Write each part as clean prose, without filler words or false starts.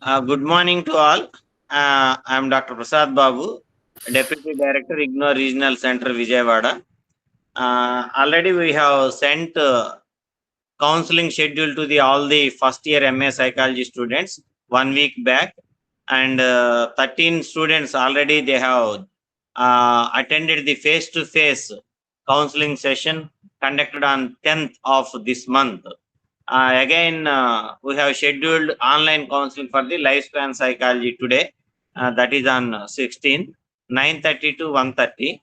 Good morning to all. I am Dr. Prasad Babu, Deputy Director, IGNOU Regional Center, Vijayawada. Already we have sent counseling schedule to all the first year MA Psychology students 1 week back, and 13 students already they have attended the face-to-face counseling session conducted on 10th of this month. Again, we have scheduled online counseling for the lifespan psychology today. That is on 16th, 9:30 to 1:30.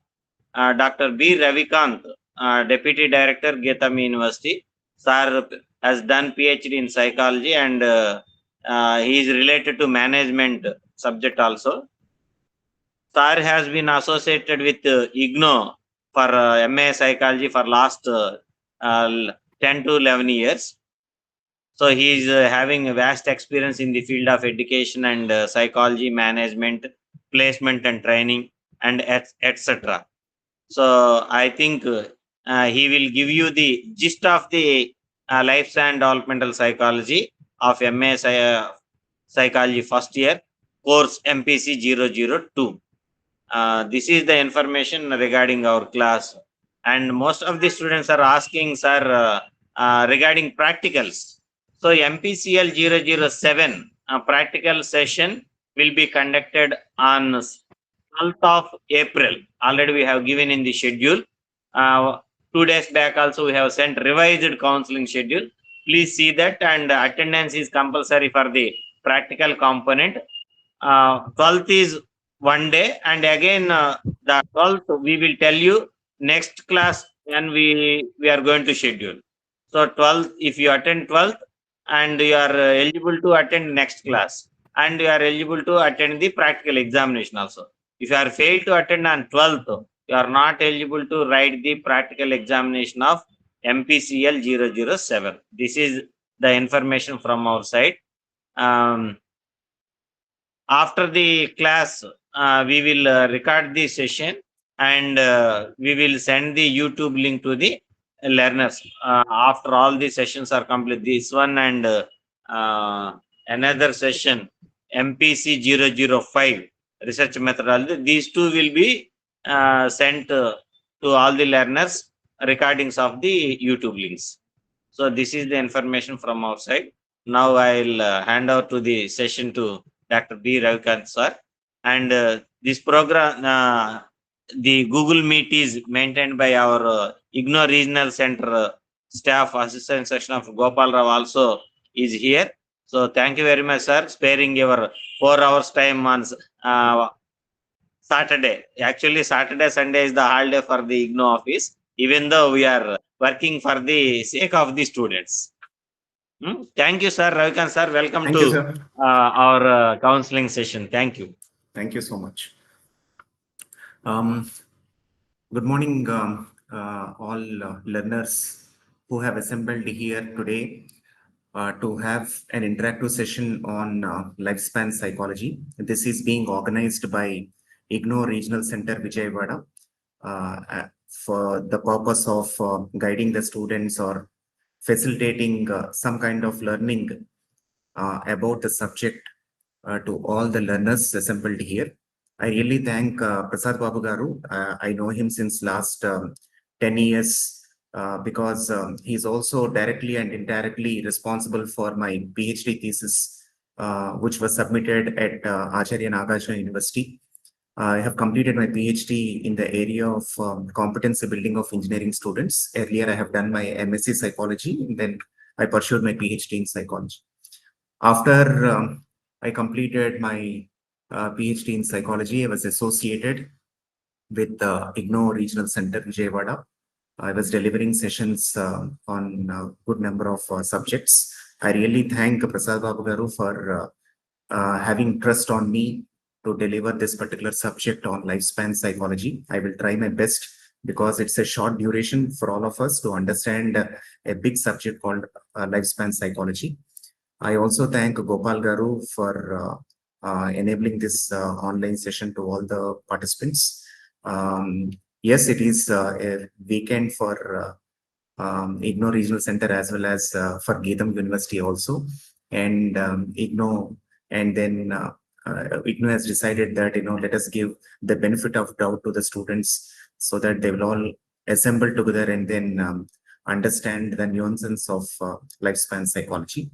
Dr. B. Ravikant, Deputy Director, Getam University. Sir has done PhD in psychology, and he is related to management subject also. Sir has been associated with IGNOU for MA psychology for last 10 to 11 years. So he is having a vast experience in the field of education and psychology, management, placement and training, and etc. So I think he will give you the gist of the life and developmental psychology of MA psychology first year course MPC-002. This is the information regarding our class, and most of the students are asking, sir, regarding practicals. So MPCL 007 practical session will be conducted on 12th of April. Already we have given in the schedule. 2 days back also we have sent revised counseling schedule. Please see that, and attendance is compulsory for the practical component. 12th is one day, and again the 12th we will tell you next class when we are going to schedule. So 12th, if you attend 12th, and you are eligible to attend next class, and you are eligible to attend the practical examination also. If you are failed to attend on 12th, you are not eligible to write the practical examination of MPCL 007. This is the information from our side. After the class, we will record the session, and we will send the YouTube link to the learners after all the sessions are complete. This one and another session, MPC-005 research methodology. These two will be sent to all the learners, recordings of the YouTube links. So this is the information from our side. Now I'll hand over to the session to Dr. B. Ravikant sir. And this program, the Google Meet is maintained by our IGNOU Regional Center staff assistant section of Gopal Rao also is here. So thank you very much, sir, sparing your 4 hours time on Saturday. Actually, Saturday, Sunday is the holiday for the IGNOU office, even though we are working for the sake of the students. Thank you, sir. Ravikant sir, welcome Thank to you, sir. Our counseling session. Thank you. Thank you so much. Good morning, all learners who have assembled here today to have an interactive session on lifespan psychology. This is being organized by IGNOU Regional Center, Vijayawada, for the purpose of guiding the students or facilitating some kind of learning about the subject to all the learners assembled here. I really thank Prasad Babu Garu. I know him since last 10 years because he's also directly and indirectly responsible for my PhD thesis, which was submitted at Acharya Nagarjuna University. I have completed my PhD in the area of competency building of engineering students. Earlier, I have done my MSc psychology, and then I pursued my PhD in psychology. After I completed my PhD in psychology, I was associated with the IGNOU Regional Center, Vijayawada. I was delivering sessions on a good number of subjects. I really thank Prasad Babu Garu for having trust on me to deliver this particular subject on lifespan psychology. I will try my best because it's a short duration for all of us to understand a big subject called lifespan psychology. I also thank Gopal Garu for enabling this online session to all the participants. Yes, it is a weekend for IGNOU Regional Center as well as for Getam University also. And IGNOU And then IGNOU has decided that, let us give the benefit of doubt to the students so that they will all assemble together and then understand the nuances of lifespan psychology.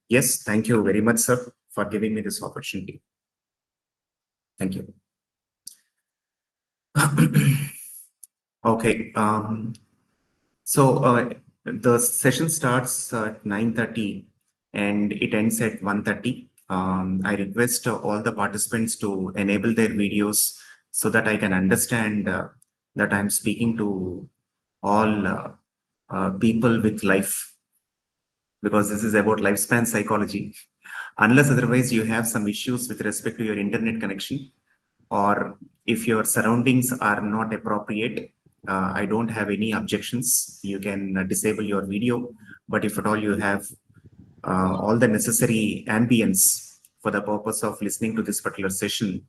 Yes, thank you very much, sir, for giving me this opportunity. Thank you. Okay. So the session starts at 9:30 and it ends at 1:30. I request all the participants to enable their videos so that I can understand that I'm speaking to all people with life, because this is about lifespan psychology. Unless otherwise you have some issues with respect to your internet connection, or if your surroundings are not appropriate, I don't have any objections. You can disable your video, but if at all you have all the necessary ambience for the purpose of listening to this particular session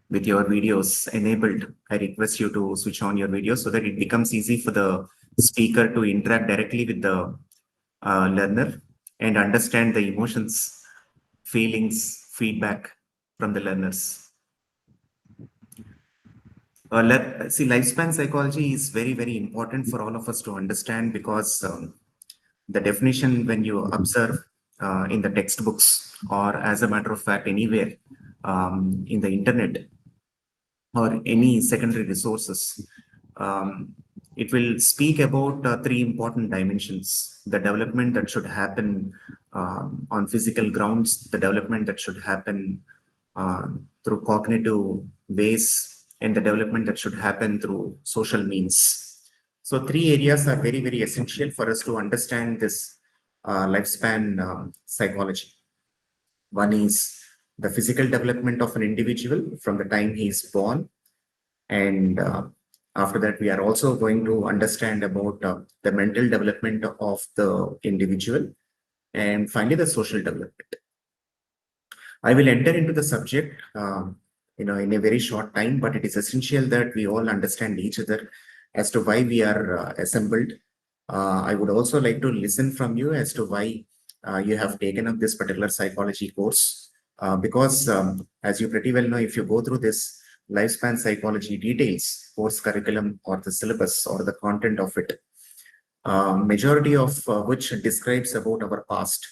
with your videos enabled, I request you to switch on your video so that it becomes easy for the speaker to interact directly with the learner and understand the emotions, feelings, feedback from the learners. See, lifespan psychology is very, very important for all of us to understand, because the definition, when you observe in the textbooks or as a matter of fact anywhere in the internet or any secondary resources, it will speak about three important dimensions: the development that should happen on physical grounds, the development that should happen through cognitive ways, and the development that should happen through social means. So three areas are very, very essential for us to understand this lifespan psychology. One is the physical development of an individual from the time he is born. And after that, we are also going to understand about the mental development of the individual. And finally, the social development. I will enter into the subject in a very short time, but it is essential that we all understand each other as to why we are assembled. I would also like to listen from you as to why you have taken up this particular psychology course, because as you pretty well know, if you go through this lifespan psychology details, course curriculum or the syllabus or the content of it, majority of which describes about our past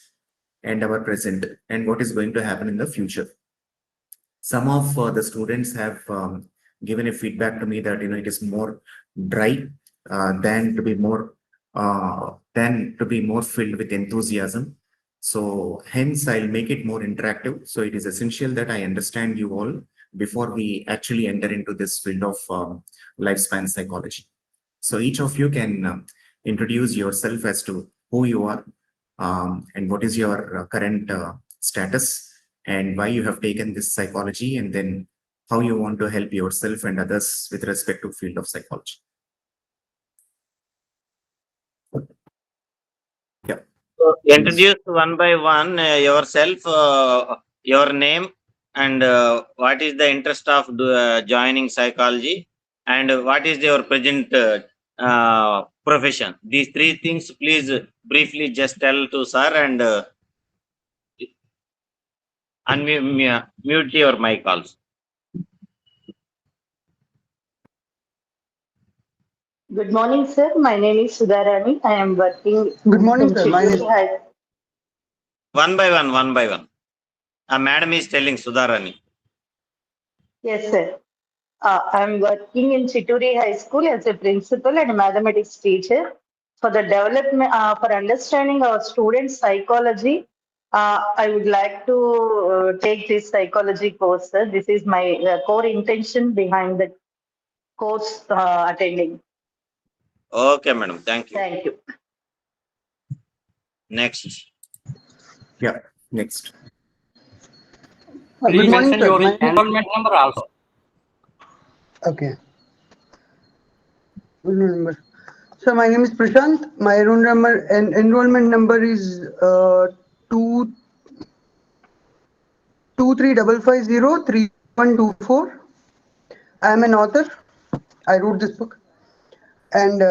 and our present and what is going to happen in the future. Some of the students have given a feedback to me that it is more dry than to be more filled with enthusiasm. So hence I'll make it more interactive. So it is essential that I understand you all before we actually enter into this field of lifespan psychology. So each of you can introduce yourself as to who you are and what is your current status and why you have taken this psychology, and then how you want to help yourself and others with respect to field of psychology. Yeah. So introduce one by one yourself, your name, and what is the interest of joining psychology, and what is your present profession. These three things, please briefly just tell to sir, and mute your mic also. Good morning, sir. My name is Sudharani. I am working. Good morning, in sir. My name Chittoor. One by one. Madam is telling Sudharani. Yes, sir. I am working in Chittoor High School as a principal and a mathematics teacher. For the development, for understanding our students' psychology, I would like to take this psychology course, sir. This is my core intention behind the course attending. Okay, madam. Thank you. Thank you. Next. Yeah. Next. Good morning, mention sir. your My name- enrollment number also. Okay. Enrollment number. So my name is Prashant. My enrollment number is 2355033124. I am an author. I wrote this book, and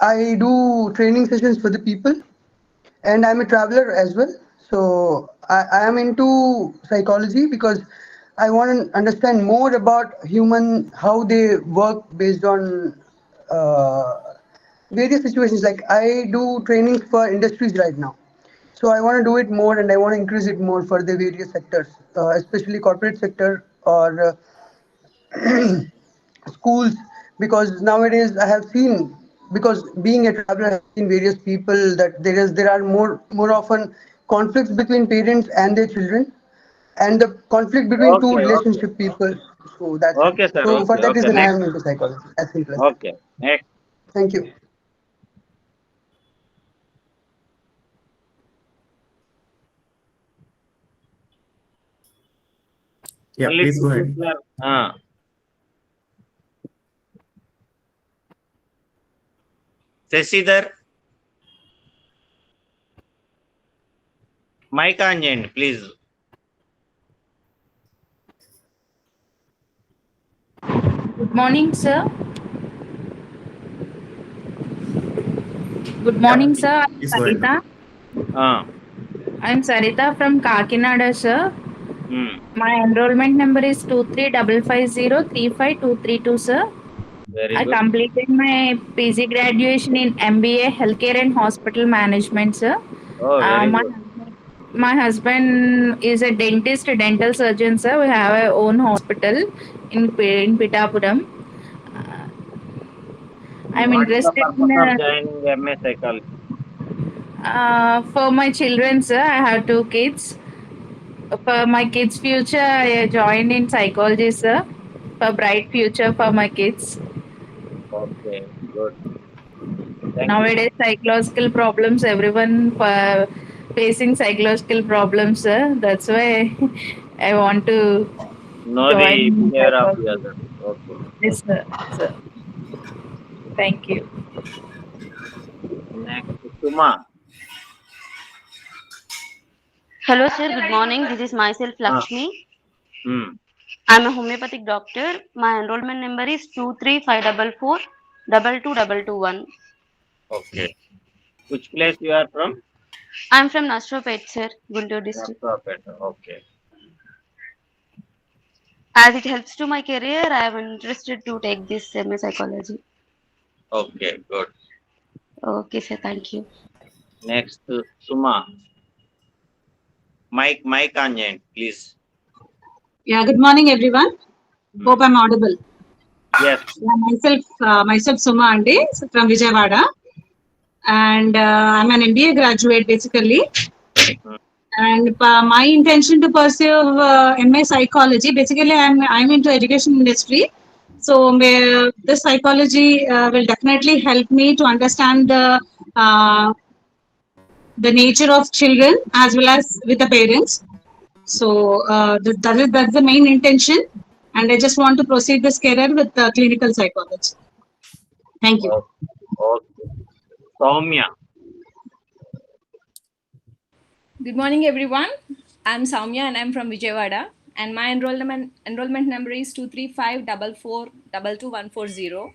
I do training sessions for the people, and I'm a traveler as well. So I am into psychology because I want to understand more about human, how they work based on uh, various situations. Like I do training for industries right now. So I want to do it more and I want to increase it more for the various sectors, especially corporate sector or schools, because nowadays I have seen, because being a traveler, I have seen various people that there are more often conflicts between parents and their children, and the conflict between two Okay, okay. relationship people. So that's it. Okay, sir. So for Okay, that okay. reason, I Next. am into psychology. As simple as that. Okay. Next. Thank you. Yeah, Only please two go ahead. people are. Seshidhar, mic on చేయండి please. Good morning, sir. Good Yeah, morning, sir. I'm please go ahead. Sarita. I'm Sarita from Kakinada, sir. My enrollment number is 2355035232, sir. Very I good. completed my PG graduation in MBA Healthcare and Hospital Management, sir. Oh, very My good. husband is a dentist, dental surgeon, sir. We have our own hospital in Pitapuram. I'm What is the interested in purpose of joining MA Psychology? for my children, sir. I have two kids. For my kids' future, I joined in psychology, sir. For bright future for my kids. Okay, good. Thank you. Nowadays, psychological problems, everyone facing psychological problems, sir. That's why I want to Know the join behavior of the psychology. others. Okay. Yes, sir. Sir. Thank you. Next, Suma. Hello, sir. Good morning. This is myself, Ah, Lakshmi. hmm. I'm a homeopathic doctor. My enrollment number is 23544 Okay. Which place you are from? I'm from Nastropet, sir, Guntur district. Nagpur. Okay. As it helps to my career, I am interested to take this MA psychology. Okay, good. Okay, sir. Thank you. Next, Suma. Mic on చేయండి, please. Yeah, good morning, everyone. Hope I'm audible. Yes. Yeah, myself Suma Andi from Vijayawada, and I'm an MBA graduate basically. Hmm. And my intention to pursue MA psychology. Basically, I'm into education industry, so this psychology will definitely help me to understand uh, the nature of children as well as with the parents. So that's the main intention, and I just want to proceed this career with clinical psychology. Thank you. Okay. Soumya. Good morning, everyone. I'm Soumya and I'm from Vijayawada. And my enrollment number is 23544222140.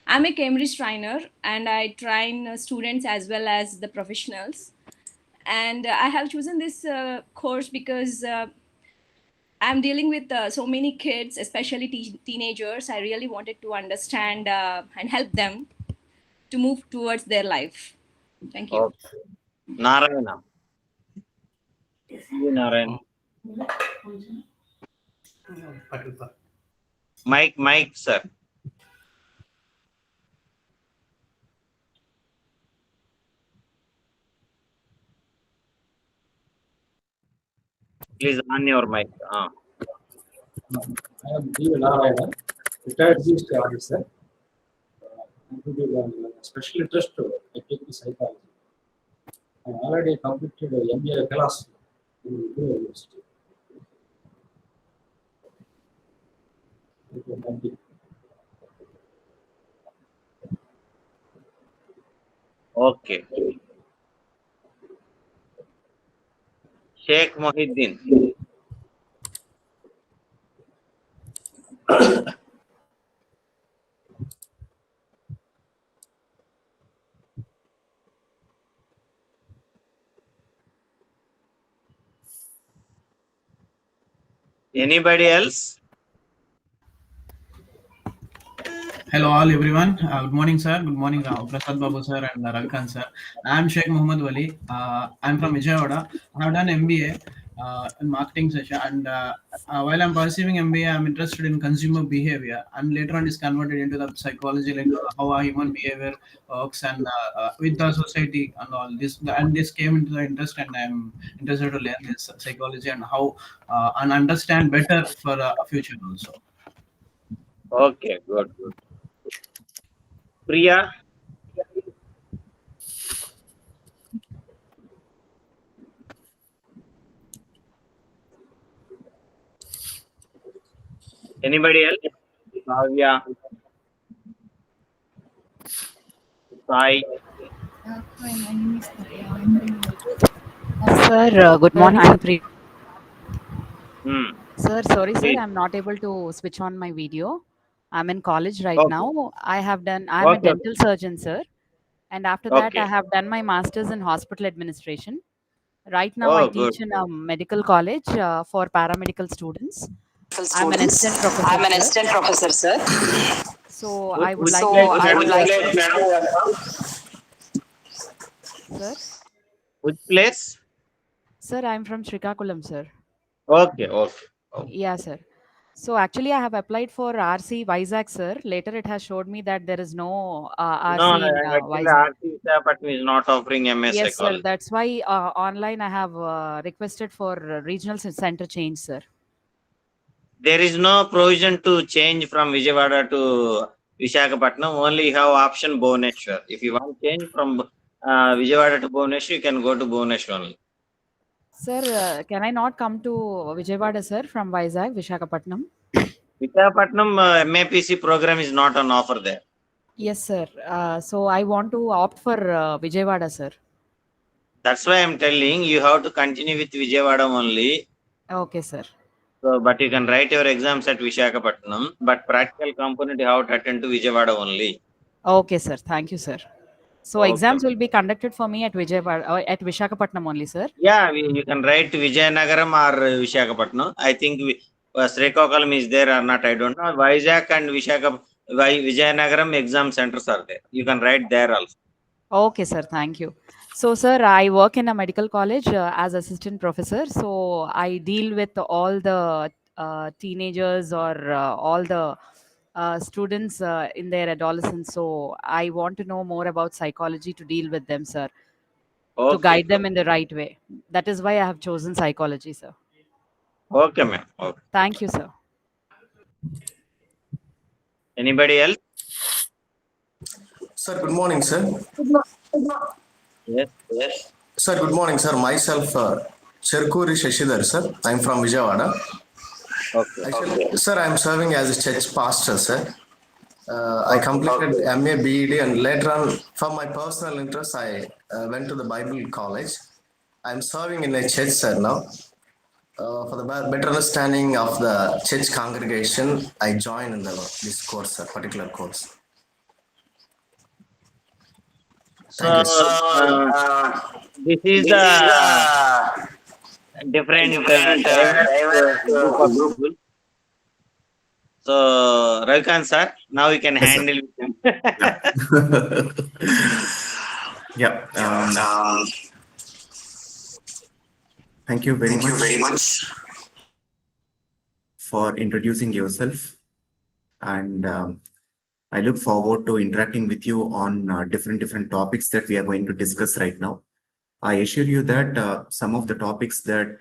I'm a Cambridge trainer and I train students as well as the professionals. And I have chosen this course because I'm dealing with so many kids, especially teenagers. I really wanted to understand and help them to move towards their life. Thank you. Okay. Narayana. Narayana. Mic, sir. Please on your mic. I am Vijayawada, retired GST officer. With special interest to technical psychology. I already completed MBA class in the university. Thank you. Okay. Sheikh Mohiddin. Anybody else? Hello, all everyone. Good morning, sir. Good morning, Prasad Babu sir and Ravikant sir. I am Sheikh Muhammad Wali. I am from Vijayawada. I have done MBA in marketing session, and while I'm pursuing MBA, I'm interested in consumer behavior, and later on is converted into the psychology, like how a human behavior works, and with the society and all this. And this came into the interest, and I'm interested to learn this psychology and how and understand better for future also. Okay, good. Priya? Anybody else? Bhavya? Sai? Sir, good morning. I'm Hmm. Sir, sorry, sir, Please. I'm not able to switch on my video. I'm in college right Okay. now. I'm a Okay. dental surgeon, sir. And after that, I Okay. have done my master's in hospital administration. Right now, I Oh, good. teach in a medical college for paramedical students. I'm an assistant professor, sir. So I would like to. Sir? Which place? Sir, I'm from Srikakulam, sir. Okay. Yeah, sir. So actually, I have applied for RC Vizag, sir. Later, it has showed me that there is no No, RC in actually, Vizag. RC Visakhapatnam is not offering MA Yes, sir. psychology. That's why online I have requested for regional center change, sir. There is no provision to change from Vijayawada to Visakhapatnam. Only you have option Bhubaneswar. If you want to change from Vijayawada to Bhubaneswar, you can go to Bhubaneswar only. Sir, can I not come to Vijayawada, sir, from Vizag, Visakhapatnam? Visakhapatnam MAPC program is not on offer there. Yes, sir. So I want to opt for Vijayawada, sir. That's why I'm telling you have to continue with Vijayawada only. Okay, sir. So, but you can write your exams at Visakhapatnam, but practical component you have to attend to Vijayawada only. Okay, sir. Thank you, sir. So Okay. exams will be conducted for me at Vijayawada, at Visakhapatnam only, sir. Yeah, you can write Vijayanagaram or Visakhapatnam. I think Srikakulam is there or not, I don't know. Vizag and Vijayanagaram exam centers are there. You can write there also. Okay, sir. Thank you. So, sir, I work in a medical college as assistant professor. So, I deal with all the teenagers or all the students in their adolescence. So, I want to know more about psychology to deal with them, sir, to Okay. guide them in the right way. That is why I have chosen psychology, sir. Okay, ma'am. Okay. Thank you, sir. Anybody else? Sir, good morning, sir. Yes. Sir, good morning, sir. Myself, Cherkuri Shashidhar, sir. I'm from Vijayawada. Okay. Actually, sir, I'm serving as a church pastor, sir. I completed MA, BEd, and later on, for my personal interest, I went to the Bible college. I'm serving in a church, sir, now. For the better understanding of the church congregation, I joined in this course, sir, particular course. Thank you, sir. This is the different diverse group of people. So, Ravikant sir, now you can Yes, sir. handle it. Yeah. Thank you very much for introducing yourself, and I look forward to interacting with you on different topics that we are going to discuss right now. I assure you that some of the topics that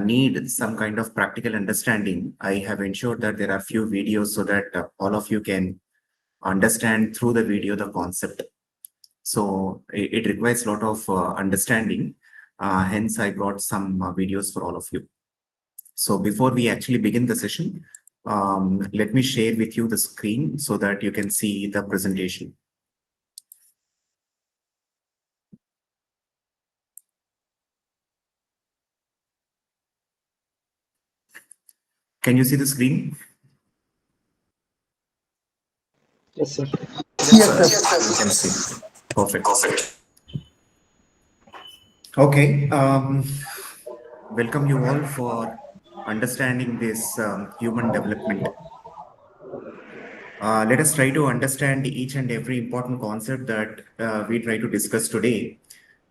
need some kind of practical understanding, I have ensured that there are few videos so that all of you can understand through the video the concept. So it requires a lot of understanding. Hence, I brought some videos for all of you. So before we actually begin the session, let me share with you the screen so that you can see the presentation. Can you see the screen? Yes, sir. Yes, sir. You can see. Perfect. Okay. Welcome you all for understanding this human development. Let us try to understand each and every important concept that we try to discuss today.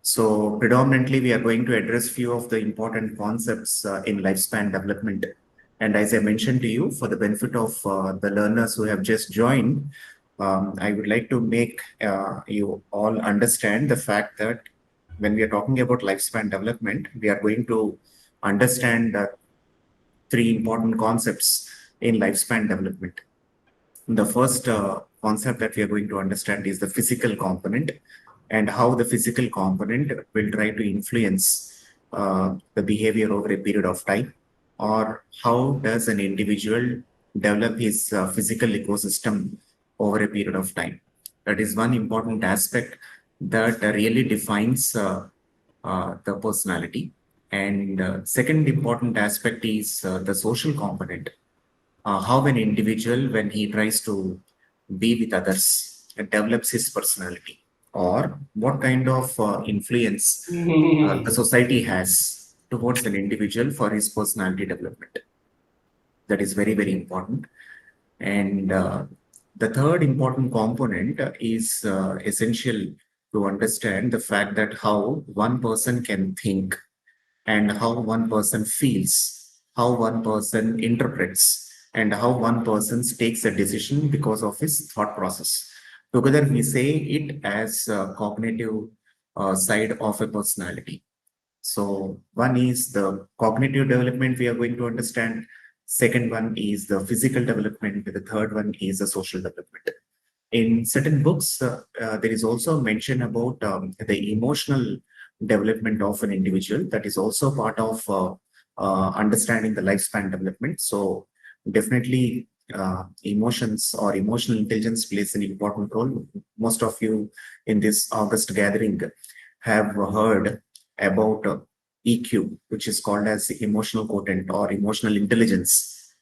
So predominantly, we are going to address few of the important concepts in lifespan development. And as I mentioned to you, for the benefit of the learners who have just joined, I would like to make you all understand the fact that when we are talking about lifespan development, we are going to understand three important concepts in lifespan development. The first concept that we are going to understand is the physical component, and how the physical component will try to influence the behavior over a period of time, or how does an individual develop his physical ecosystem over a period of time. That is one important aspect that really defines the personality. And second important aspect is the social component. How an individual, when he tries to be with others, develops his personality, or what kind of influence the society has towards an individual for his personality development. That is very, very important. And the third important component is essential to understand the fact that how one person can think, and how one person feels, how one person interprets, and how one person takes a decision because of his thought process. Together, we say it as a cognitive side of a personality. So one is the cognitive development we are going to understand. Second one is the physical development. The third one is the social development. In certain books, there is also mention about the emotional development of an individual. That is also part of understanding the lifespan development. So definitely emotions or emotional intelligence plays an important role. Most of you in this August gathering have heard about EQ, which is called as emotional quotient or emotional intelligence,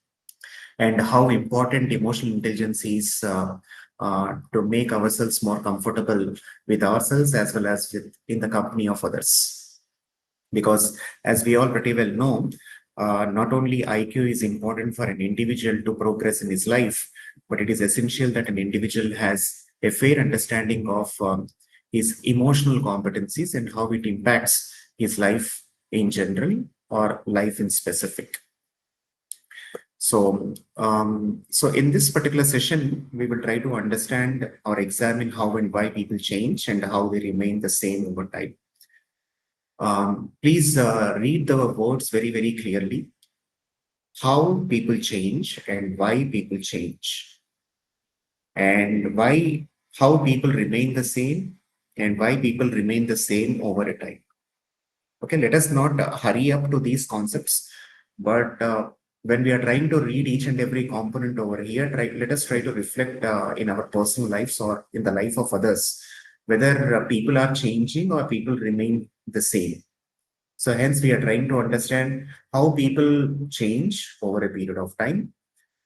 and how important emotional intelligence is to make ourselves more comfortable with ourselves as well as in the company of others. Because as we all pretty well know, not only IQ is important for an individual to progress in his life, but it is essential that an individual has a fair understanding of his emotional competencies and how it impacts his life in general or life in specific. So, so in this particular session, we will try to understand or examine how and why people change and how they remain the same over time. Please read the words very, very clearly. How people change and why people change, and why, how people remain the same and why people remain the same over a time. Okay, let us not hurry up to these concepts, but when we are trying to read each and every component over here, let us try to reflect in our personal lives or in the life of others, whether people are changing or people remain the same. So hence we are trying to understand how people change over a period of time,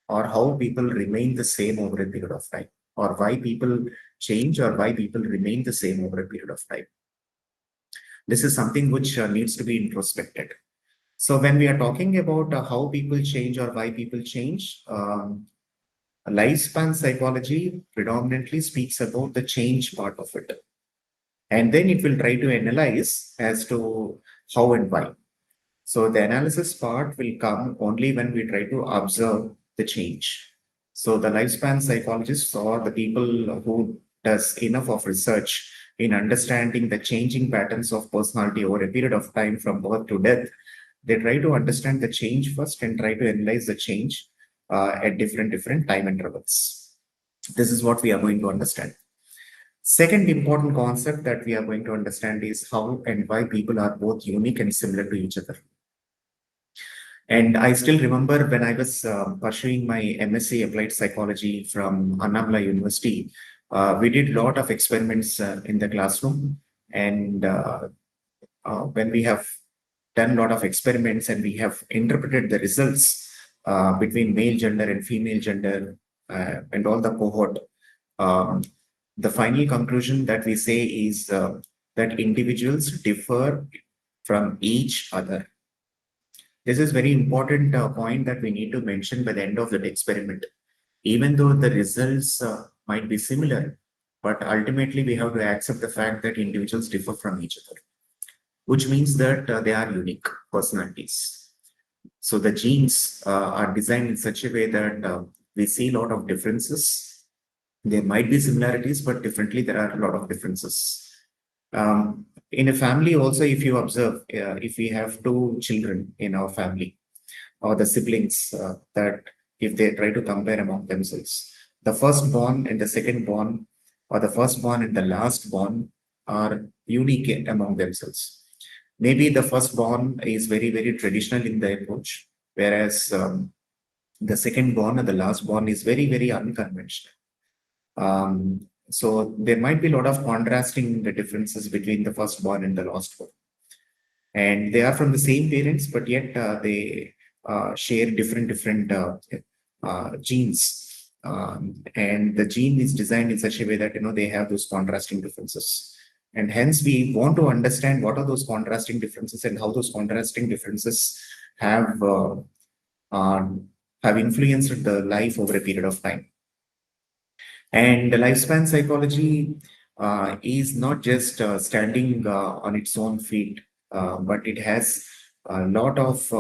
or how people remain the same over a period of time, or why people change or why people remain the same over a period of time. This is something which needs to be introspected. So when we are talking about how people change or why people change, lifespan psychology predominantly speaks about the change part of it. And then it will try to analyze as to how and why. So the analysis part will come only when we try to observe the change. So the lifespan psychologists or the people who does enough of research in understanding the changing patterns of personality over a period of time from birth to death, they try to understand the change first and try to analyze the change at different time intervals. This is what we are going to understand. Second important concept that we are going to understand is how and why people are both unique and similar to each other. And I still remember when I was pursuing my MSc Applied Psychology from Annamala University, we did a lot of experiments in the classroom. And when we have done a lot of experiments and we have interpreted the results between male gender and female gender and all the cohort, the final conclusion that we say is that individuals differ from each other. This is very important point that we need to mention by the end of that experiment. Even though the results might be similar, but ultimately we have to accept the fact that individuals differ from each other, which means that they are unique personalities. So the genes are designed in such a way that we see a lot of differences. There might be similarities, but differently there are a lot of differences. In a family also, if you observe, if we have two children in our family, or the siblings, that if they try to compare among themselves, the firstborn and the secondborn, or the firstborn and the lastborn are unique among themselves. Maybe the firstborn is very, very traditional in the approach, whereas the secondborn and the lastborn is very, very unconventional. So there might be a lot of contrasting the differences between the firstborn and the lastborn. And they are from the same parents, but yet they share different genes. And the gene is designed in such a way that, they have those contrasting differences. And hence we want to understand what are those contrasting differences and how those contrasting differences have influenced the life over a period of time. And the lifespan psychology is not just standing on its own feet, but it has a lot of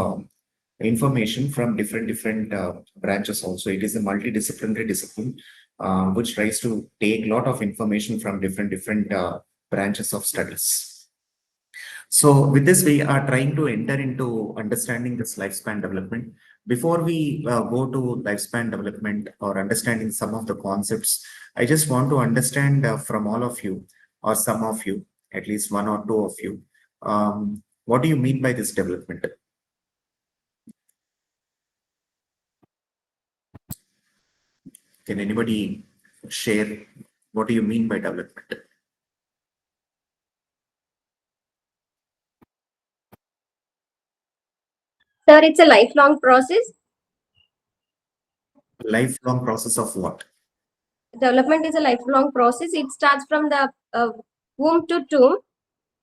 information from different branches also. It is a multidisciplinary discipline which tries to take a lot of information from different branches of studies. So with this, we are trying to enter into understanding this lifespan development. Before we go to lifespan development or understanding some of the concepts, I just want to understand from all of you, or some of you, at least one or two of you, what do you mean by this development? Can anybody share what do you mean by development? Sir, it's a lifelong process. Lifelong process of what? Development is a lifelong process. It starts from the womb to tomb.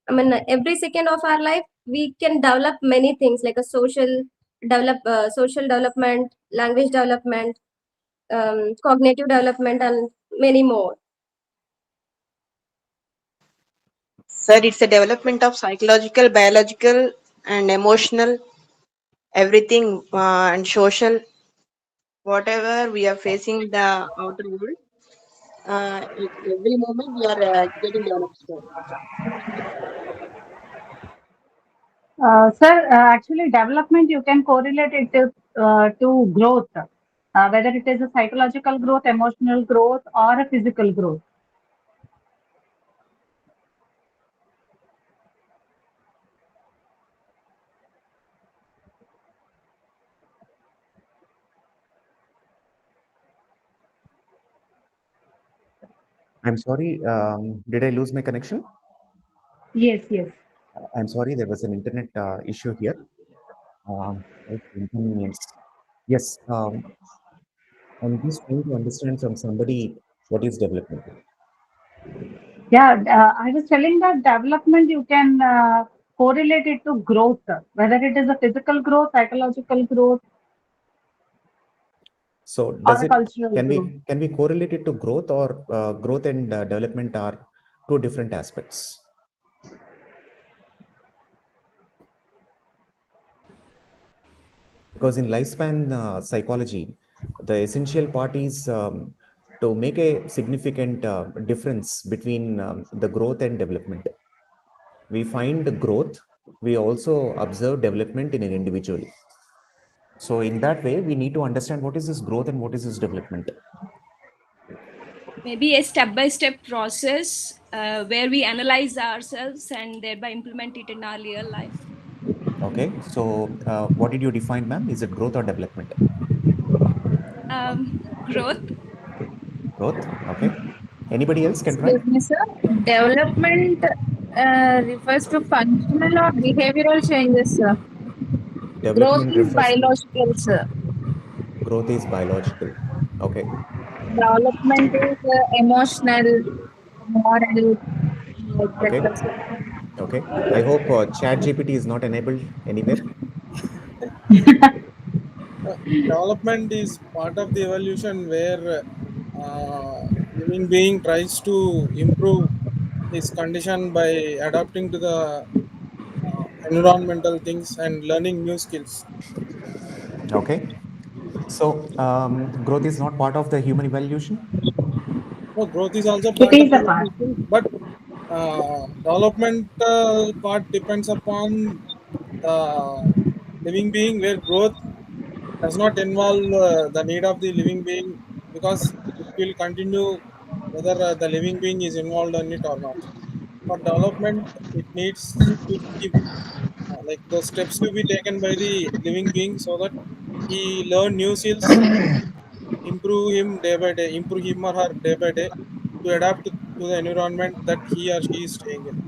I mean, every second of our life, we can develop many things like a social development, language development, cognitive development, and many more. Sir, it's a development of psychological, biological, and emotional, everything, and social. Whatever we are facing the outer world, every moment we are getting developed. Sir, actually, development you can correlate it to growth, whether it is a psychological growth, emotional growth, or a physical growth. I'm sorry, did I lose my connection? Yes, yes. I'm sorry, there was an internet issue here. Inconvenience. Yes, I'm just trying to understand from somebody what is development. Yeah, I was telling that development you can correlate it to growth, whether it is a physical growth, psychological growth, So or does a it cultural can growth. we correlate it to growth, or growth and development are two different aspects? Because in lifespan psychology, the essential part is to make a significant difference between the growth and development. We find growth, we also observe development in an individual. So in that way, we need to understand what is this growth and what is this development. Maybe a step-by-step process where we analyze ourselves and thereby implement it in our real life. Okay, so what did you define, ma'am? Is it growth or development? Growth. Growth, okay. Anybody else can try? Excuse me, sir. Development refers to functional or behavioral changes, sir. Growth Development is refers to biological, sir. growth is biological. Okay. Development is emotional, moral, Okay. etc. sir. Okay. I hope ChatGPT is not enabled anywhere. Development is part of the evolution where living being tries to improve his condition by adapting to the environmental things and learning new skills. Okay. So growth is not part of the human evolution. So growth is also It part of is a part. evolution, but developmental part depends upon the living being, where growth does not involve the need of the living being, because it will continue whether the living being is involved in it or not. For development, it needs to be like those steps to be taken by the living being so that he learn new skills, improve him day by day, improve him or her day by day to adapt to the environment that he or she is staying in.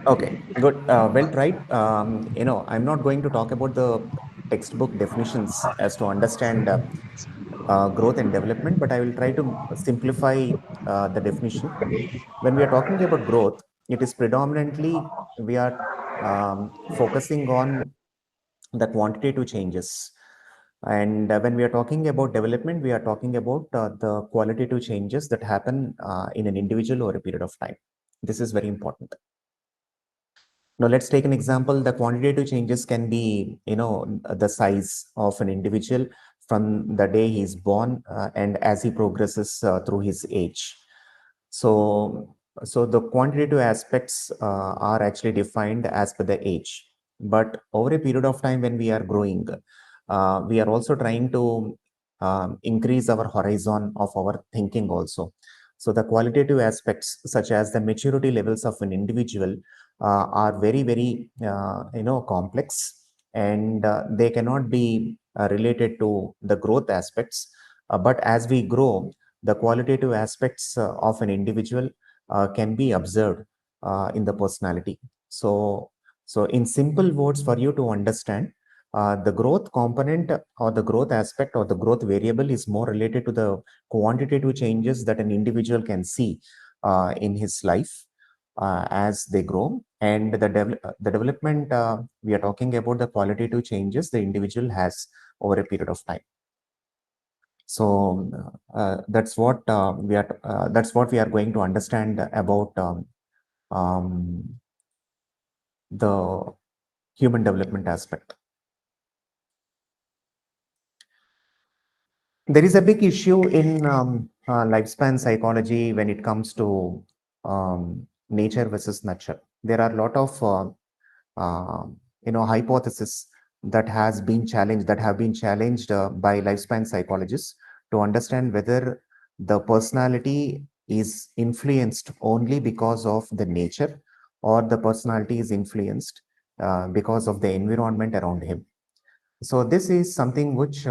Okay, good. Well tried. I'm not going to talk about the textbook definitions as to understand growth and development, but I will try to simplify the definition. When we are talking about growth, it is predominantly we are focusing on the quantitative changes. And when we are talking about development, we are talking about the qualitative changes that happen in an individual over a period of time. This is very important. Now, let's take an example. The quantitative changes can be, the size of an individual from the day he's born and as he progresses through his age. So the quantitative aspects are actually defined as per the age. But over a period of time when we are growing, we are also trying to increase our horizon of our thinking also. So the qualitative aspects, such as the maturity levels of an individual, are very, very, complex, and they cannot be related to the growth aspects. But as we grow, the qualitative aspects of an individual can be observed in the personality. So in simple words, for you to understand, the growth component or the growth aspect or the growth variable is more related to the quantitative changes that an individual can see in his life as they grow. And the development, we are talking about the qualitative changes the individual has over a period of time. So that's what we are going to understand about the human development aspect. There is a big issue in lifespan psychology when it comes to nature versus nurture. There are a lot of hypotheses that have been challenged by lifespan psychologists to understand whether the personality is influenced only because of the nature, or the personality is influenced because of the environment around him. So this is something which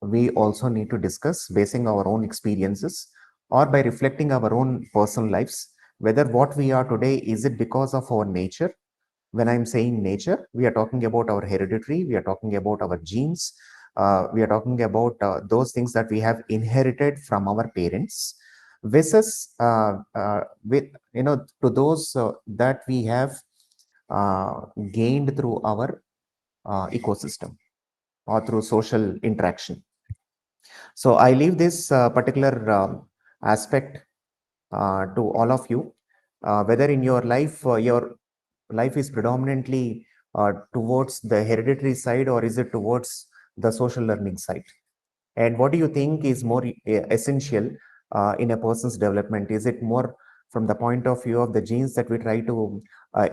we also need to discuss, basing our own experiences or by reflecting our own personal lives, whether what we are today, is it because of our nature? When I'm saying nature, we are talking about our hereditary, we are talking about our genes, we are talking about those things that we have inherited from our parents, versus with to those that we have gained through our ecosystem or through social interaction. So I leave this particular aspect to all of you, whether in your life is predominantly towards the hereditary side, or is it towards the social learning side? And what do you think is more essential in a person's development? Is it more from the point of view of the genes that we try to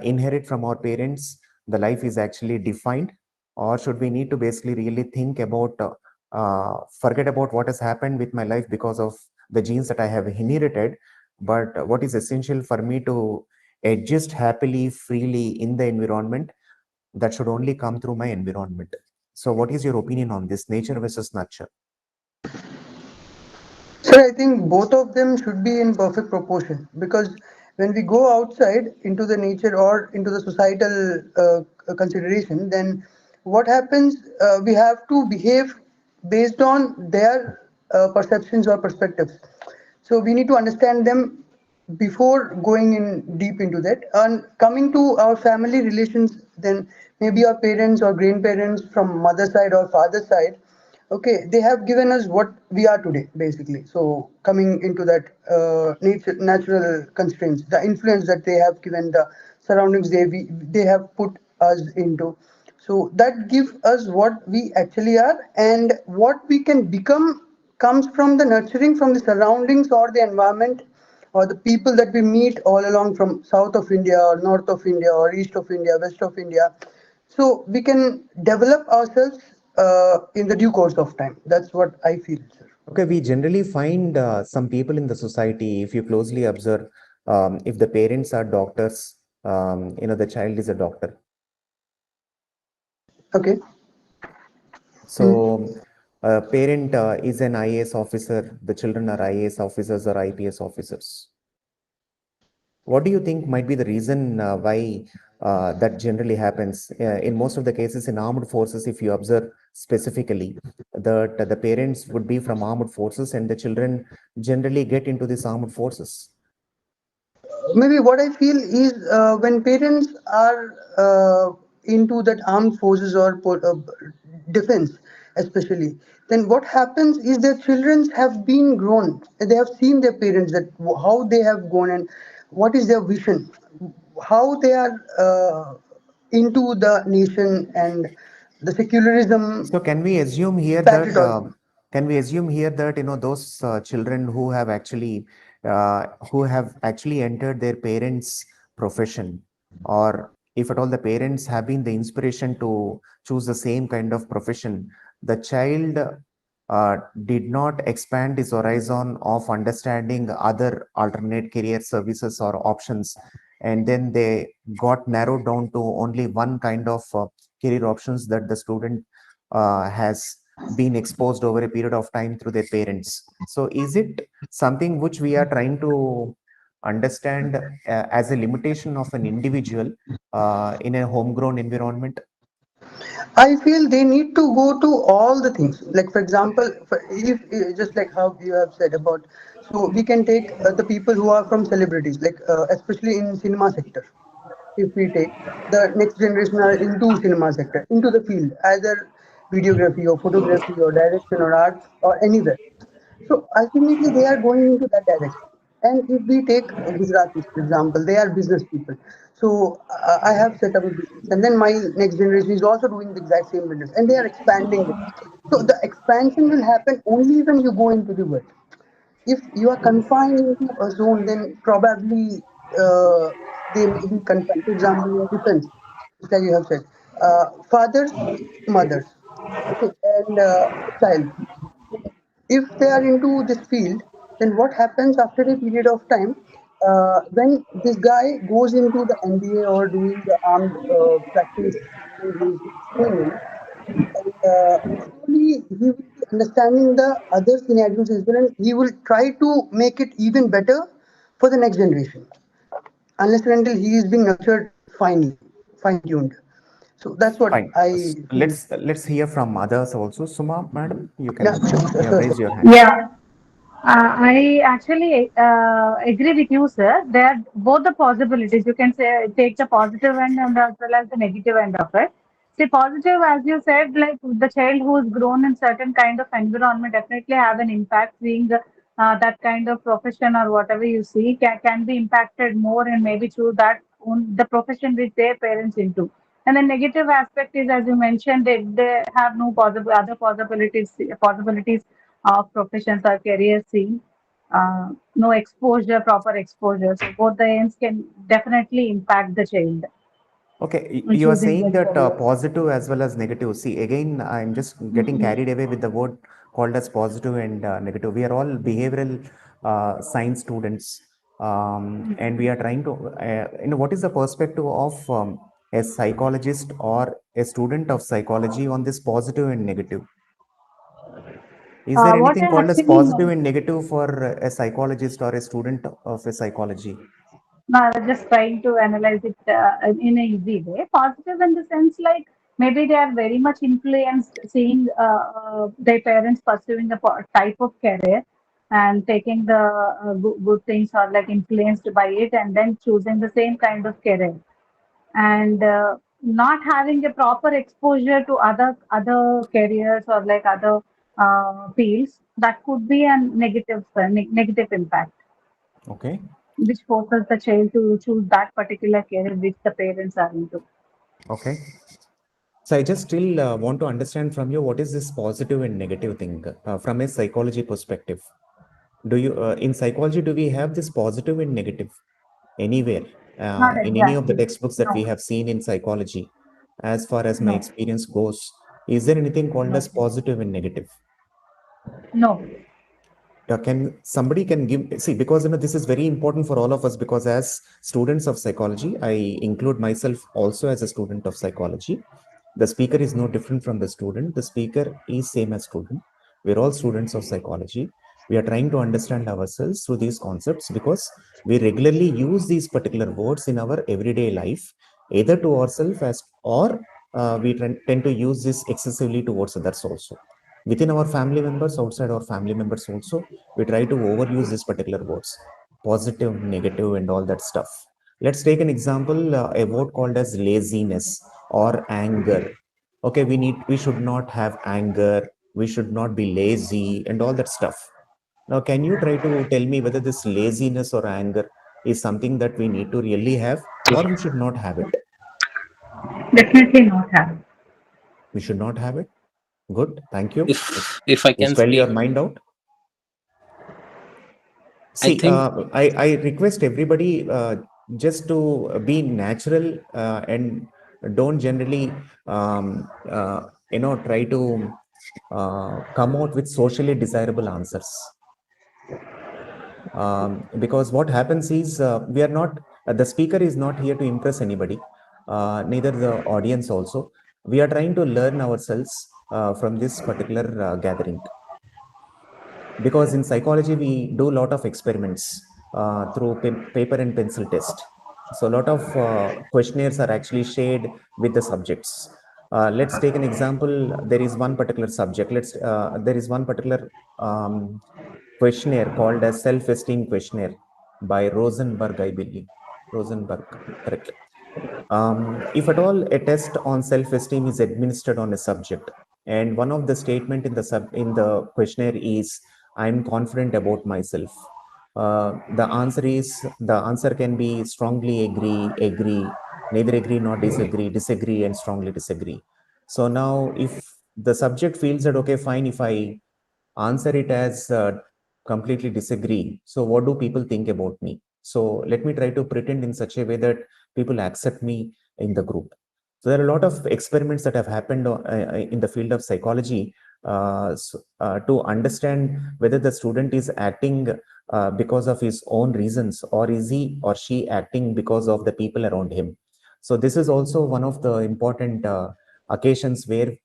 inherit from our parents, the life is actually defined? Or should we need to basically really think about, forget about what has happened with my life because of the genes that I have inherited, but what is essential for me to adjust happily, freely in the environment, that should only come through my environment? So what is your opinion on this, nature versus nurture? So I think both of them should be in perfect proportion, because when we go outside into the nature or into the societal consideration, then what happens? We have to behave based on their perceptions or perspectives. So we need to understand them before going in deep into that and coming to our family relations, then maybe our parents or grandparents from mother side or father side, okay, they have given us what we are today basically. So coming into that natural constraints, the influence that they have given, the surroundings they have put us into, so that gives us what we actually are, and what we can become comes from the nurturing from the surroundings or the environment or the people that we meet all along from south of India or north of India or east of India, west of India. So we can develop ourselves in the due course of time. That's what I feel, sir. Okay, we generally find some people in the society, if you closely observe, if the parents are doctors, the child is a doctor. Okay. So, a parent is an IAS officer, the children are IAS officers or IPS officers. What do you think might be the reason why that generally happens? In most of the cases in armed forces, if you observe specifically, that the parents would be from armed forces and the children generally get into these armed forces. Maybe what I feel is when parents are into that armed forces or defense, especially, then what happens is their children have been grown. They have seen their parents that how they have gone and what is their vision, how they are into the nation and the secularism, So can we assume here that patriotism. those children who have actually entered their parents' profession, or if at all the parents have been the inspiration to choose the same kind of profession, the child did not expand his horizon of understanding other alternate career services or options, and then they got narrowed down to only one kind of career options that the student has been exposed over a period of time through their parents. So is it something which we are trying to understand as a limitation of an individual in a homegrown environment? I feel they need to go to all the things. Like for example, if just like how you have said about, so we can take the people who are from celebrities, like especially in cinema sector. If we take the next generation are into cinema sector, into the field, either videography or photography or direction or art or anywhere. So ultimately, they are going into that direction. And if we take Gujaratis, for example, they are business people. So I have set up a business, and then my next generation is also doing the exact same business, and they are expanding it. So the expansion will happen only when you go into the world. If you are confined into a zone, then probably uh, they may be confined. For example, in defense, just like you have said, fathers, mothers, okay, and child. If they are into this field, then what happens after a period of time, when this guy goes into the NBA or doing the armed practice when he is going in, and slowly he will be understanding the other scenarios as well, and he will try to make it even better for the next generation, unless and until he is being nurtured finely, fine tuned. So that's what Fine. I feel. Let's hear from others also. Suma, madam, Yeah, you have sure, raised sir. your hand. Yeah, I actually agree with you, sir. There are both the possibilities. You can say take the positive end and as well as the negative end of it. See, positive, as you said, like the child who is grown in certain kind of environment definitely have an impact. Seeing that kind of profession or whatever you see can be impacted more and maybe through that the profession which their parents into. And the negative aspect is, as you mentioned, they have no possible other possibilities of professions or careers seen. No exposure, proper exposure. So both the ends can definitely impact the child Okay, in you are choosing saying their that career. positive as well as negative. See, again, I'm just getting Mhm. carried away with the word called as positive and negative. We are all behavioral science students, and we are trying to, what is the perspective of a psychologist or a student of psychology on this positive and negative? Is there What anything I called as actually positive know, and negative for a psychologist or a student of a psychology? no, I was just trying to analyze it in a easy way. Positive in the sense like maybe they are very much influenced seeing their parents pursuing a type of career. and taking the good things or like influenced by it and then choosing the same kind of career and not having a proper exposure to other careers or like other fields that could be a negative impact Okay. which forces the child to choose that particular career which the parents are into. Okay. So I just still want to understand from you what is this positive and negative thing from a psychology perspective. Do you in psychology do we have this positive and negative anywhere Not in any of the exactly. textbooks that we No, have seen in psychology? As far as my no, experience goes, is there anything called as no, positive and negative? no. Can somebody can give, see, because this is very important for all of us, because as students of psychology, I include myself also as a student of psychology. The speaker is no different from the student. The speaker is same as student. We're all students of psychology. We are trying to understand ourselves through these concepts because we regularly use these particular words in our everyday life, either to ourselves as or we tend to use this excessively towards others also. Within our family members, outside our family members also, we try to overuse these particular words, positive, negative, and all that stuff. Let's take an example, a word called as laziness or anger. Okay, we should not have anger, we should not be lazy, and all that stuff. Now, can you try to tell me whether this laziness or anger is something that we need to really have, or we should not have it? Definitely not have. We should not have it. Good, thank you. If I You can spell your speak, mind out. I See, think I request everybody just to be natural and don't generally, try to come out with socially desirable answers. Because what happens is we are not, the speaker is not here to impress anybody, neither the audience also. We are trying to learn ourselves from this particular gathering. Because in psychology we do a lot of experiments through paper and pencil test. So a lot of questionnaires are actually shared with the subjects. Let's take an example. There is one particular subject. There is one particular questionnaire called as self-esteem questionnaire by Rosenberg, I believe. Rosenberg, correct. If at all a test on self-esteem is administered on a subject, and one of the statement in the questionnaire is, "I'm confident about myself." The answer can be strongly agree, agree, neither agree nor disagree, disagree, and strongly disagree. So now, if the subject feels that okay, fine, if I answer it as completely disagree, so what do people think about me? So let me try to pretend in such a way that people accept me in the group. So there are a lot of experiments that have happened in the field of psychology to understand whether the student is acting because of his own reasons, or is he or she acting because of the people around him. So this is also one of the important occasions where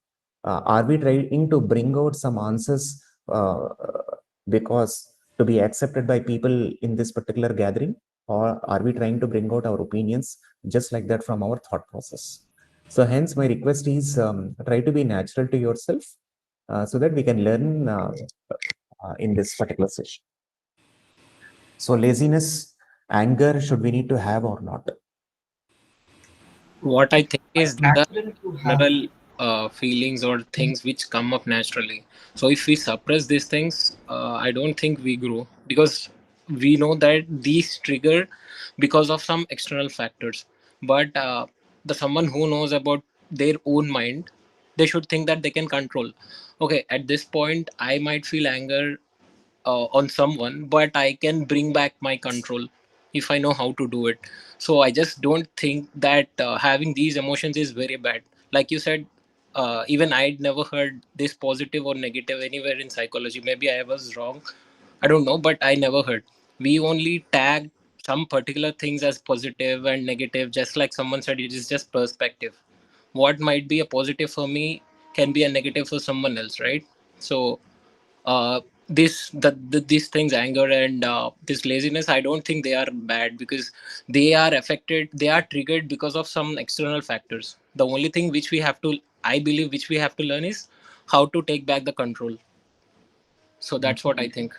are we trying to bring out some answers because to be accepted by people in this particular gathering, or are we trying to bring out our opinions just like that from our thought process? So hence my request is try to be natural to yourself so that we can learn in this particular session. So laziness, anger, should we need to have or not? what I think is the general feelings or things which come up naturally. So if we suppress these things, I don't think we grow, because we know that these trigger because of some external factors. But the someone who knows about their own mind, they should think that they can control. Okay, at this point, I might feel anger on someone, but I can bring back my control if I know how to do it. So I just don't think that having these emotions is very bad. Like you said, even I'd never heard this positive or negative anywhere in psychology. Maybe I was wrong, I don't know, but I never heard. We only tag some particular things as positive and negative, just like someone said, it is just perspective. What might be a positive for me can be a negative for someone else, right? So these things, anger and this laziness, I don't think they are bad, because they are triggered because of some external factors. The only thing which we have to, I believe, which we have to learn is how to take back the control. So that's what I think.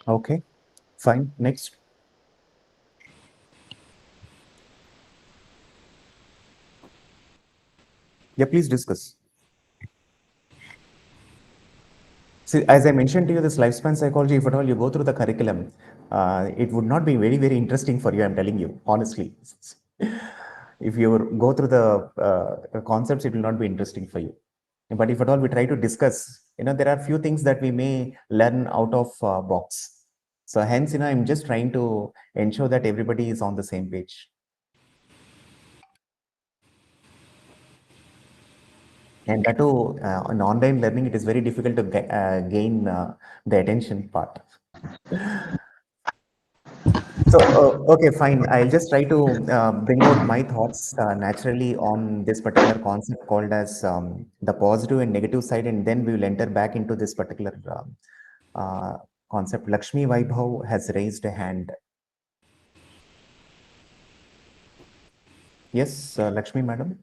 Okay, fine. Next. Yeah, please discuss. See, as I mentioned to you, this lifespan psychology, if at all you go through the curriculum, it would not be very, very interesting for you, I'm telling you, honestly. If you go through the concepts, it will not be interesting for you. But if at all we try to discuss, there are few things that we may learn out of box. So hence, I'm just trying to ensure that everybody is on the same page. And that too, on online learning, it is very difficult to gain the attention part. So, okay, fine. I'll just try to bring out my thoughts naturally on this particular concept called as the positive and negative side, and then we will enter back into this particular concept. Lakshmi Vaibhav has raised a hand. Yes, Lakshmi, madam.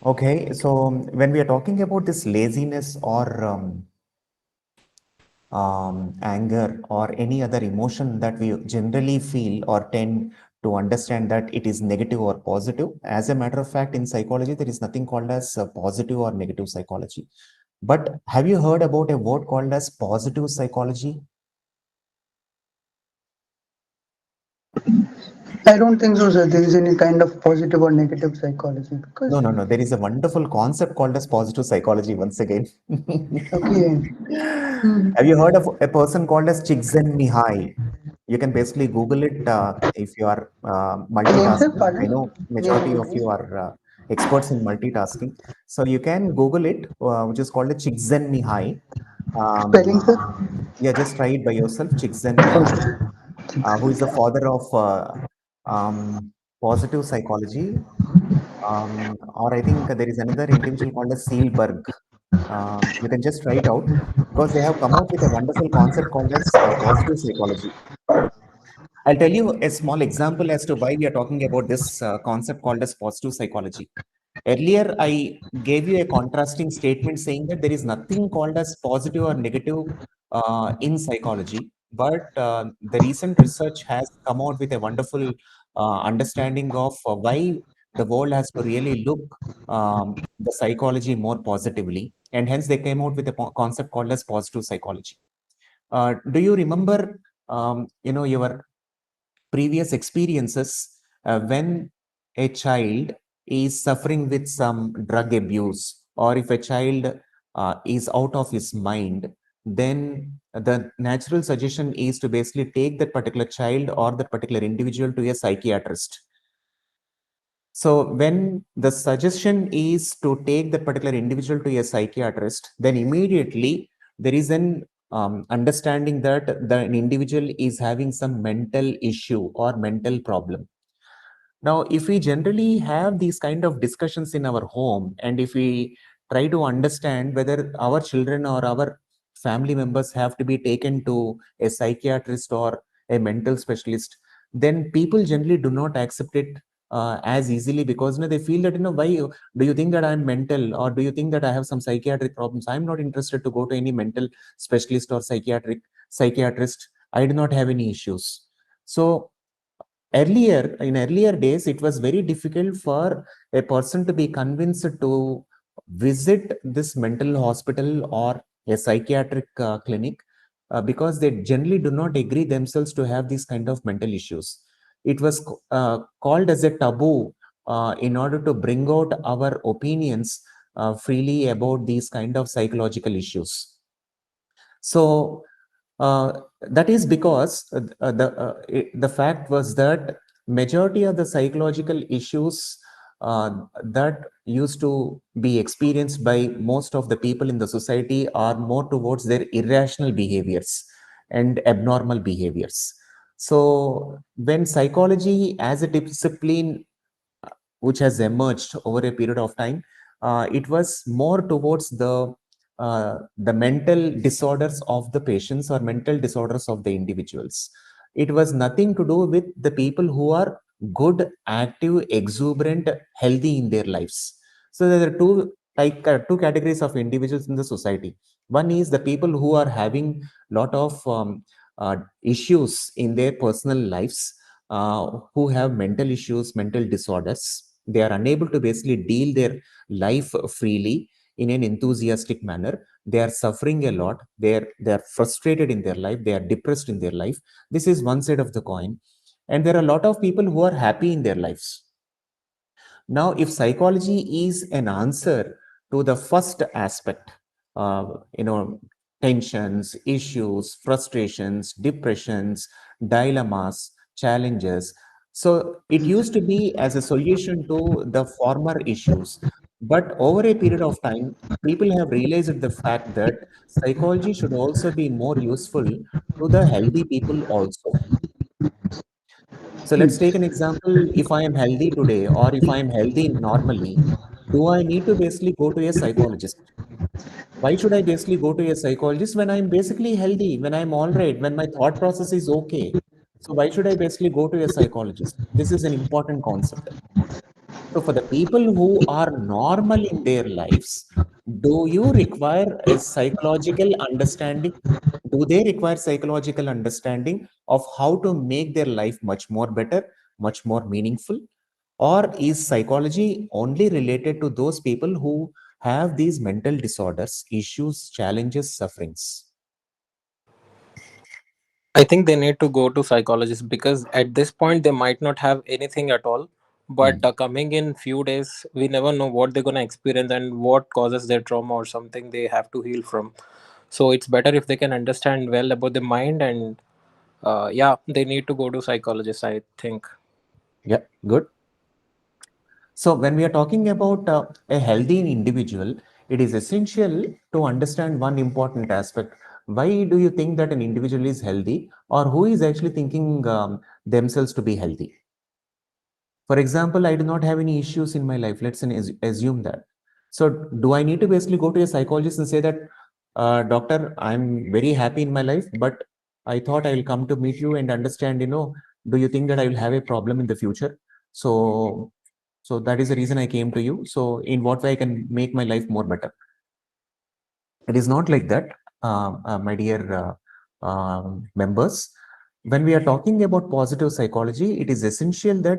Okay, so when we are talking about this laziness or anger or any other emotion that we generally feel or tend to understand that it is negative or positive. As a matter of fact, in psychology, there is nothing called as positive or negative psychology. But have you heard about a word called as positive psychology? I don't think so, sir. There is any kind of positive or negative psychology because. No. There is a wonderful concept called as positive psychology once again. Okay. Have you heard of a person called as Csikszentmihalyi? You can basically Google it if you are Name, sir, multitasking. I pardon? know Name, majority name, of please. you are experts in multitasking. So you can Google it, which is called a Csikszentmihalyi. Spelling, sir? Yeah, just try it by yourself, Csikszentmihalyi, who is the father of positive psychology. Or I think there is another individual called as Seelberg. You can just try it out because they have come out with a wonderful concept called as positive psychology. I'll tell you a small example as to why we are talking about this concept called as positive psychology. Earlier, I gave you a contrasting statement saying that there is nothing called as positive or negative in psychology, but the recent research has come out with a wonderful understanding of why the world has to really look the psychology more positively, and hence they came out with a concept called as positive psychology. Do you remember, your previous experiences when a child is suffering with some drug abuse, or if a child is out of his mind, then the natural suggestion is to basically take that particular child or that particular individual to a psychiatrist. So when the suggestion is to take that particular individual to a psychiatrist, then immediately there is an understanding that an individual is having some mental issue or mental problem. Now, if we generally have these kind of discussions in our home, and if we try to understand whether our children or our family members have to be taken to a psychiatrist or a mental specialist, then people generally do not accept it as easily because they feel that, why do you think that I'm mental, or do you think that I have some psychiatric problems? I'm not interested to go to any mental specialist or psychiatrist. I do not have any issues. So in earlier days, it was very difficult for a person to be convinced to visit this mental hospital or a psychiatric clinic because they generally do not agree themselves to have these kind of mental issues. It was called as a taboo in order to bring out our opinions freely about these kind of psychological issues. So that is because the fact was that majority of the psychological issues that used to be experienced by most of the people in the society are more towards their irrational behaviors and abnormal behaviors. So when psychology as a discipline which has emerged over a period of time, it was more towards the mental disorders of the patients or mental disorders of the individuals. It was nothing to do with the people who are good, active, exuberant, healthy in their lives. So there are two two categories of individuals in the society. One is the people who are having lot of issues in their personal lives, who have mental issues, mental disorders. They are unable to basically deal their life freely in an enthusiastic manner. They are suffering a lot. They are frustrated in their life. They are depressed in their life. This is one side of the coin. And there are a lot of people who are happy in their lives. Now, if psychology is an answer to the first aspect, you know, tensions, issues, frustrations, depressions, dilemmas, challenges. So it used to be as a solution to the former issues. But over a period of time, people have realized the fact that psychology should also be more useful to the healthy people also. So let's take an example. If I am healthy today, or if I am healthy normally, do I need to basically go to a psychologist? Why should I basically go to a psychologist when I'm basically healthy, when I'm all right, when my thought process is okay? So why should I basically go to a psychologist? This is an important concept. So for the people who are normal in their lives, do you require a psychological understanding? Do they require psychological understanding of how to make their life much more better, much more meaningful? Or is psychology only related to those people who have these mental disorders, issues, challenges, sufferings? I think they need to go to psychologists because at this point they might not have anything at all. But coming in few days, we never know what they're gonna experience and what causes their trauma or something they have to heal from. So it's better if they can understand well about the mind, and yeah, they need to go to psychologists, I think. Yeah, good. So when we are talking about a healthy individual, it is essential to understand one important aspect. Why do you think that an individual is healthy, or who is actually thinking themselves to be healthy? For example, I do not have any issues in my life. Let's assume that. So do I need to basically go to a psychologist and say that, doctor, I'm very happy in my life, but I thought I will come to meet you and understand, do you think that I will have a problem in the future? So that is the reason I came to you. So in what way I can make my life more better? It is not like that, my dear members. When we are talking about positive psychology, it is essential that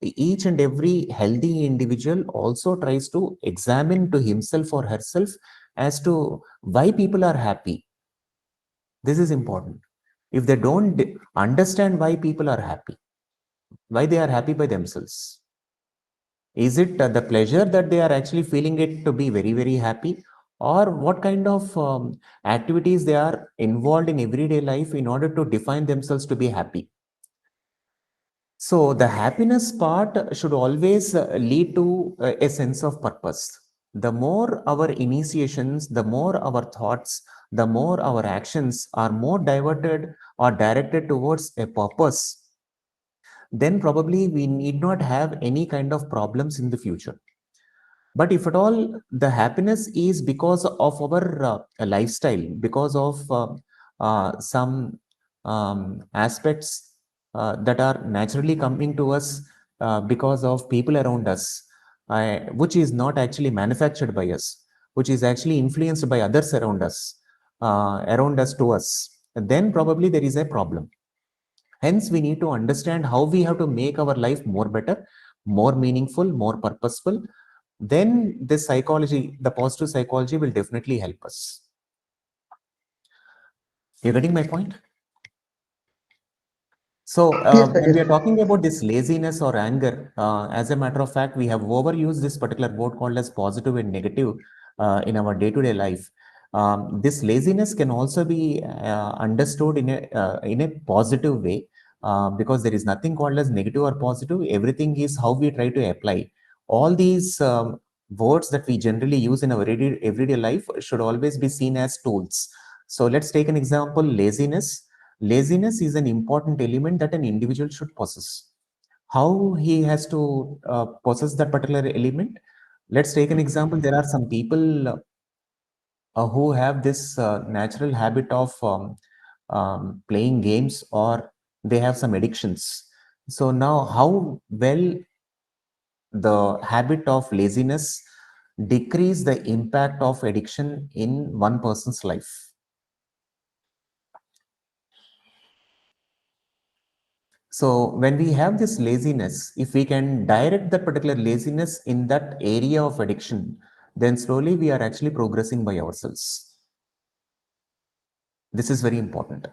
each and every healthy individual also tries to examine to himself or herself as to why people are happy. This is important. If they don't understand why people are happy, why they are happy by themselves, is it the pleasure that they are actually feeling it to be very, very happy? Or what kind of activities they are involved in everyday life in order to define themselves to be happy? So the happiness part should always lead to a sense of purpose. The more our initiations, the more our thoughts, the more our actions are more diverted or directed towards a purpose, then probably we need not have any kind of problems in the future. But if at all the happiness is because of our lifestyle, because of some aspects that are naturally coming to us because of people around us, which is not actually manufactured by us, which is actually influenced by others around us to us, then probably there is a problem. Hence, we need to understand how we have to make our life more better, more meaningful, more purposeful. Then this psychology, the positive psychology, will definitely help us. You're getting my point? So Yes, sir, when we yes. are talking about this laziness or anger, as a matter of fact, we have overused this particular word called as positive and negative in our day-to-day life. This laziness can also be understood in a positive way, because there is nothing called as negative or positive. Everything is how we try to apply. All these words that we generally use in our everyday life should always be seen as tools. So let's take an example, laziness. Laziness is an important element that an individual should possess. How he has to possess that particular element? Let's take an example. There are some people who have this natural habit of playing games, or they have some addictions. So now how well the habit of laziness decrease the impact of addiction in one person's life. So when we have this laziness, if we can direct that particular laziness in that area of addiction, then slowly we are actually progressing by ourselves. This is very important.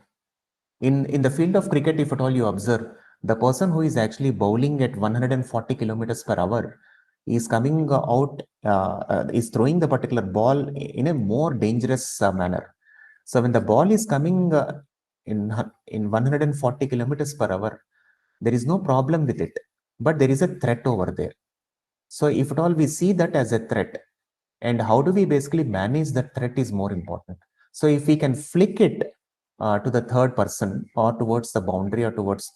In the field of cricket, if at all you observe, the person who is actually bowling at 140 kilometers per hour is coming out, is throwing the particular ball in a more dangerous manner. So when the ball is coming in 140 kilometers per hour, there is no problem with it, but there is a threat over there. So if at all we see that as a threat, and how do we basically manage that threat is more important. So if we can flick it to the third person or towards the boundary or towards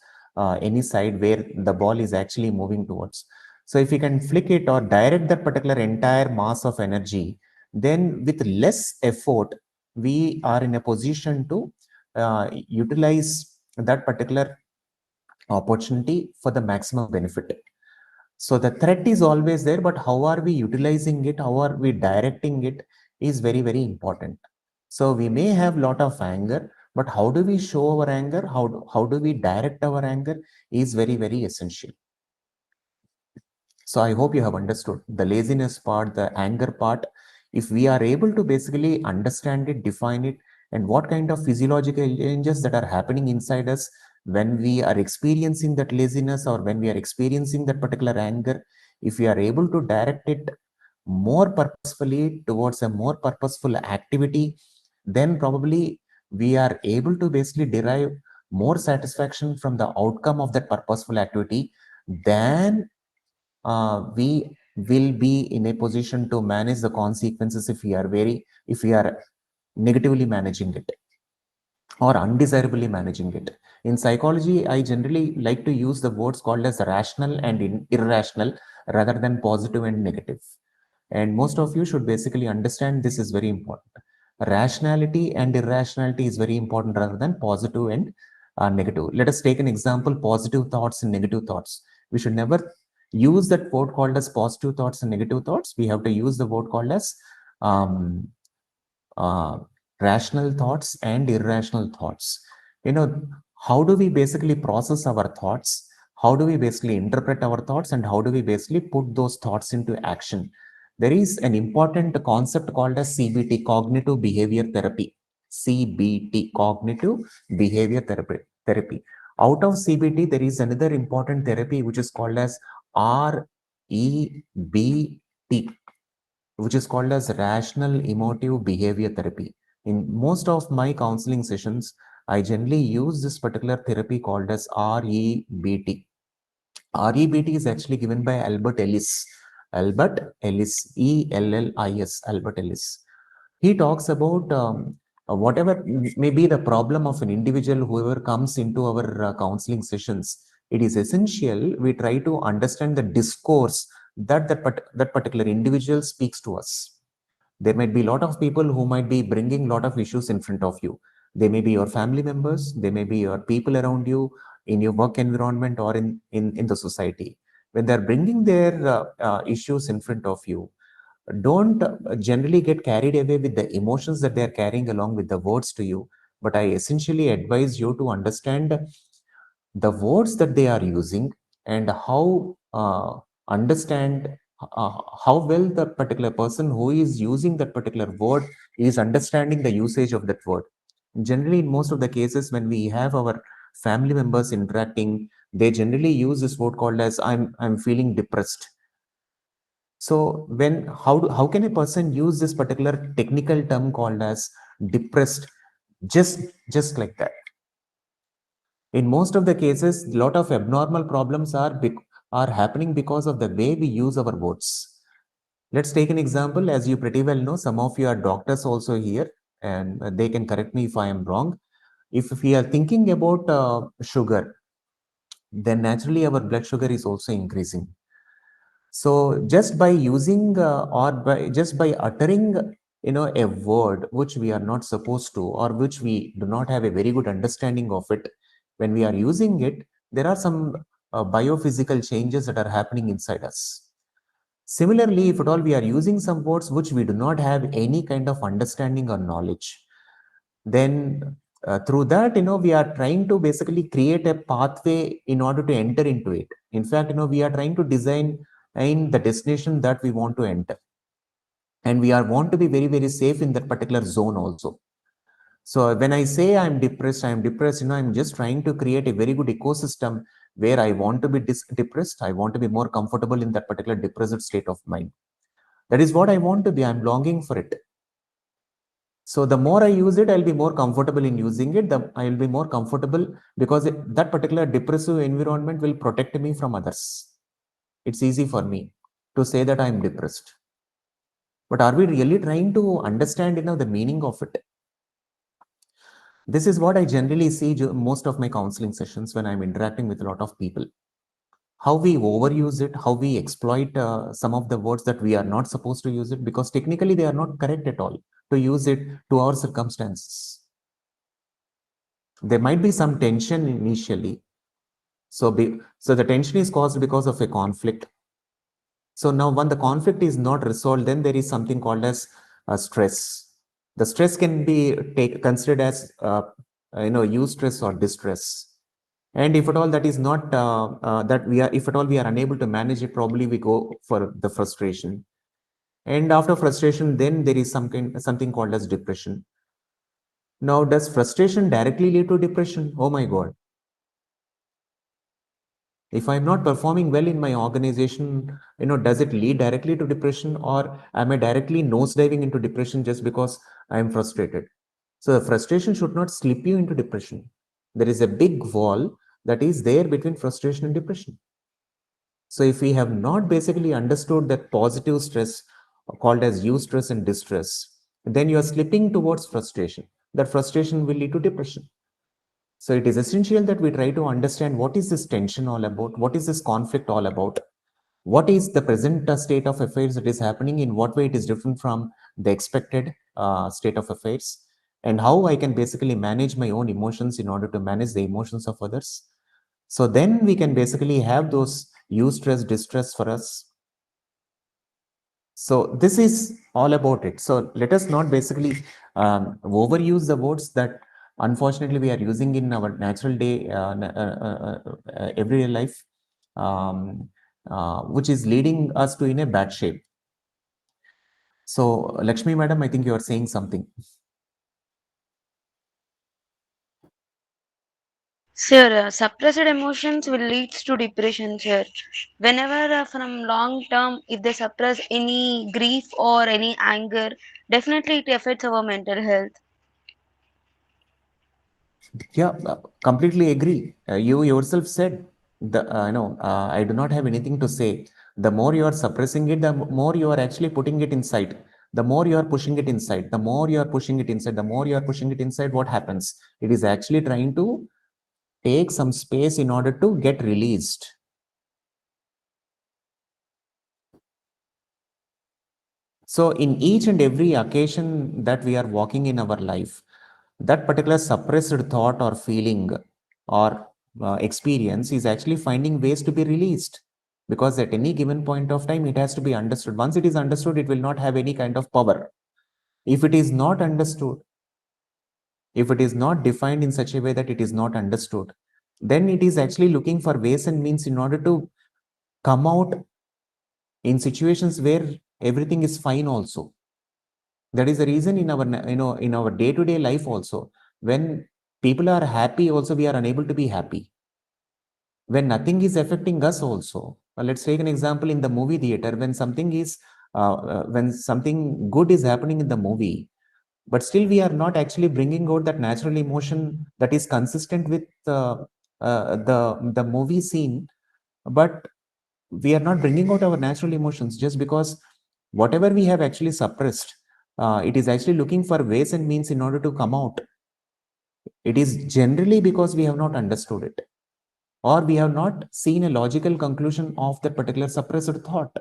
any side where the ball is actually moving towards. So if we can flick it or direct that particular entire mass of energy, then with less effort, we are in a position to utilize that particular opportunity for the maximum benefit. So the threat is always there, but how are we utilizing it? How are we directing it is very, very important. So we may have a lot of anger, but how do we show our anger? How do we direct our anger is very, very essential. So I hope you have understood the laziness part, the anger part. If we are able to basically understand it, define it, and what kind of physiological changes that are happening inside us when we are experiencing that laziness or when we are experiencing that particular anger, if we are able to direct it more purposefully towards a more purposeful activity, then probably we are able to basically derive more satisfaction from the outcome of that purposeful activity than we will be in a position to manage the consequences if we are negatively managing it or undesirably managing it. In psychology, I generally like to use the words called as rational and irrational rather than positive and negative. And most of you should basically understand this is very important. Rationality and irrationality is very important rather than positive and negative. Let us take an example, positive thoughts and negative thoughts. We should never use that word called as positive thoughts and negative thoughts. We have to use the word called as rational thoughts and irrational thoughts. How do we basically process our thoughts? How do we basically interpret our thoughts? And how do we basically put those thoughts into action? There is an important concept called as CBT, cognitive behavior therapy. CBT, cognitive behavior therapy. Out of CBT, there is another important therapy which is called as REBT, which is called as rational emotive behavior therapy. In most of my counseling sessions, I generally use this particular therapy called as REBT. REBT is actually given by Albert Ellis. Albert Ellis, ELLIS, Albert Ellis. He talks about whatever may be the problem of an individual, whoever comes into our counseling sessions. It is essential we try to understand the discourse that particular individual speaks to us. There might be a lot of people who might be bringing a lot of issues in front of you. They may be your family members, they may be your people around you in your work environment or in the society. When they're bringing their issues in front of you, don't generally get carried away with the emotions that they're carrying along with the words to you. But I essentially advise you to understand the words that they are using and how understand how well the particular person who is using that particular word is understanding the usage of that word. Generally, in most of the cases, when we have our family members interacting, they generally use this word called as I'm feeling depressed. So how can a person use this particular technical term called as depressed just like that? In most of the cases, a lot of abnormal problems are happening because of the way we use our words. Let's take an example. As you pretty well know, some of you are doctors also here, and they can correct me if I am wrong. If we are thinking about sugar, then naturally our blood sugar is also increasing. So just by using just by uttering a word which we are not supposed to, or which we do not have a very good understanding of it, when we are using it, there are some biophysical changes that are happening inside us. Similarly, if at all we are using some words which we do not have any kind of understanding or knowledge, then through that, we are trying to basically create a pathway in order to enter into it. In fact, we are trying to design in the destination that we want to enter. And we want to be very, very safe in that particular zone also. So when I say I'm depressed, I'm just trying to create a very good ecosystem where I want to be depressed. I want to be more comfortable in that particular depressed state of mind. That is what I want to be. I'm longing for it. So the more I use it, I'll be more comfortable in using it. I'll be more comfortable because that particular depressive environment will protect me from others. It's easy for me to say that I'm depressed. But are we really trying to understand the meaning of it? This is what I generally see most of my counseling sessions when I'm interacting with a lot of people. How we overuse it, how we exploit some of the words that we are not supposed to use it because technically they are not correct at all to use it to our circumstances. There might be some tension initially. So the tension is caused because of a conflict. So now when the conflict is not resolved, then there is something called as stress. The stress can be considered as eustress or distress. And if at all that is not if at all we are unable to manage it, probably we go for the frustration. And after frustration, then there is something called as depression. Now, does frustration directly lead to depression? Oh my God. If I'm not performing well in my organization, does it lead directly to depression, or am I directly nosediving into depression just because I'm frustrated? So the frustration should not slip you into depression. There is a big wall that is there between frustration and depression. So if we have not basically understood that positive stress called as eustress and distress, then you are slipping towards frustration. That frustration will lead to depression. So it is essential that we try to understand what is this tension all about? What is this conflict all about? What is the present state of affairs that is happening? In what way it is different from the expected state of affairs? And how I can basically manage my own emotions in order to manage the emotions of others. So then we can basically have those eustress, distress for us. So this is all about it. So let us not basically overuse the words that unfortunately we are using in our natural day, everyday life, which is leading us to in a bad shape. So Lakshmi madam, I think you are saying something. Sir, suppressed emotions will lead to depression, sir. Whenever from long term, if they suppress any grief or any anger, definitely it affects our mental health. Yeah, completely agree. You yourself said I do not have anything to say. The more you are suppressing it, the more you are actually putting it inside. The more you are pushing it inside, the more you are pushing it inside, the more you are pushing it inside, what happens? It is actually trying to take some space in order to get released. So in each and every occasion that we are walking in our life, that particular suppressed thought or feeling or experience is actually finding ways to be released, because at any given point of time it has to be understood. Once it is understood, it will not have any kind of power. If it is not understood, if it is not defined in such a way that it is not understood, then it is actually looking for ways and means in order to come out in situations where everything is fine also. That is the reason in our in our day-to-day life also, when people are happy also, we are unable to be happy. When nothing is affecting us also, let's take an example in the movie theater. When something good is happening in the movie, but still we are not actually bringing out that natural emotion that is consistent with the movie scene, but we are not bringing out our natural emotions just because whatever we have actually suppressed, it is actually looking for ways and means in order to come out. It is generally because we have not understood it, or we have not seen a logical conclusion of that particular suppressed thought.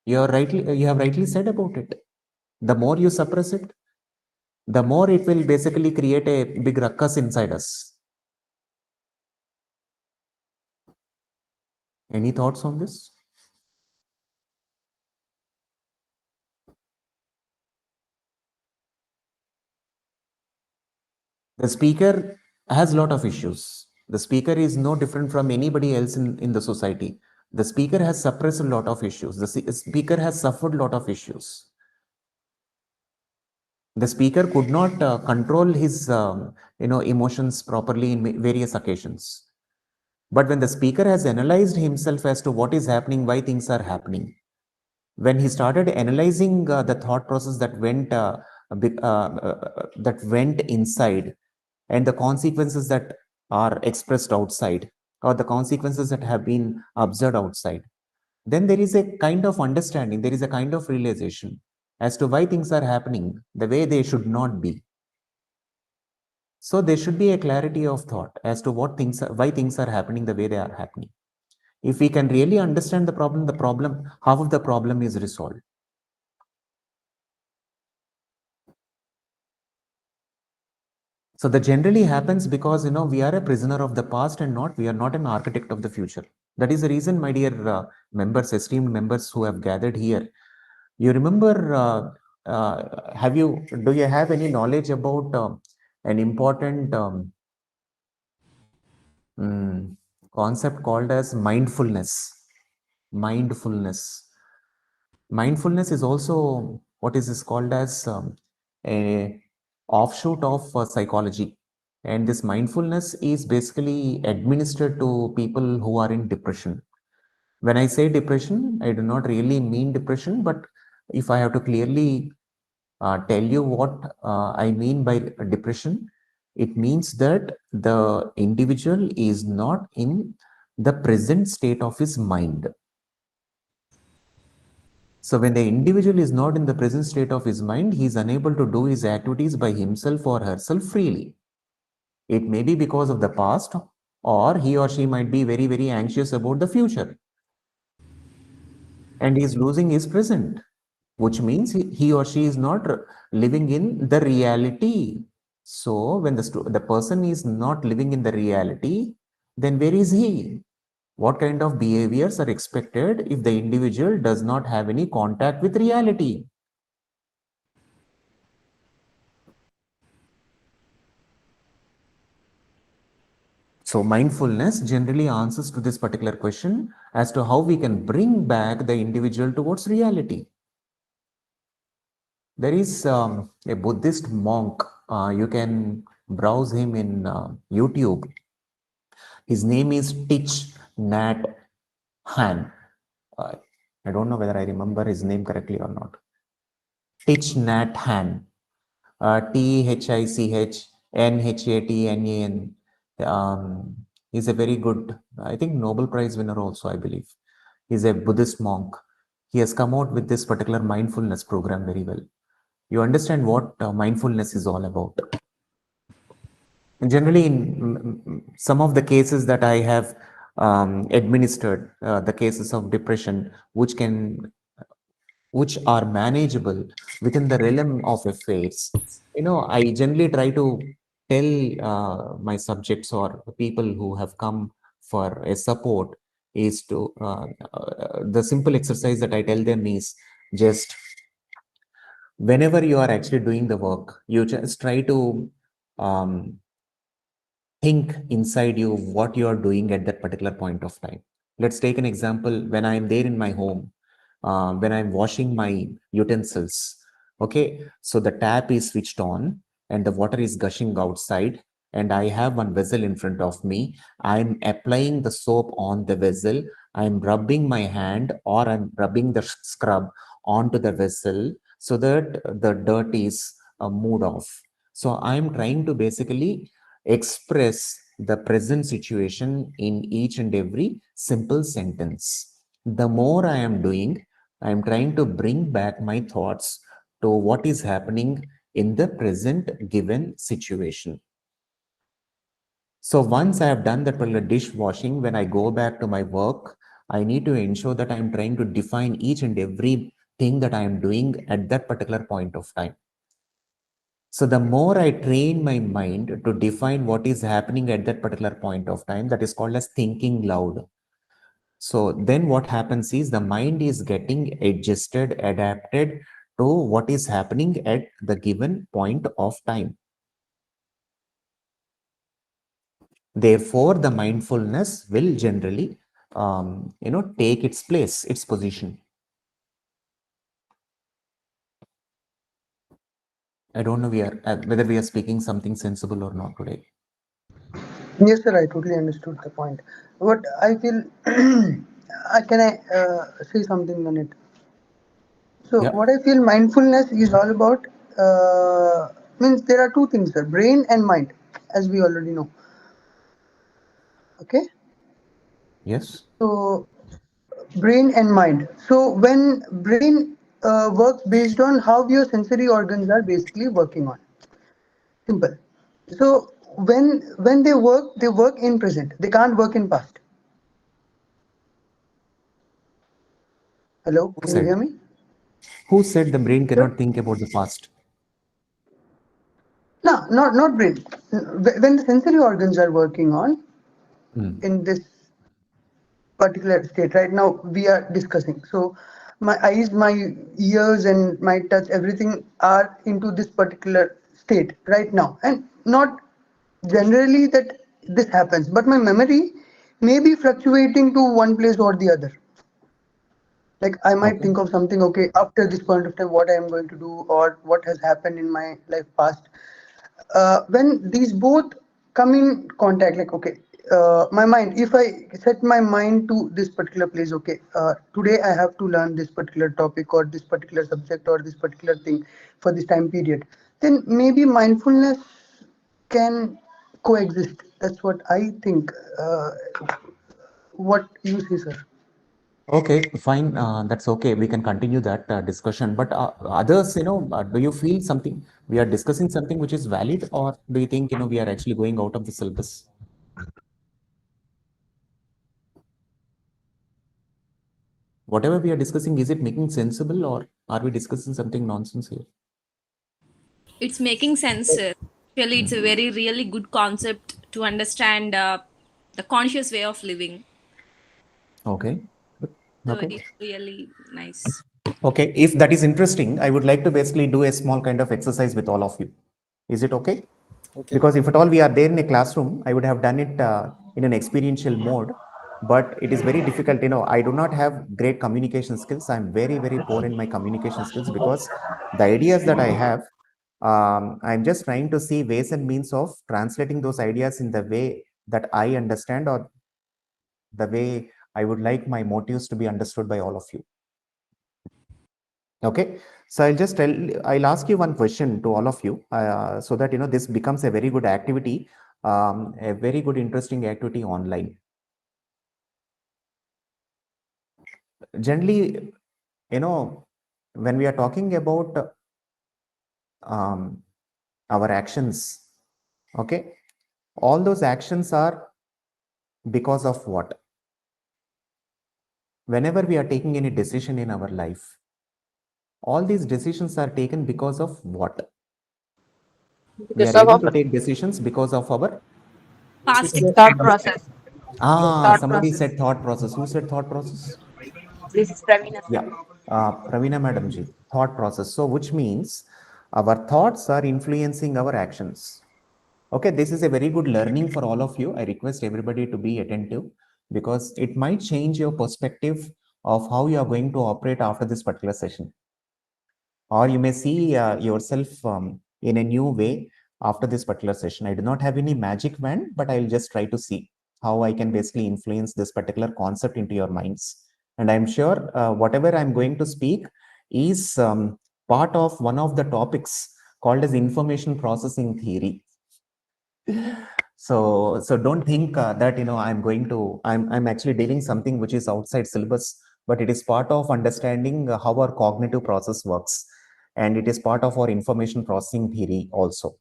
You have rightly said about it. The more you suppress it, the more it will basically create a big ruckus inside us. Any thoughts on this? The speaker has a lot of issues. The speaker is no different from anybody else in the society. The speaker has suppressed a lot of issues. The speaker has suffered a lot of issues. The speaker could not control his emotions properly in various occasions. But when the speaker has analyzed himself as to what is happening, why things are happening, when he started analyzing the thought process that went inside, and the consequences that are expressed outside, or the consequences that have been observed outside, then there is a kind of understanding, there is a kind of realization as to why things are happening the way they should not be. So there should be a clarity of thought as to why things are happening the way they are happening. If we can really understand the problem, half of the problem is resolved. So that generally happens because we are a prisoner of the past and we are not an architect of the future. That is the reason, my dear members, esteemed members who have gathered here. You remember, do you have any knowledge about an important concept called as mindfulness? Mindfulness is also what is called as a offshoot of psychology, and this mindfulness is basically administered to people who are in depression. When I say depression, I do not really mean depression, but if I have to clearly tell you what I mean by depression, it means that the individual is not in the present state of his mind. So when the individual is not in the present state of his mind, he is unable to do his activities by himself or herself freely. It may be because of the past, or he or she might be very, very anxious about the future. And he is losing his present, which means he or she is not living in the reality. So when the person is not living in the reality, then where is he? What kind of behaviors are expected if the individual does not have any contact with reality? So mindfulness generally answers to this particular question as to how we can bring back the individual towards reality. There is a Buddhist monk. You can browse him in YouTube. His name is Thich Nhat Hanh. I don't know whether I remember his name correctly or not. Thich Nhat Hanh. THICHNHATNAN. He's a very good, I think, Nobel Prize winner also, I believe. He's a Buddhist monk. He has come out with this particular mindfulness program very well. You understand what mindfulness is all about. And generally, in some of the cases that I have administered, the cases of depression, which are manageable within the realm of affairs, I generally try to tell my subjects or people who have come for a support is to the simple exercise that I tell them is just whenever you are actually doing the work, you just try to think inside you what you are doing at that particular point of time. Let's take an example. When I'm there in my home, when I'm washing my utensils, okay, so the tap is switched on and the water is gushing outside, and I have one vessel in front of me. I'm applying the soap on the vessel. I'm rubbing my hand, or I'm rubbing the scrub onto the vessel so that the dirt is moved off. So I'm trying to basically express the present situation in each and every simple sentence. The more I am doing, I am trying to bring back my thoughts to what is happening in the present given situation. So once I have done that particular dishwashing, when I go back to my work, I need to ensure that I am trying to define each and every thing that I am doing at that particular point of time. So the more I train my mind to define what is happening at that particular point of time, that is called as thinking loud. So then what happens is the mind is getting adjusted, adapted to what is happening at the given point of time. Therefore, the mindfulness will generally, take its place, its position. I don't know whether we are speaking something sensible or not today. Yes, sir, I totally understood the point. What I feel, can I say something on it? So, Yeah. what I feel mindfulness is all about means there are two things, sir, brain and mind, as we already know. Okay. Yes. So, brain and mind. So, when brain works based on how your sensory organs are basically working on. Simple. So, when they work in present. They can't work in past. Hello, Who can you said? hear me? Who said the brain Sir? cannot think about the past? No, not brain. When the sensory organs are working on in this particular state, right now we are discussing. So my eyes, my ears, and my touch, everything are into this particular state right now, and not generally that this happens, but my memory may be fluctuating to one place or the other. Like I might think of something, okay, after this point of time, what I am going to do or what has happened in my life past. When these both come in contact, like, okay, my mind, if I set my mind to this particular place, okay, today I have to learn this particular topic or this particular subject or this particular thing for this time period, then maybe mindfulness can coexist. That's what I think. What you say, sir? Okay, fine. That's okay. We can continue that discussion. But others, do you feel something? We are discussing something which is valid, or do you think, we are actually going out of the syllabus? Whatever we are discussing, is it making sensible, or are we discussing something nonsense here? It's making sense. Actually, it's a very really good concept to understand the conscious way of living. Okay. So Okay. it's really nice. Okay. If that is interesting, I would like to basically do a small kind of exercise with all of you. Is it okay? Okay. Because if at all we are there in a classroom, I would have done it in an experiential mode, but it is very difficult. I do not have great communication skills. I'm very, very poor in my communication skills because the ideas that I have, I'm just trying to see ways and means of translating those ideas in the way that I understand, or the way I would like my motives to be understood by all of you. Okay, so I'll ask you one question to all of you, so that this becomes a very good activity, a very good interesting activity online. Generally, when we are talking about our actions, okay, all those actions are because of what? Whenever we are taking any decision in our life, all these decisions are taken because of what? We are able to take decisions because of our Past Thought process. Thought somebody process. said thought process. Who said thought process? This is Pravina. Yeah, Pravina Madam ji, thought process. So, which means our thoughts are influencing our actions. Okay, this is a very good learning for all of you. I request everybody to be attentive because it might change your perspective of how you are going to operate after this particular session. Or you may see yourself in a new way after this particular session. I do not have any magic wand, but I'll just try to see how I can basically influence this particular concept into your minds. And I'm sure whatever I'm going to speak is part of one of the topics called as information processing theory. So don't think that I'm actually dealing something which is outside syllabus, but it is part of understanding how our cognitive process works, and it is part of our information processing theory also.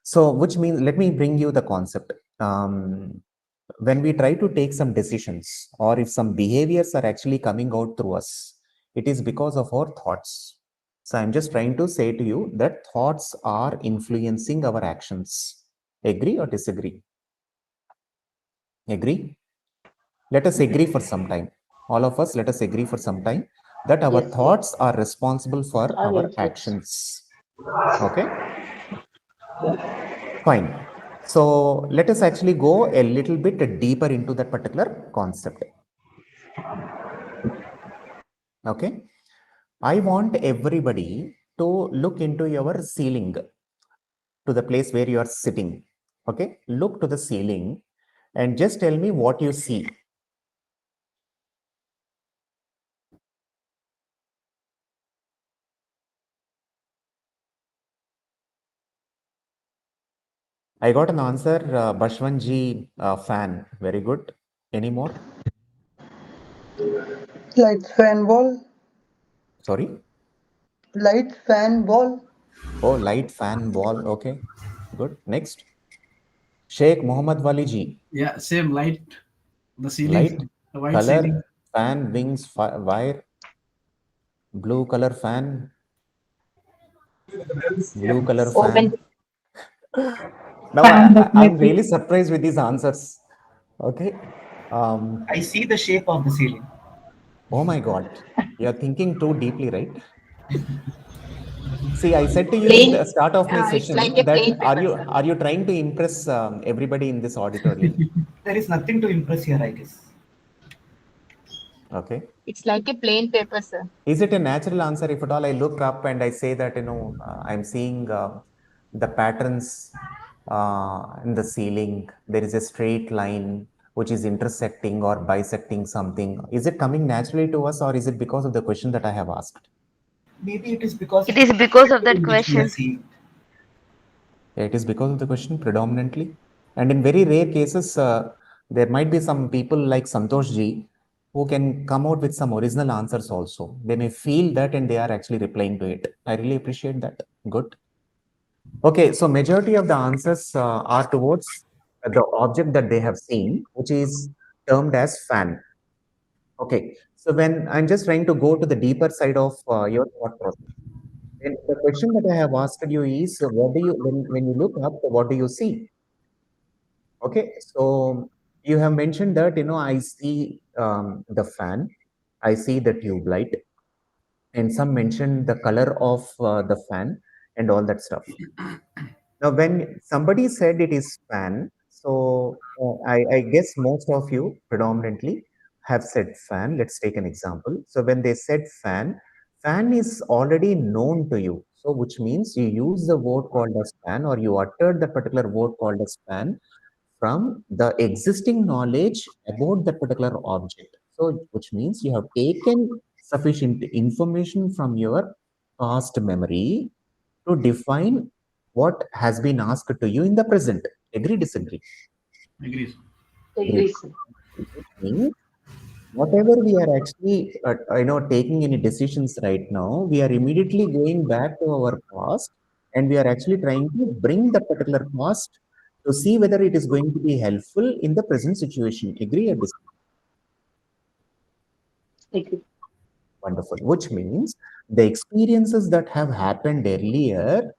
So which means, let me bring you the concept. When we try to take some decisions, or if some behaviors are actually coming out through us, it is because of our thoughts. So I'm just trying to say to you that thoughts are influencing our actions. Agree or disagree? Agree? Let us agree for some time. All of us, let us agree for some time that our thoughts are responsible for our actions. Okay? Fine. So let us actually go a little bit deeper into that particular concept. Okay. I want everybody to look into your ceiling, to the place where you are sitting. Okay. Look to the ceiling and just tell me what you see. I got an answer, Bashwanji fan. Very good. Any more? Light fan wall. Sorry? Light fan wall. Oh, light fan wall. Okay. Good. Next. Sheikh Muhammad Wali ji. Yeah, same light. The ceiling, Light, the white color, ceiling. fan, wings, wire, blue color fan. Blue color fan. Now I'm really surprised with these answers. Okay. I see the shape of the ceiling. Oh my God. You're thinking too deeply, right? See, I said to you in the start of my It's session like a that plain paper, sir. are you trying to impress everybody in this auditorium? There is nothing to impress here, I guess. Okay. It's like a plain paper, sir. Is it a natural answer if at all I look up and I say that, I'm seeing the patterns in the ceiling, there is a straight line which is intersecting or bisecting something. Is it coming naturally to us, or is it because of the question that I have asked? Maybe it is because It is because of that which we are question. seeing. It is because of the question predominantly. And in very rare cases, there might be some people like Santosh ji who can come out with some original answers also. They may feel that and they are actually replying to it. I really appreciate that. Good. Okay, so majority of the answers are towards the object that they have seen, which is termed as fan. Okay, so when I'm just trying to go to the deeper side of your thought process, and the question that I have asked you is, what do you, when you look up, what do you see? Okay, so you have mentioned that, I see the fan, I see the tube light, and some mentioned the color of the fan and all that stuff. Now, when somebody said it is fan, so I guess most of you predominantly have said fan. Let's take an example. So when they said fan, fan is already known to you. So which means you use the word called as fan, or you uttered the particular word called as fan from the existing knowledge about that particular object. So which means you have taken sufficient information from your past memory to define what has been asked to you in the present. Agree, disagree? Agrees. Agree. Which means whatever we are actually, taking any decisions right now, we are immediately going back to our past and we are actually trying to bring the particular past to see whether it is going to be helpful in the present situation. Agree or disagree? Agree. Wonderful. Which means the experiences that have happened earlier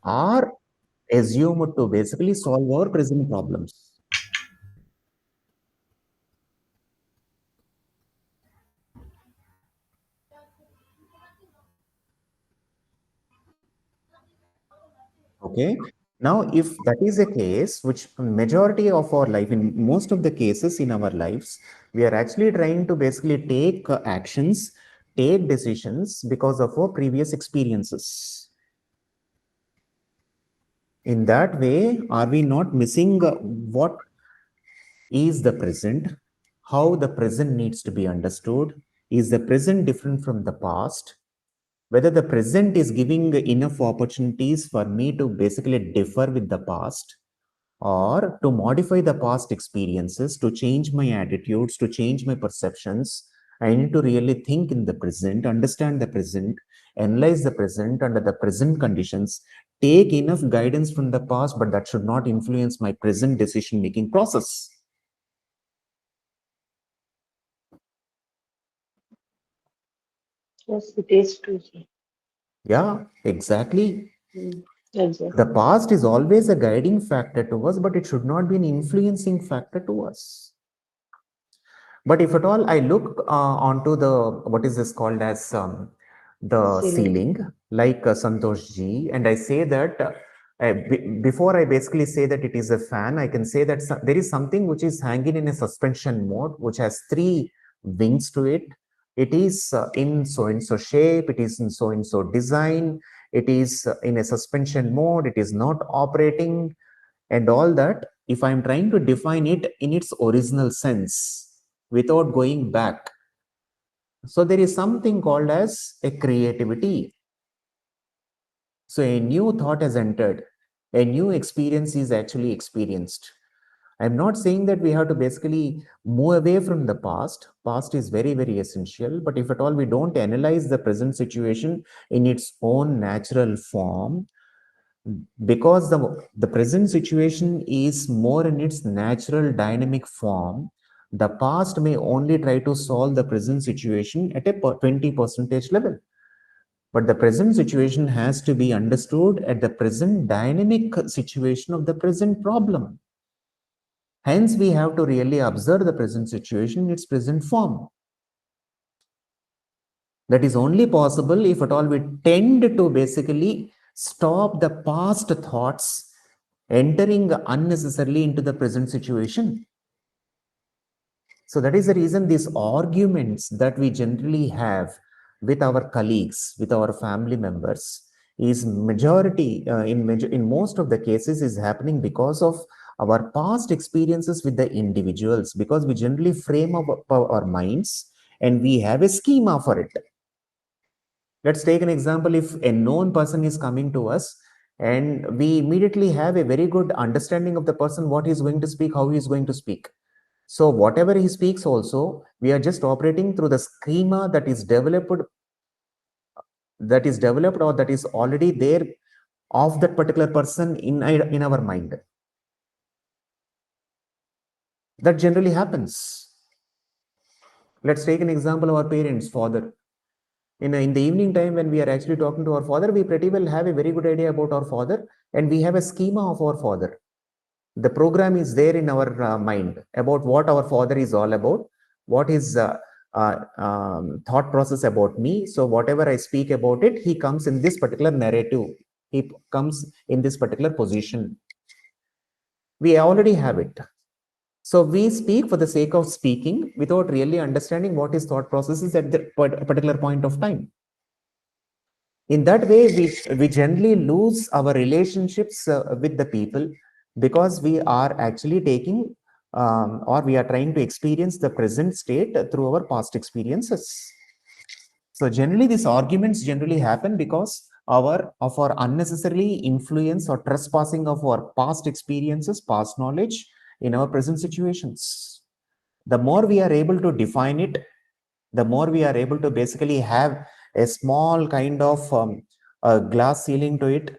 are assumed to basically solve our present problems. Okay. Now, if that is the case, which majority of our life, in most of the cases in our lives, we are actually trying to basically take actions, take decisions because of our previous experiences. In that way, are we not missing what is the present, how the present needs to be understood? Is the present different from the past? Whether the present is giving enough opportunities for me to basically differ with the past, or to modify the past experiences, to change my attitudes, to change my perceptions. I need to really think in the present, understand the present, analyze the present under the present conditions, take enough guidance from the past, but that should not influence my present decision-making process. Yes, it is true. Yeah, exactly. Exactly. The past is always a guiding factor to us, but it should not be an influencing factor to us. But if at all I look onto the, what is this called as the ceiling, like Santosh ji, and I say that before I basically say that it is a fan, I can say that there is something which is hanging in a suspension mode, which has 3 wings to it. It is in so-and-so shape, it is in so-and-so design, it is in a suspension mode, it is not operating, and all that. If I'm trying to define it in its original sense, without going back, so there is something called as a creativity. So a new thought has entered, a new experience is actually experienced. I'm not saying that we have to basically move away from the past. Past is very, very essential. But if at all we don't analyze the present situation in its own natural form, because the present situation is more in its natural dynamic form, the past may only try to solve the present situation at a 20% level. But the present situation has to be understood at the present dynamic situation of the present problem. Hence, we have to really observe the present situation in its present form. That is only possible if at all we tend to basically stop the past thoughts entering unnecessarily into the present situation. So that is the reason these arguments that we generally have with our colleagues, with our family members, is majority, in most of the cases, is happening because of our past experiences with the individuals, because we generally frame our minds and we have a schema for it. Let's take an example. If a known person is coming to us and we immediately have a very good understanding of the person, what he is going to speak, how he is going to speak. So whatever he speaks also, we are just operating through the schema that is developed or that is already there of that particular person in our mind. That generally happens. Let's take an example of our parents, father. In the evening time, when we are actually talking to our father, we pretty well have a very good idea about our father, and we have a schema of our father. The program is there in our mind about what our father is all about, what his thought process about me. So whatever I speak about it, he comes in this particular narrative. He comes in this particular position. We already have it. So we speak for the sake of speaking without really understanding what his thought process is at the particular point of time. In that way, we generally lose our relationships with the people, because we are actually taking or we are trying to experience the present state through our past experiences. So generally these arguments generally happen because of our unnecessarily influence or trespassing of our past experiences, past knowledge in our present situations. The more we are able to define it, the more we are able to basically have a small kind of a glass ceiling to it,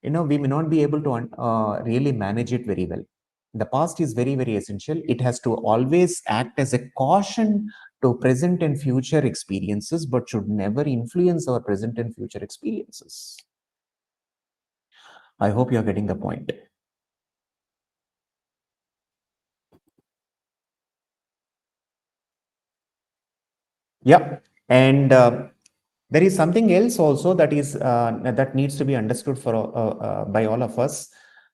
we may not be able to really manage it very well. The past is very, very essential. It has to always act as a caution to present and future experiences, but should never influence our present and future experiences. I hope you're getting the point. Yeah, and there is something else also that is that needs to be understood by all of us.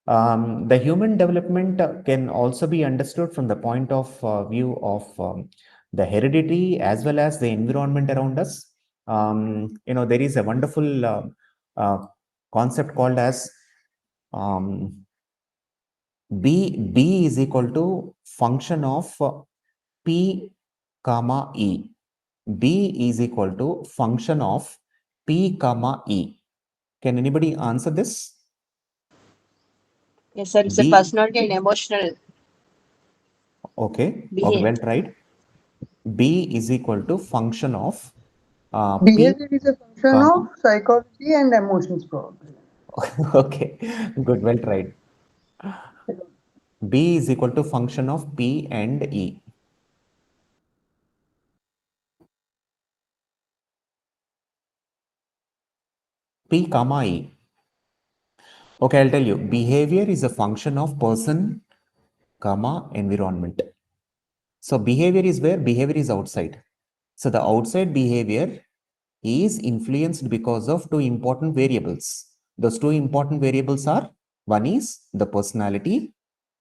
The human development can also be understood from the point of view of the heredity as well as the environment around us. There is a wonderful concept called as B is equal to function of P comma E. B is equal to function of P comma E. Can anybody answer this? Yes, sir. It's a B. personality and emotional Okay, behavior. well tried. B is equal to function of P. Behavior is a function of psychology and emotions, probably. Okay, good, well tried. B is equal to function of P and E. P comma E. Okay, I'll tell you. Behavior is a function of person, comma, environment. So behavior is where? Behavior is outside. So the outside behavior is influenced because of two important variables. Those two important variables are One is the personality.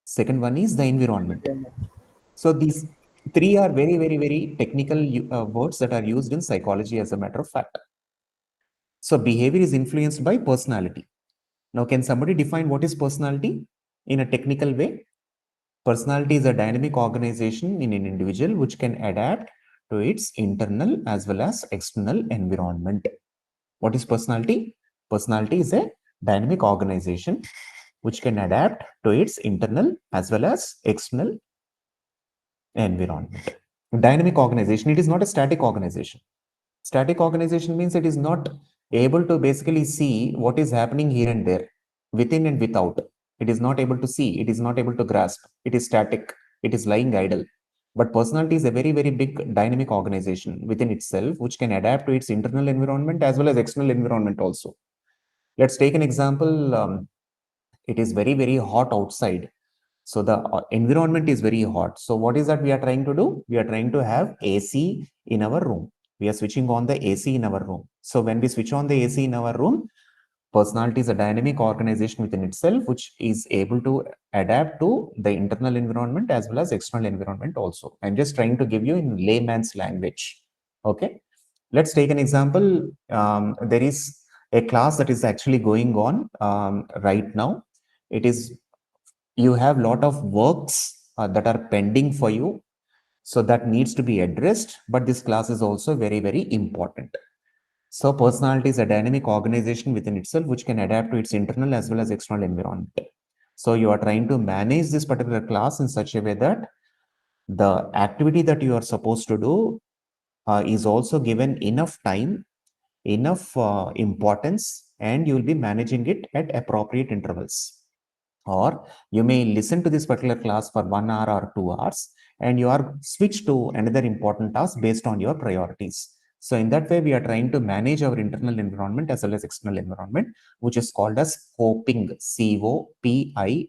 Second one is the environment. So these three are very, very, very technical words that are used in psychology as a matter of fact. So behavior is influenced by personality. Now, can somebody define what is personality in a technical way? Personality is a dynamic organization in an individual which can adapt to its internal as well as external environment. What is personality? Personality is a dynamic organization which can adapt to its internal as well as external environment. Dynamic organization, it is not a static organization. Static organization means it is not able to basically see what is happening here and there, within and without. It is not able to see, it is not able to grasp, it is static, it is lying idle. But personality is a very, very big dynamic organization within itself, which can adapt to its internal environment as well as external environment also. Let's take an example. It is very, very hot outside. So the environment is very hot. So what is that we are trying to do? We are trying to have AC in our room. We are switching on the AC in our room. So when we switch on the AC in our room, personality is a dynamic organization within itself, which is able to adapt to the internal environment as well as external environment also. I'm just trying to give you in layman's language. Okay. Let's take an example. There is a class that is actually going on right now. It is, you have a lot of works that are pending for you. So that needs to be addressed, but this class is also very, very important. So personality is a dynamic organization within itself, which can adapt to its internal as well as external environment. So you are trying to manage this particular class in such a way that the activity that you are supposed to do is also given enough time, enough importance, and you will be managing it at appropriate intervals. Or you may listen to this particular class for 1 hour or 2 hours, and you are switched to another important task based on your priorities. So in that way, we are trying to manage our internal environment as well as external environment, which is called as coping, C-O-P-I-N-G,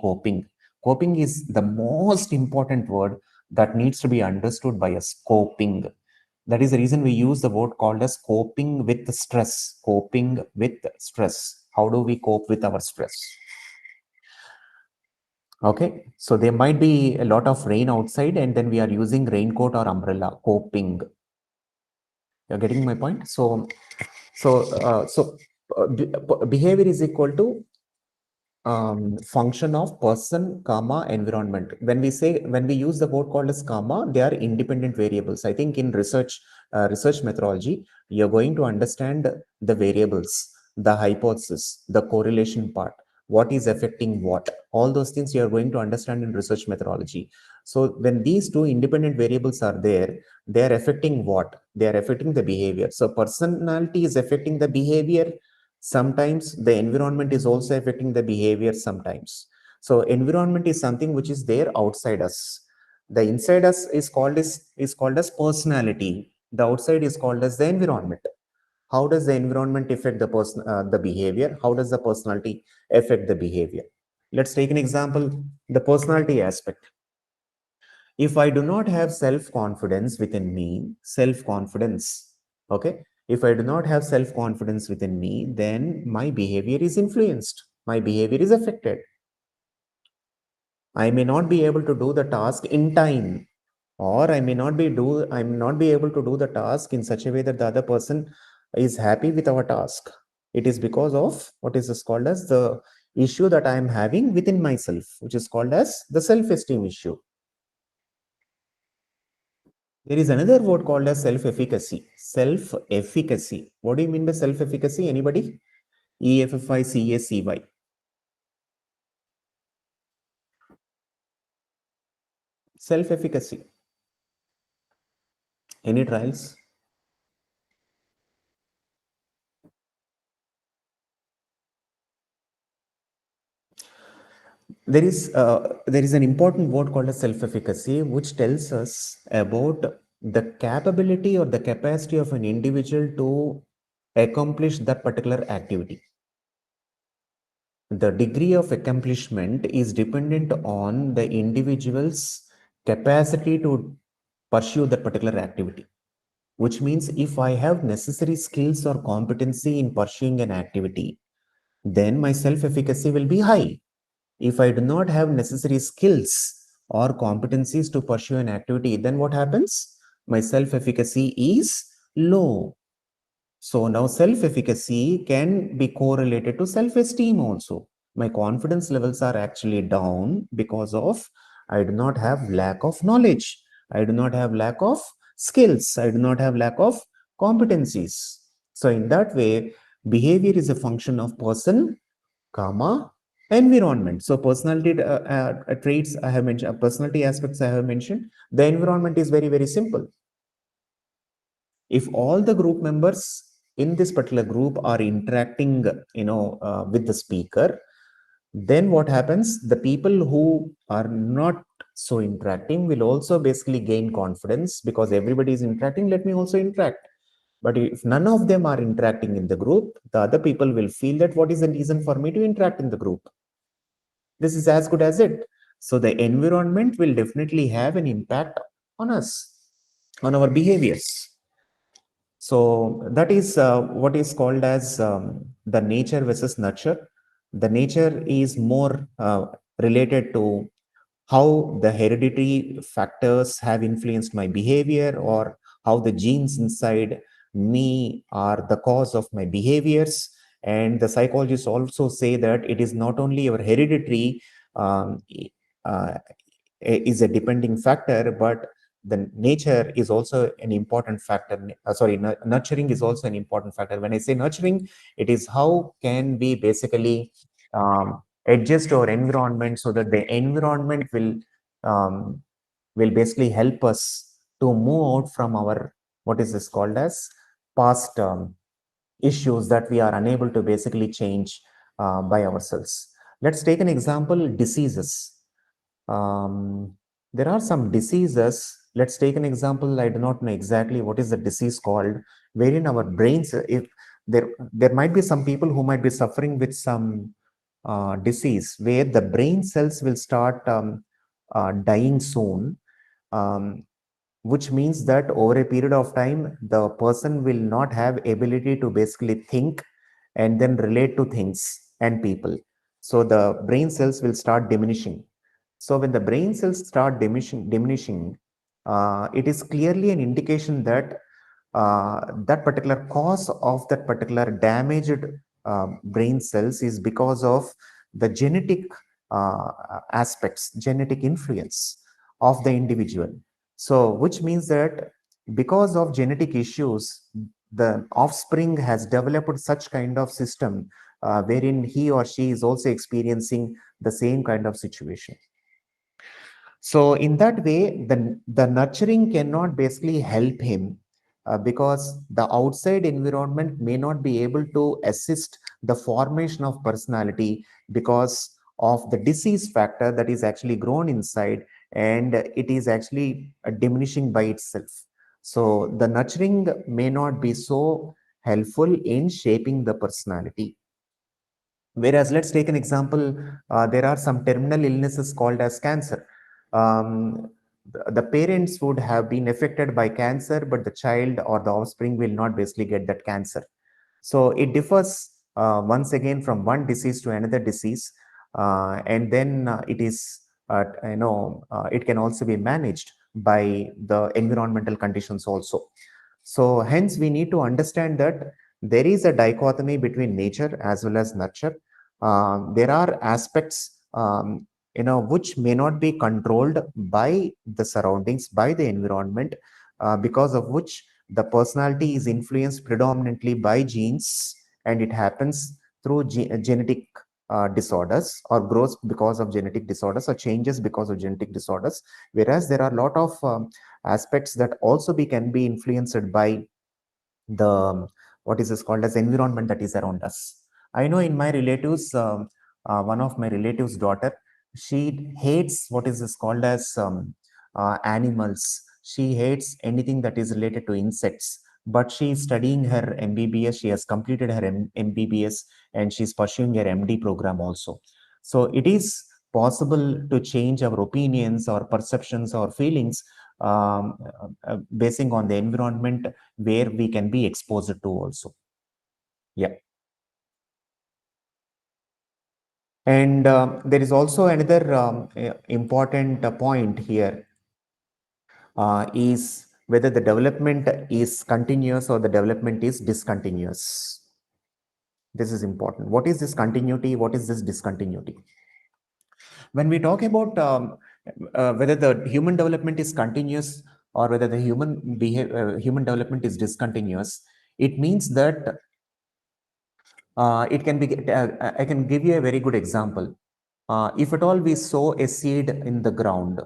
coping. Coping is the most important word that needs to be understood by us, coping. That is the reason we use the word called as coping with stress, coping with stress. How do we cope with our stress? Okay, so there might be a lot of rain outside and then we are using raincoat or umbrella, coping. You're getting my point? Behavior is equal to function of person, comma, environment. When we use the word called as comma, they are independent variables. I think in research methodology, you're going to understand the variables, the hypothesis, the correlation part, what is affecting what. All those things you are going to understand in research methodology. So when these two independent variables are there, they are affecting what? They are affecting the behavior. So personality is affecting the behavior. Sometimes the environment is also affecting the behavior sometimes. So environment is something which is there outside us. The inside us is called as personality. The outside is called as the environment. How does the environment affect the behavior? How does the personality affect the behavior? Let's take an example, the personality aspect. If I do not have self-confidence within me, okay? If I do not have self-confidence within me, then my behavior is influenced. My behavior is affected. I may not be able to do the task in time, or I may not be able to do the task in such a way that the other person is happy with our task. It is because of what is this called as the issue that I am having within myself, which is called as the self-esteem issue. There is another word called as self-efficacy. Self-efficacy. What do you mean by self-efficacy? Anybody? EFFICACY. Self-efficacy. Any trials? There is an important word called as self-efficacy, which tells us about the capability or the capacity of an individual to accomplish that particular activity. The degree of accomplishment is dependent on the individual's capacity to pursue that particular activity, which means if I have necessary skills or competency in pursuing an activity, then my self-efficacy will be high. If I do not have necessary skills or competencies to pursue an activity, then what happens? My self-efficacy is low. So now self-efficacy can be correlated to self-esteem also. My confidence levels are actually down because of I do not have lack of knowledge. I do not have lack of skills. I do not have lack of competencies. So in that way, behavior is a function of person, comma, environment. So personality traits I have mentioned, personality aspects I have mentioned. The environment is very, very simple. If all the group members in this particular group are interacting, with the speaker, then what happens? The people who are not so interacting will also basically gain confidence because everybody is interacting. Let me also interact. But if none of them are interacting in the group, the other people will feel that what is the reason for me to interact in the group? This is as good as it. So the environment will definitely have an impact on us, on our behaviors. So that is what is called as the nature versus nurture. The nature is more related to how the hereditary factors have influenced my behavior, or how the genes inside me are the cause of my behaviors. And the psychologists also say that it is not only our hereditary um, uh, is a depending factor, but the nature is also an important factor. Nurturing is also an important factor. When I say nurturing, it is how can we basically adjust our environment so that the environment will basically help us to move out from our, what is this called as, past issues that we are unable to basically change by ourselves. Let's take an example, diseases. There are some diseases. Let's take an example. I do not know exactly what is the disease called, wherein our brains, if there might be some people who might be suffering with some disease where the brain cells will start dying soon, which means that over a period of time, the person will not have ability to basically think and then relate to things and people. So the brain cells will start diminishing. So when the brain cells start diminishing, it is clearly an indication that that particular cause of that particular damaged brain cells is because of the genetic aspects, genetic influence of the individual. So which means that because of genetic issues, the offspring has developed such kind of system wherein he or she is also experiencing the same kind of situation. So in that way, the nurturing cannot basically help him because the outside environment may not be able to assist the formation of personality because of the disease factor that is actually grown inside, and it is actually diminishing by itself. So the nurturing may not be so helpful in shaping the personality. Whereas, let's take an example, there are some terminal illnesses called as cancer. The parents would have been affected by cancer, but the child or the offspring will not basically get that cancer. So it differs once again from one disease to another disease, and then it is, it can also be managed by the environmental conditions also. So hence we need to understand that there is a dichotomy between nature as well as nurture. There are aspects which may not be controlled by the surroundings, by the environment, because of which the personality is influenced predominantly by genes, and it happens through genetic disorders, or grows because of genetic disorders, or changes because of genetic disorders. Whereas there are a lot of aspects that also can be influenced by the, what is this called as, environment that is around us. I know in my relatives, one of my relatives' daughter, she hates what is this called as animals. She hates anything that is related to insects. But she is studying her MBBS. She has completed her MBBS, and she's pursuing her MD program also. So it is possible to change our opinions or perceptions or feelings basing on the environment where we can be exposed to also. Yeah. And there is also another important point here is whether the development is continuous or the development is discontinuous. This is important. What is this continuity? What is this discontinuity? When we talk about whether the human development is continuous or whether the human development is discontinuous, it means that it can be. I can give you a very good example. If at all we sow a seed in the ground,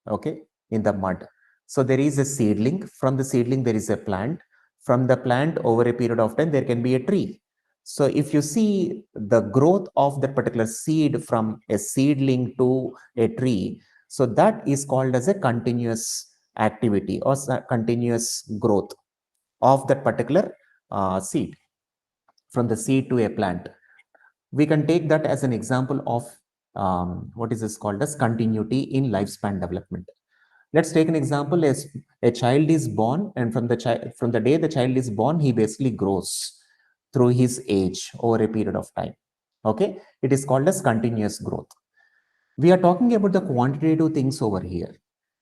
okay, in the mud, so there is a seedling. From the seedling, there is a plant. From the plant, over a period of time, there can be a tree. So if you see the growth of that particular seed from a seedling to a tree, so that is called as a continuous activity or continuous growth of that particular seed, from the seed to a plant. We can take that as an example of what is this called as continuity in lifespan development. Let's take an example as a child is born, and from the day the child is born, he basically grows through his age over a period of time. Okay, it is called as continuous growth. We are talking about the quantitative things over here.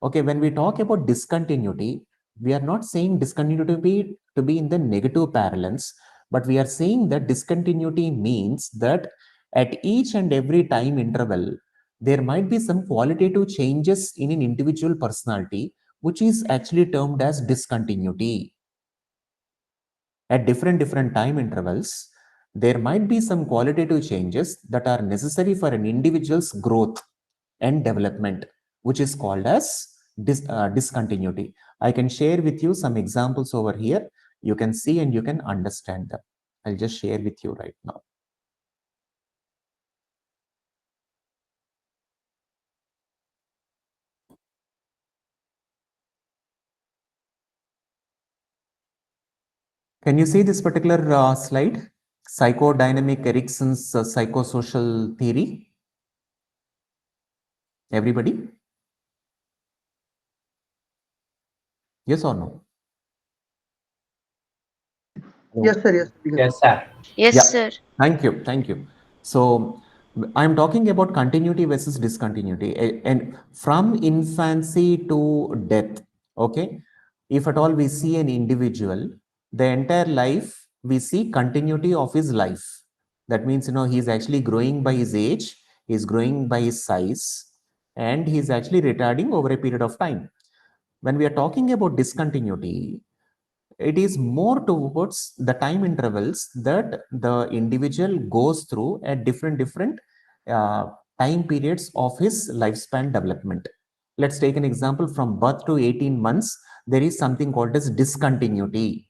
Okay, when we talk about discontinuity, we are not saying discontinuity to be in the negative parallels, but we are saying that discontinuity means that at each and every time interval, there might be some qualitative changes in an individual personality, which is actually termed as discontinuity. At different time intervals, there might be some qualitative changes that are necessary for an individual's growth and development, which is called as discontinuity. I can share with you some examples over here. You can see and you can understand them. I'll just share with you right now. Can you see this particular slide? Psychodynamic Erickson's psychosocial theory. Everybody? Yes or no? Yes, sir. Yes. Yes, sir. Yes, Yeah. sir. Thank you. Thank you. So I'm talking about continuity versus discontinuity, and from infancy to death. Okay. If at all we see an individual, the entire life, we see continuity of his life. That means, he's actually growing by his age, he's growing by his size, and he's actually retarding over a period of time. When we are talking about discontinuity, it is more towards the time intervals that the individual goes through at different uh, time periods of his lifespan development. Let's take an example. From birth to 18 months, there is something called as discontinuity.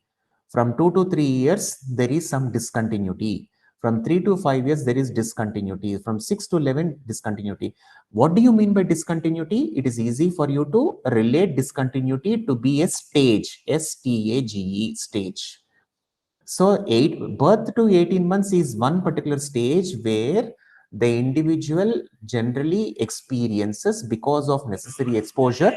From 2 to 3 years, there is some discontinuity. From 3 to 5 years, there is discontinuity. From 6 to 11, discontinuity. What do you mean by discontinuity? It is easy for you to relate discontinuity to be a stage, STAGE, stage. So birth to 18 months is one particular stage where the individual generally experiences, because of necessary exposure,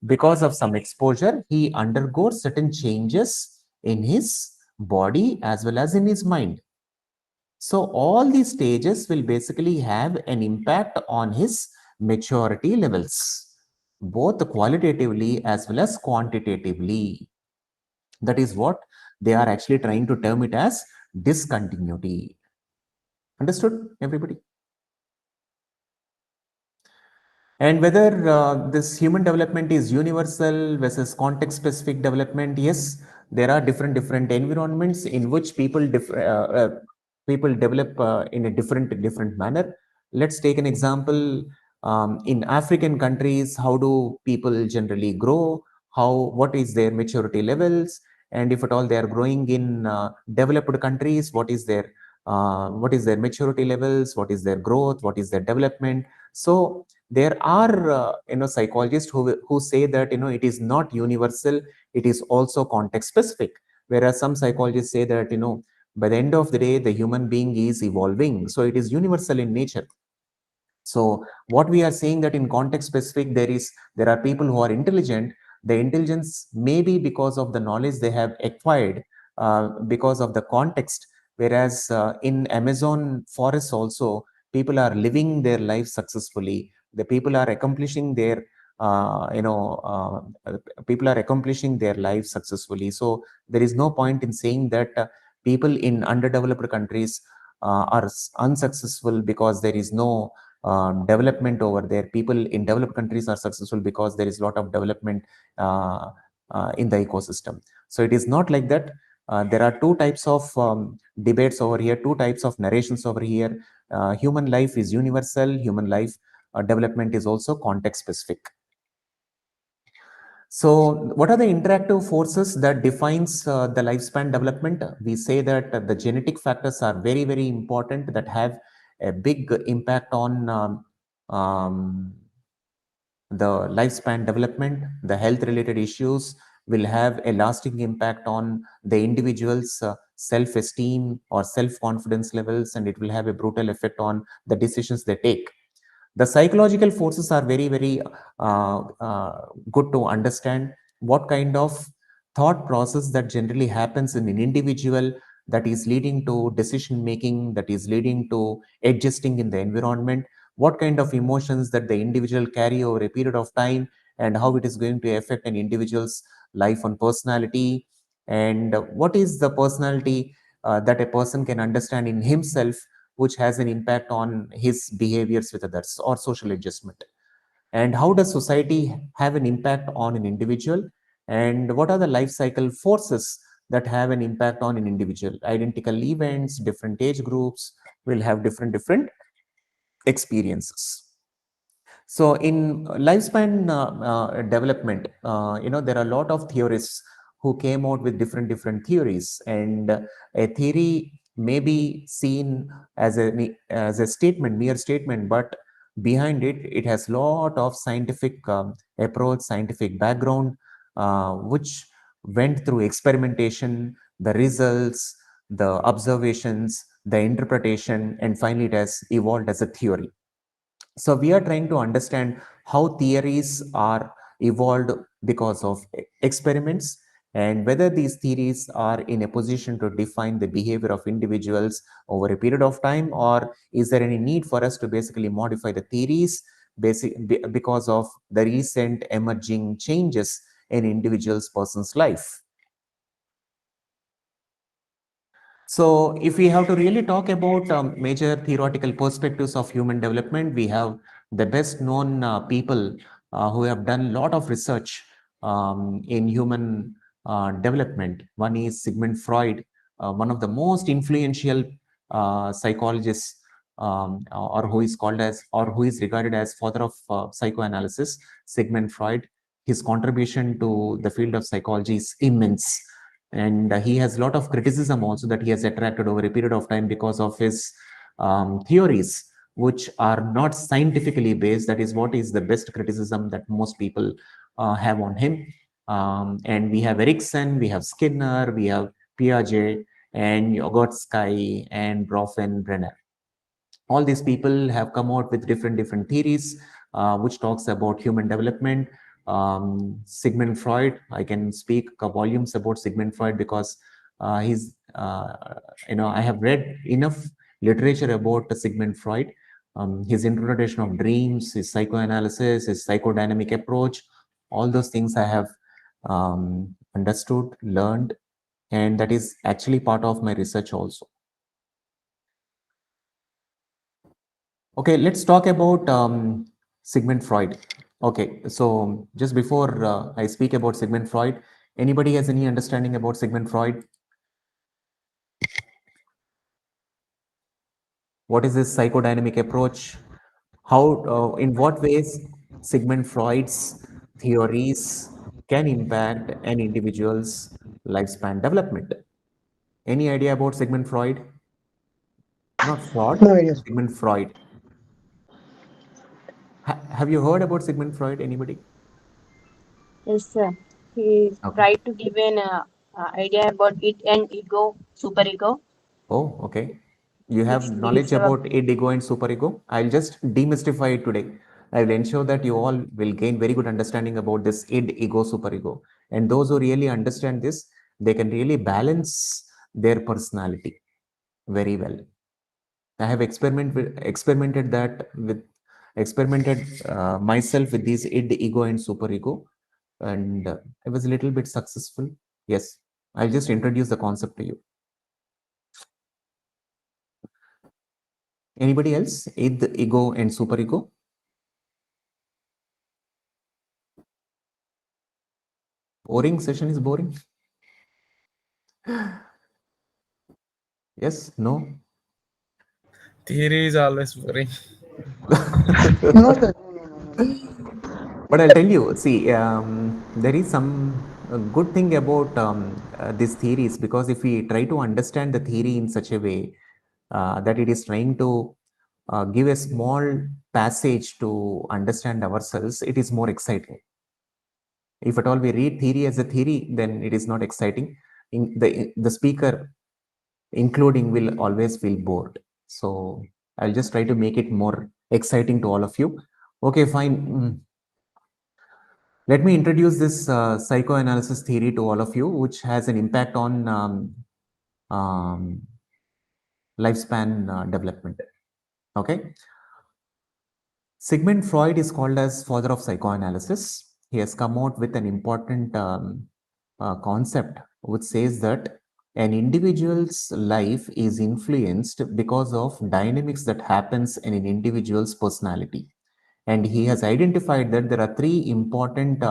because of some exposure, he undergoes certain changes in his body as well as in his mind. So all these stages will basically have an impact on his maturity levels, both qualitatively as well as quantitatively. That is what they are actually trying to term it as discontinuity. Understood, everybody? And whether this human development is universal versus context specific development, yes, there are different environments in which people develop in a different manner. Let's take an example. In African countries, how do people generally grow? What is their maturity levels? And if at all they are growing in developed countries, what is their maturity levels? What is their growth? What is their development? So there are psychologists who say that it is not universal, it is also context specific, whereas some psychologists say that by the end of the day the human being is evolving, so it is universal in nature. So what we are saying that in context specific, there are people who are intelligent. The intelligence may be because of the knowledge they have acquired, because of the context Whereas in Amazon forests also, people are living their life successfully. The people are accomplishing their, people are accomplishing their life successfully. So there is no point in saying that people in underdeveloped countries are unsuccessful because there is no development over there. People in developed countries are successful because there is a lot of development in the ecosystem. So it is not like that. There are two types of debates over here, two types of narrations over here. Human life is universal. Human life development is also context specific. So what are the interactive forces that defines the lifespan development? We say that the genetic factors are very, very important, that have a big impact on the lifespan development. The health related issues will have a lasting impact on the individual's self-esteem or self-confidence levels, and it will have a brutal effect on the decisions they take. The psychological forces are very, very good to understand. What kind of thought process that generally happens in an individual, that is leading to decision making, that is leading to adjusting in the environment, what kind of emotions that the individual carry over a period of time, and how it is going to affect an individual's life and personality, and what is the personality that a person can understand in himself, which has an impact on his behaviors with others or social adjustment. And how does society have an impact on an individual, and what are the life cycle forces that have an impact on an individual. Identical events, different age groups will have different experiences. So in lifespan development, there are a lot of theorists who came out with different theories, and a theory may be seen as a statement, mere statement, but behind it, it has lot of scientific approach, scientific background, which went through experimentation, the results, the observations, the interpretation, and finally it has evolved as a theory. So we are trying to understand how theories are evolved because of experiments, and whether these theories are in a position to define the behavior of individuals over a period of time, or is there any need for us to basically modify the theories because of the recent emerging changes in individual's person's life. So if we have to really talk about major theoretical perspectives of human development, we have the best known people who have done a lot of research in human development. One is Sigmund Freud, one of the most influential psychologists, or who is called as, or who is regarded as father of psychoanalysis. Sigmund Freud, his contribution to the field of psychology is immense. And he has a lot of criticism also that he has attracted over a period of time because of his theories, which are not scientifically based. That is what is the best criticism that most people have on him. And we have Erikson, we have Skinner, we have Piaget, and Vygotsky, and Bronfenbrenner. All these people have come out with different theories, which talks about human development. Sigmund Freud, I can speak volumes about Sigmund Freud because I have read enough literature about Sigmund Freud. His interpretation of dreams, his psychoanalysis, his psychodynamic approach, all those things I have understood, learned, and that is actually part of my research also. Okay, let's talk about Sigmund Freud. Okay, so just before I speak about Sigmund Freud, anybody has any understanding about Sigmund Freud? What is this psychodynamic approach? How, in what ways Sigmund Freud's theories can impact an individual's lifespan development? Any idea about Sigmund Freud? Not Freud, No idea. Sigmund Freud. Have you heard about Sigmund Freud, anybody? Yes, sir. He Okay. tried to give an idea about it and ego, superego. Oh, okay. You have It's knowledge our about id, ego, and superego. I'll just demystify it today. I will ensure that you all will gain very good understanding about this id, ego, superego. And those who really understand this, they can really balance their personality. very well. I have experimented myself with these id, ego, and superego, and I was a little bit successful. Yes, I'll just introduce the concept to you. Anybody else? Id, ego, and superego? Boring session is boring. Yes, no. Theory is always boring. No, sir. But I'll tell you, see, there is some good thing about these theories, because if we try to understand the theory in such a way that it is trying to give a small passage to understand ourselves, it is more exciting. If at all we read theory as a theory, then it is not exciting. The speaker, including, will always feel bored. So I'll just try to make it more exciting to all of you. Okay, fine. Let me introduce this psychoanalysis theory to all of you, which has an impact on lifespan development. Okay. Sigmund Freud is called as father of psychoanalysis. He has come out with an important concept which says that an individual's life is influenced because of dynamics that happens in an individual's personality. And he has identified that there are three important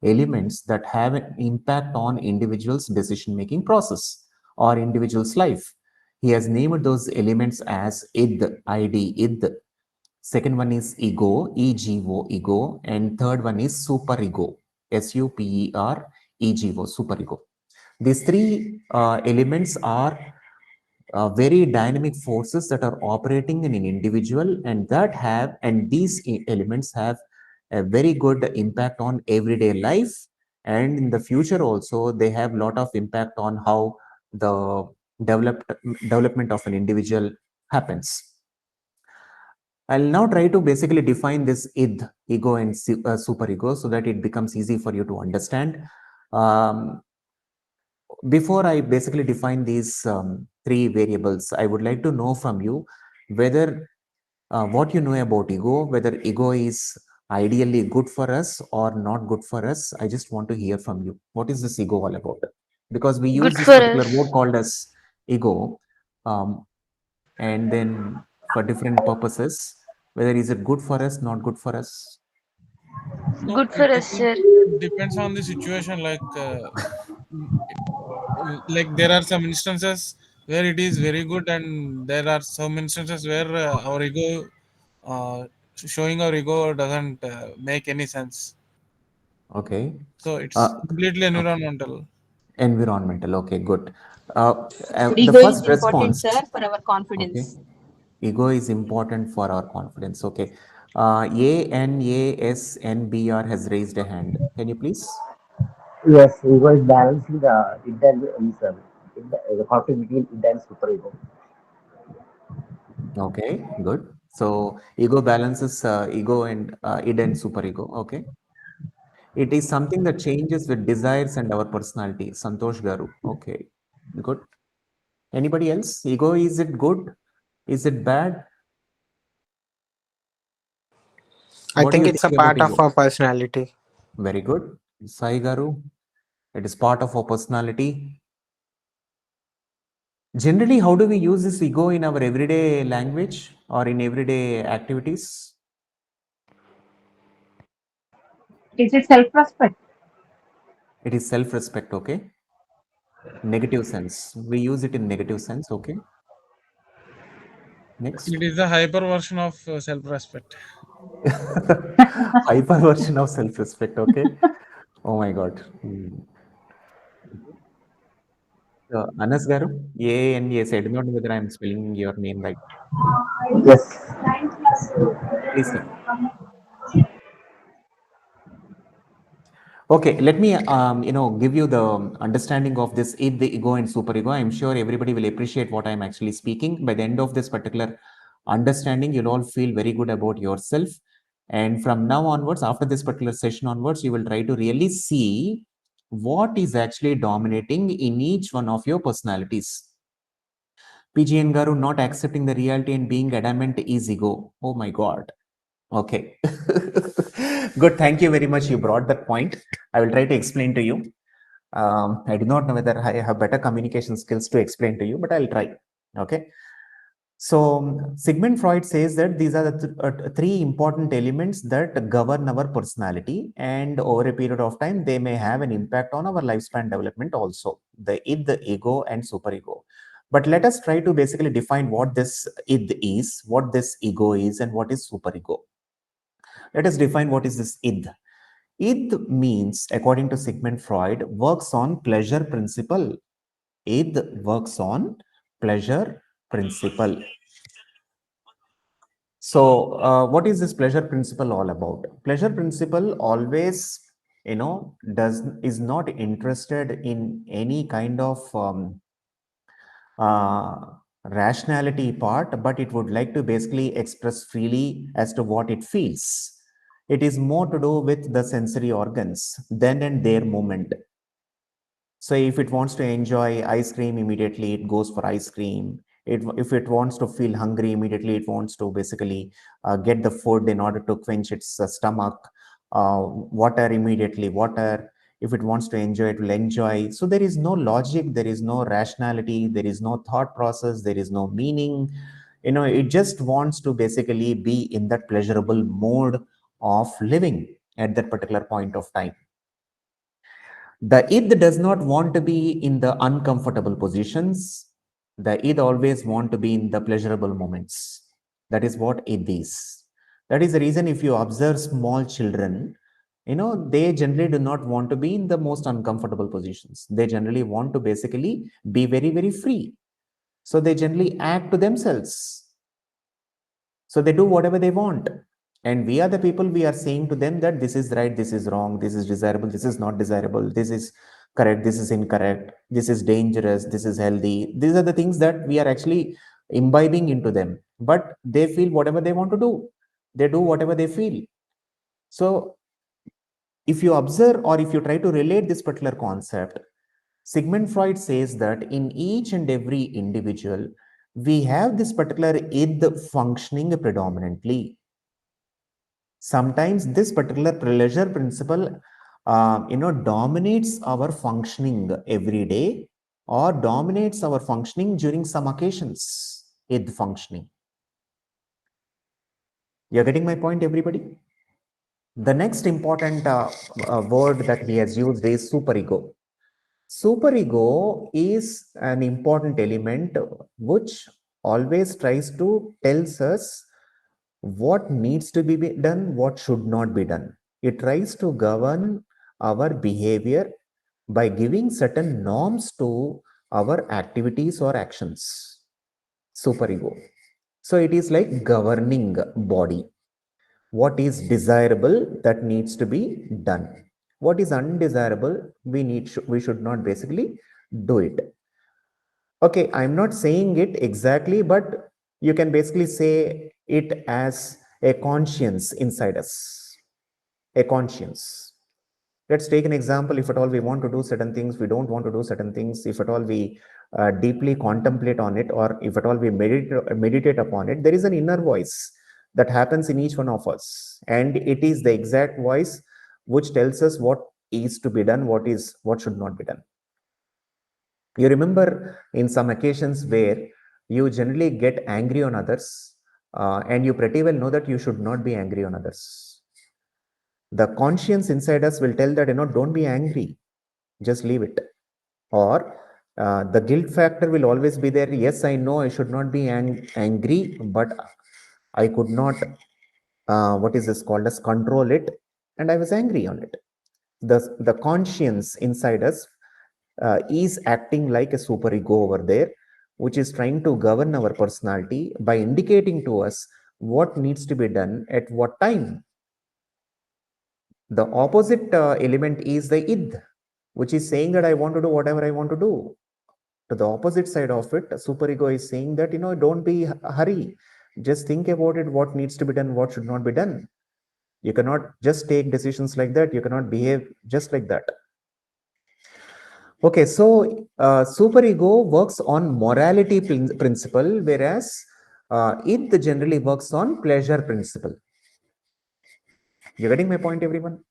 elements that have an impact on individual's decision-making process or individual's life. He has named those elements as id, id, id. Second one is ego, ego, ego. And third one is superego, superego, superego. These three elements are very dynamic forces that are operating in an individual, and these elements have a very good impact on everyday life, and in the future also they have a lot of impact on how the development of an individual happens. I'll now try to basically define this id, ego, and superego so that it becomes easy for you to understand. Before I basically define these three variables, I would like to know from you whether what you know about ego, whether ego is ideally good for us or not good for us. I just want to hear from you. What is this ego all about? Because we use Good this for particular us. word called as ego, and then for different purposes, whether is it good for us, not good for us? No, Good for it us, totally sir. depends on the situation. Like there are some instances where it is very good, and there are some instances where our ego, showing our ego doesn't make any sense. Okay. So it's completely Okay. environmental. Environmental. Okay, good. The Ego is first important, response. sir, for our Okay. confidence. Ego is important for our confidence. Okay. ANASNBR has raised a hand. Can you please? Yes, ego is balancing the id and the conflict between id and superego. Okay, good. So ego balances ego and id and superego. Okay. It is something that changes with desires and our personality. Santosh Garu. Okay, good. Anybody else? Ego, is it good? Is it bad? I What do think you it's a think about part of ego? our personality. Very good. Sai Garu, it is part of our personality. Generally, how do we use this ego in our everyday language or in everyday activities? Is it self-respect? It is self-respect, okay? Negative sense. We use it in negative sense, okay? Next. It is a hyper version of self-respect. Hyper version of self-respect, okay? Oh my God. Anas Garu, ANS. I do not know whether I am spelling your name right. Yes. Please, sir. Okay, let me give you the understanding of this id, the ego, and superego. I'm sure everybody will appreciate what I'm actually speaking. By the end of this particular understanding, you'll all feel very good about yourself. And from now onwards, after this particular session onwards, you will try to really see what is actually dominating in each one of your personalities. PGN Garu, not accepting the reality and being adamant is ego. Oh my God. Okay. Good. Thank you very much. You brought that point. I will try to explain to you. I do not know whether I have better communication skills to explain to you, but I'll try. Okay. So Sigmund Freud says that these are the three important elements that govern our personality, and over a period of time, they may have an impact on our lifespan development also, the id, the ego, and superego. But let us try to basically define what this id is, what this ego is, and what is superego. Let us define what is this id. Id means, according to Sigmund Freud, works on pleasure principle. Id works on pleasure principle. So what is this pleasure principle all about? Pleasure principle always, is not interested in any kind of rationality part, but it would like to basically express freely as to what it feels. It is more to do with the sensory organs, then and there moment. So if it wants to enjoy ice cream, immediately it goes for ice cream. If it wants to feel hungry, immediately it wants to basically get the food in order to quench its stomach. Water, immediately water. If it wants to enjoy, it will enjoy. So there is no logic, there is no rationality, there is no thought process, there is no meaning. It just wants to basically be in that pleasurable mode of living at that particular point of time. The id does not want to be in the uncomfortable positions. The id always want to be in the pleasurable moments. That is what id is. That is the reason if you observe small children, they generally do not want to be in the most uncomfortable positions. They generally want to basically be very, very free. So they generally act to themselves. So they do whatever they want. And we are the people, we are saying to them that this is right, this is wrong, this is desirable, this is not desirable, this is correct, this is incorrect, this is dangerous, this is healthy. These are the things that we are actually imbibing into them. But they feel whatever they want to do. They do whatever they feel. So if you observe or if you try to relate this particular concept, Sigmund Freud says that in each and every individual, we have this particular id functioning predominantly. Sometimes this particular pleasure principle, dominates our functioning every day or dominates our functioning during some occasions, id functioning. You're getting my point, everybody? The next important word that he has used is superego. Superego is an important element which always tries to tells us what needs to be done, what should not be done. It tries to govern our behavior by giving certain norms to our activities or actions. Superego. So it is like governing body. What is desirable, that needs to be done. What is undesirable, we should not basically do it. Okay, I'm not saying it exactly, but you can basically say it as a conscience inside us. A conscience. Let's take an example. If at all we want to do certain things, we don't want to do certain things. If at all we deeply contemplate on it, or if at all we meditate upon it, there is an inner voice that happens in each one of us. And it is the exact voice which tells us what is to be done, what should not be done. You remember in some occasions where you generally get angry on others, and you pretty well know that you should not be angry on others. The conscience inside us will tell that, don't be angry, just leave it. Or the guilt factor will always be there. Yes, I know I should not be angry, but I could not, what is this called as, control it, and I was angry on it. The conscience inside us is acting like a superego over there, which is trying to govern our personality by indicating to us what needs to be done at what time. The opposite element is the id, which is saying that I want to do whatever I want to do. To the opposite side of it, superego is saying that, don't be hurry. Just think about it, what needs to be done, what should not be done. You cannot just take decisions like that. You cannot behave just like that. Okay, so superego works on morality principle, whereas id generally works on pleasure principle. You getting my point, everyone?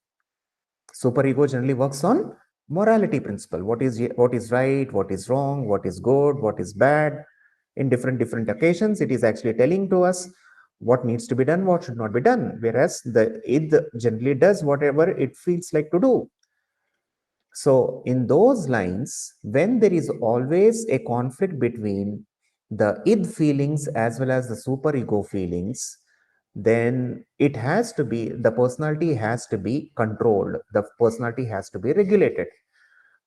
Superego generally works on morality principle. What is right, what is wrong, what is good, what is bad. In different occasions, it is actually telling to us what needs to be done, what should not be done. Whereas the id generally does whatever it feels like to do. So in those lines, when there is always a conflict between the id feelings as well as the superego feelings, then it has to be, the personality has to be controlled. The personality has to be regulated.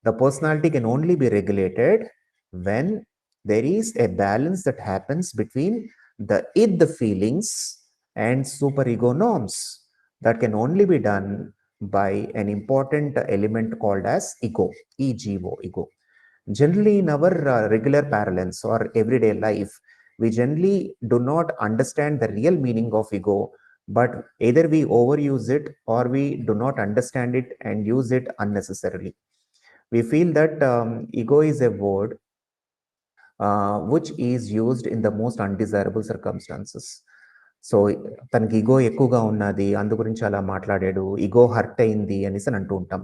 The personality can only be regulated when there is a balance that happens between the id feelings and superego norms. That can only be done by an important element called as ego, ego. Generally, in our regular parlance or everyday life, we generally do not understand the real meaning of ego, but either we overuse it or we do not understand it and use it unnecessarily. We feel that ego is a word which is used in the most undesirable circumstances. So తనకి ego ఎక్కువగా ఉన్నది, అందు గురించి అలా మాట్లాడాడు, ego hurt అయింది అనేసి అని అంటూ ఉంటాం.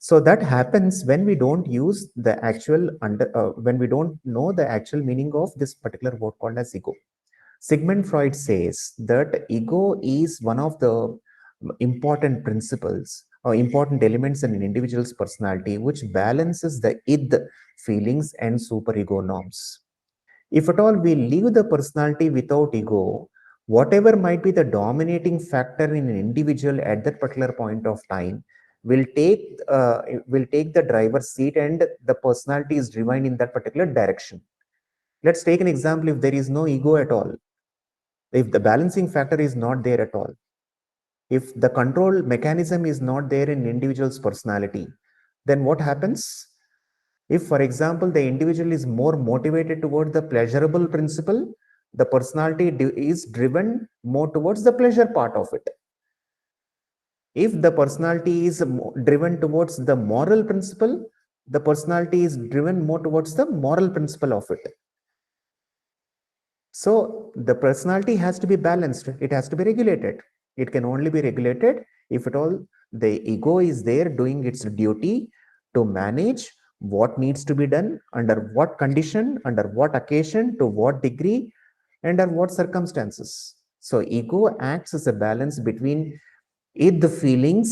So that happens when we don't use the actual when we don't know the actual meaning of this particular word called as ego. Sigmund Freud says that ego is one of the important principles or important elements in an individual's personality which balances the id feelings and superego norms. If at all we leave the personality without ego, whatever might be the dominating factor in an individual at that particular point of time will take the driver's seat and the personality is driven in that particular direction. Let's take an example. If there is no ego at all, if the balancing factor is not there at all, if the control mechanism is not there in individual's personality, then what happens? If, for example, the individual is more motivated towards the pleasurable principle, the personality is driven more towards the pleasure part of it. If the personality is driven towards the moral principle, the personality is driven more towards the moral principle of it. So the personality has to be balanced. It has to be regulated. It can only be regulated if at all the ego is there doing its duty to manage what needs to be done, under what condition, under what occasion, to what degree, and under what circumstances. So ego acts as a balance between id feelings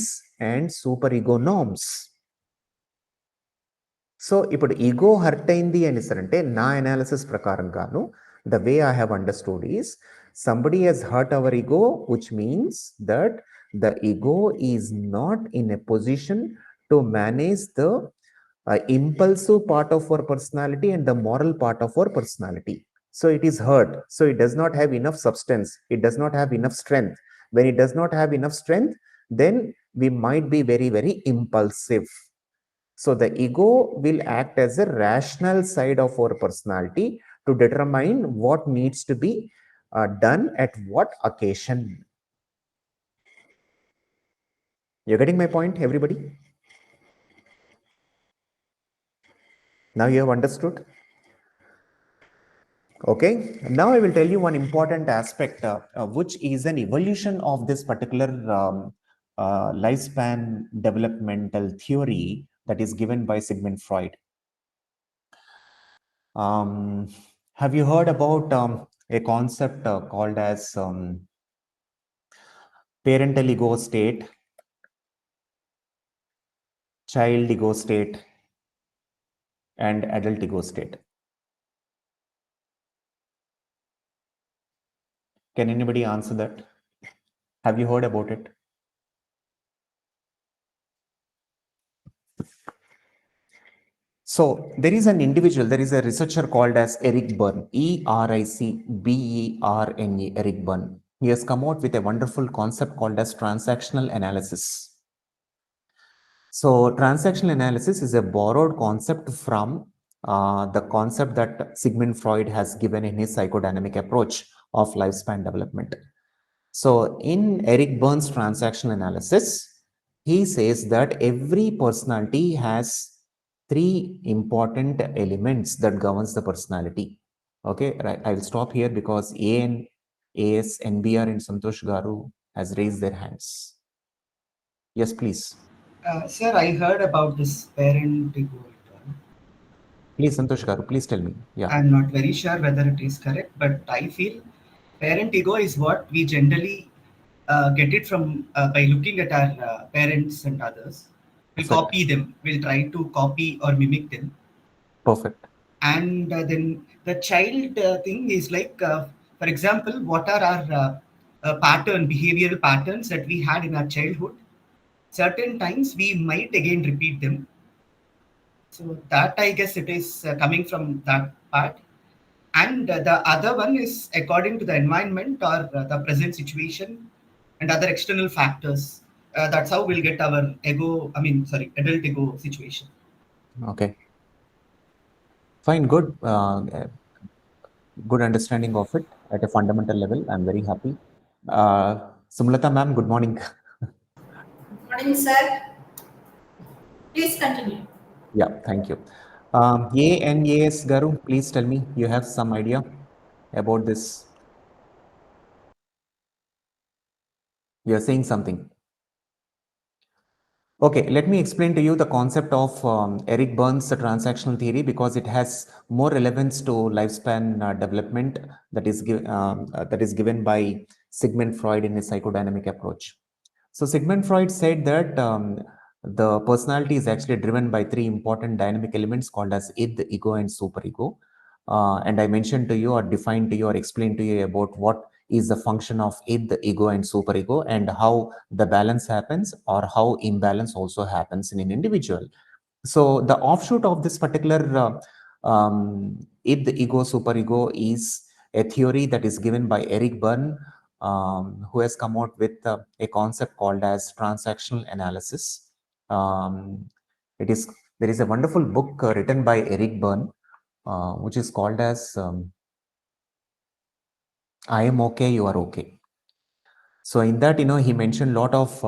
and superego norms. So ఇప్పుడు ego hurt అయింది అనేసరంటే నా analysis ప్రకారంగాను the way I have understood is somebody has hurt our ego, which means that the ego is not in a position to manage the impulsive part of our personality and the moral part of our personality. So it is hurt. So it does not have enough substance. It does not have enough strength. When it does not have enough strength, then we might be very, very impulsive. So the ego will act as a rational side of our personality to determine what needs to be done at what occasion. You're getting my point, everybody? Now you have understood? Okay, now I will tell you one important aspect which is an evolution of this particular lifespan developmental theory that is given by Sigmund Freud. Have you heard about a concept called as parental ego state, child ego state, and adult ego state? Can anybody answer that? Have you heard about it? So there is an individual, there is a researcher called as Eric Berne, E-R-I-C-B-E-R-N-E, Eric Berne. He has come out with a wonderful concept called as transactional analysis. So transactional analysis is a borrowed concept from the concept that Sigmund Freud has given in his psychodynamic approach of lifespan development. So in Eric Berne's transactional analysis, he says that every personality has three important elements that governs the personality. Okay, right. I'll stop here because AN, AS, NBR, and Santosh Garu has raised their hands. Yes, please. Sir, I heard about this parent ego. Please, Santosh Garu, please tell me. Yeah. I'm not very sure whether it is correct, but I feel parent ego is what we generally get it from by looking at our parents and others. We'll Perfect. copy them. We'll try to copy or mimic them. Perfect. And then the child thing is like, for example, what are our behavioral patterns that we had in our childhood? Certain times we might again repeat them. So that I guess it is coming from that part. And the other one is according to the environment or the present situation and other external factors. That's how we'll get our adult ego situation. Okay. Fine, good. Good understanding of it at a fundamental level. I'm very happy. Sumlata ma'am, good morning. Good morning, sir. Please continue. Yeah, thank you. ANAS Garu, please tell me, you have some idea about this? You're saying something. Okay, let me explain to you the concept of Eric Burns' transactional theory because it has more relevance to lifespan development that is given by Sigmund Freud in his psychodynamic approach. So Sigmund Freud said that the personality is actually driven by three important dynamic elements called as id, ego, and superego. And I mentioned to you or defined to you or explained to you about what is the function of id, ego, and superego and how the balance happens or how imbalance also happens in an individual. So the offshoot of this particular id, ego, superego is a theory that is given by Eric Berne, who has come out with a concept called as transactional analysis. There is a wonderful book written by Eric Berne, which is called as I Am Okay, You Are Okay. So in that, he mentioned a lot of